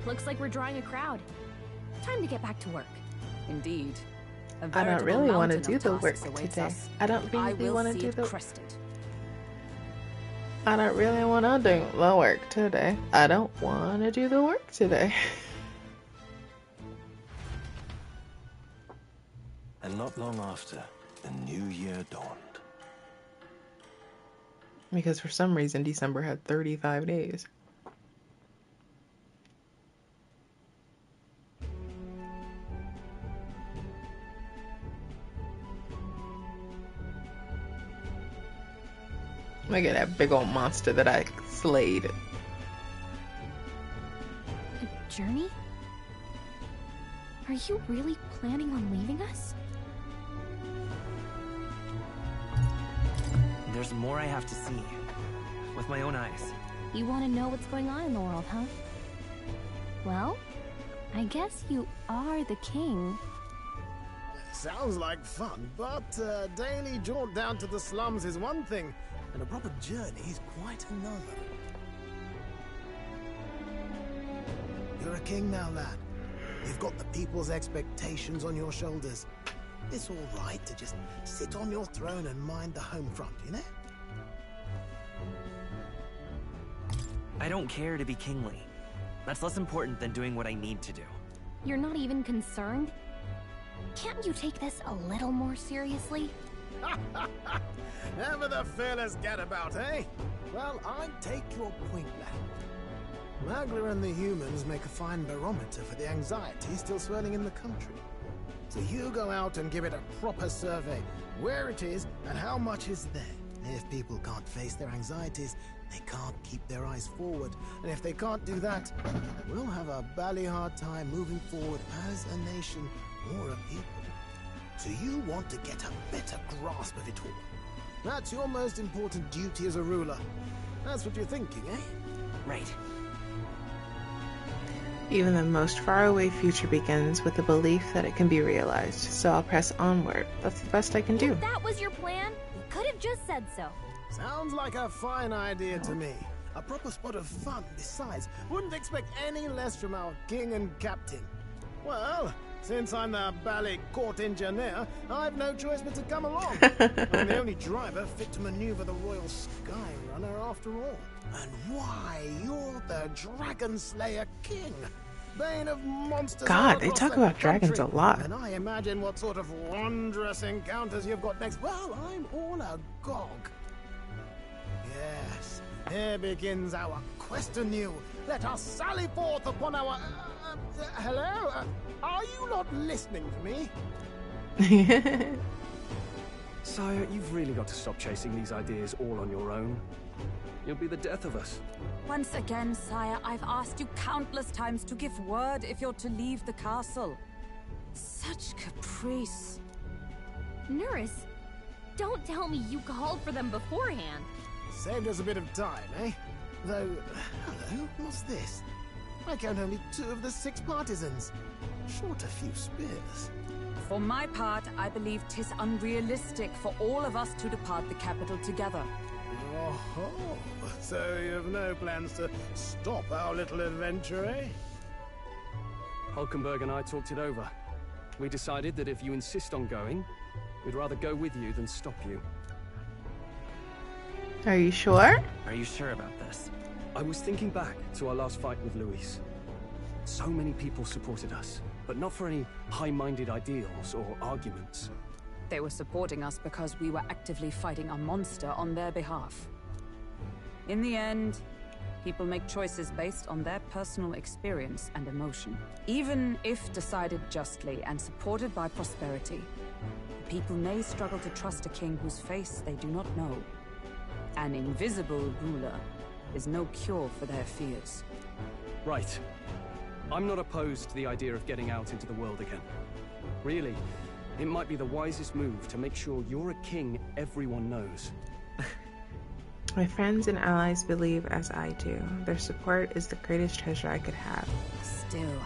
Looks like we're drawing a crowd. Time to get back to work. Indeed. I don't really want to do the work today. I don't really want to do the work. I don't really want to do the work today. I don't want to do the work today. And not long after, the new year dawned. Because for some reason December had 35 days. Look at that big old monster that I slayed. A journey? Are you really planning on leaving us? There's more I have to see. With my own eyes. You want to know what's going on in the world, huh? Well, I guess you are the king. Sounds like fun, but a daily jaunt down to the slums is one thing, and a proper journey is quite another. You're a king now, lad. You've got the people's expectations on your shoulders. It's all right to just sit on your throne and mind the home front, you know? I don't care to be kingly. That's less important than doing what I need to do. You're not even concerned? Can't you take this a little more seriously? Ever the fearless gadabout, eh? Well, I take your point, lad. Magla and the humans make a fine barometer for the anxiety still swirling in the country. So you go out and give it a proper survey, where it is and how much is there. If people can't face their anxieties, they can't keep their eyes forward. And if they can't do that, we'll have a bally hard time moving forward as a nation or a people. So you want to get a better grasp of it all. That's your most important duty as a ruler. That's what you're thinking, eh? Right. Even the most faraway future begins with the belief that it can be realized, so I'll press onward. That's the best I can do. If that was your plan, you could have just said so. Sounds like a fine idea to me. A proper spot of fun, besides. Wouldn't expect any less from our king and captain. Well, since I'm the bally court engineer, I've no choice but to come along. I'm the only driver fit to maneuver the Royal Skyrunner after all. And why, you're the Dragon Slayer King. Bane of monsters. God, they talk about dragons a lot. And I imagine what sort of wondrous encounters you've got next. Well, I'm all agog. Yes, here begins our quest anew. Let us sally forth upon our... hello? Are you not listening to me? Sire, you've really got to stop chasing these ideas all on your own. You'll be the death of us. Once again, sire, I've asked you countless times to give word if you're to leave the castle. Such caprice. Nurse, don't tell me you called for them beforehand. Saved us a bit of time, eh? Though, hello, what's this? I count only 2 of the 6 partisans. Short a few spears. For my part, I believe 'tis unrealistic for all of us to depart the capital together. Oh, so you have no plans to stop our little adventure, eh? Hulkenberg and I talked it over. We decided that if you insist on going, we'd rather go with you than stop you. Are you sure? Are you sure about this? I was thinking back to our last fight with Luis. So many people supported us, but but not for any high-minded ideals or arguments. They were supporting us because we were actively fighting a monster on their behalf. In the end, people make choices based on their personal experience and emotion. Even if decided justly and supported by prosperity, people may struggle to trust a king whose face they do not know. An invisible ruler is no cure for their fears. Right. I'm not opposed to the idea of getting out into the world again. Really, it might be the wisest move to make sure you're a king everyone knows. My friends and allies believe as I do. Their support is the greatest treasure I could have. Still,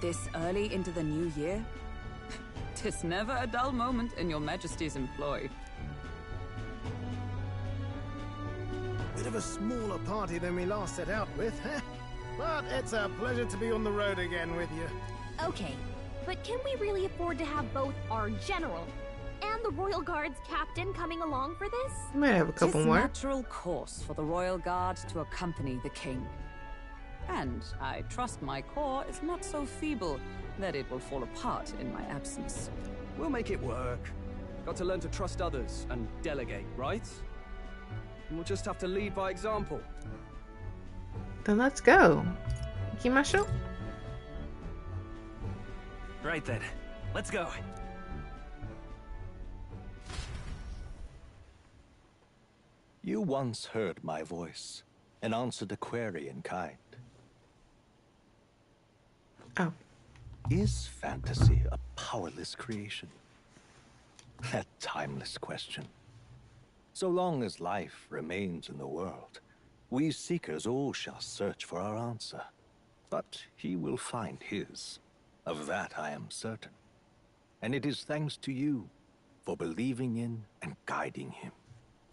this early into the new year? 'Tis never a dull moment in your Majesty's employ. Bit of a smaller party than we last set out with, huh? But it's a pleasure to be on the road again with you. Okay, but can we really afford to have both our general and the Royal Guard's captain coming along for this? I might have a couple Tis more. natural course for the Royal Guard to accompany the king. And I trust my corps is not so feeble that it will fall apart in my absence. We'll make it work. Got to learn to trust others and delegate, right? And we'll just have to lead by example. Then let's go. Ikimashou? Right then, let's go. You once heard my voice and answered a query in kind. Oh. Is fantasy a powerless creation? That timeless question. So long as life remains in the world, we seekers all shall search for our answer. But he will find his. Of that I am certain. And it is thanks to you for believing in and guiding him.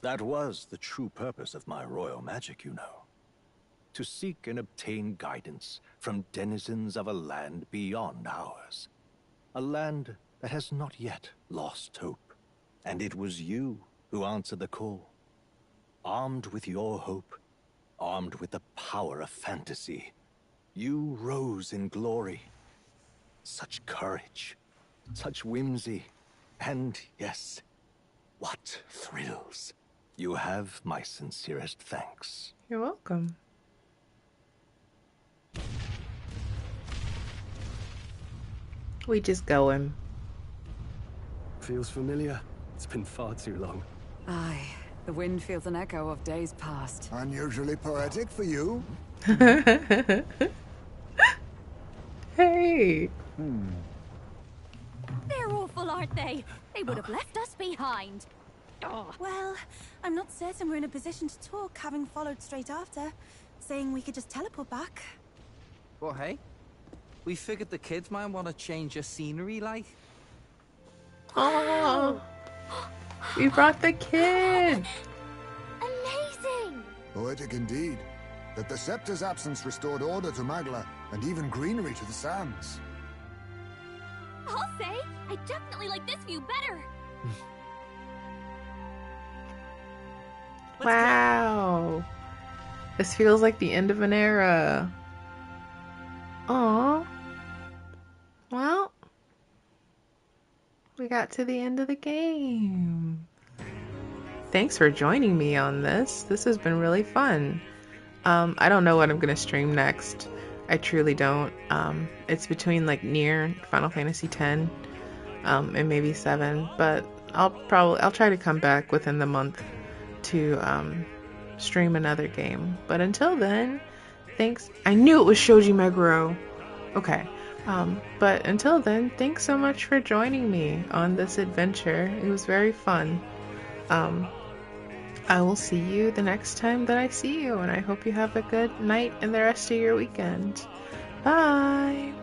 That was the true purpose of my royal magic, you know. To seek and obtain guidance from denizens of a land beyond ours. A land that has not yet lost hope. And it was you who answered the call. Armed with your hope, armed with the power of fantasy, you rose in glory. Such courage, such whimsy, and yes, what thrills. You have my sincerest thanks. You're welcome. We just going. Feels familiar. It's been far too long. Aye, the wind feels an echo of days past. Unusually poetic for you. Hey. They're awful, aren't they? They would have left us behind. Oh. Well, I'm not certain we're in a position to talk, having followed straight after, saying we could just teleport back. Well, hey, we figured the kids might want to change your scenery, like. Oh, we brought the kid. Amazing. Poetic indeed. That the scepter's absence restored order to Magla, and even greenery to the sands. I'll say, I definitely like this view better. Wow. This feels like the end of an era. Aw. Well, we got to the end of the game. Thanks for joining me on this. This has been really fun. I don't know what I'm going to stream next. I truly don't. It's between like Nier, Final Fantasy X, and maybe 7, but I'll try to come back within the month to stream another game. But until then, thanks. I knew it was Shoji Meguro. Okay. But until then, thanks so much for joining me on this adventure. It was very fun. I will see you the next time that I see you, and I hope you have a good night and the rest of your weekend. Bye!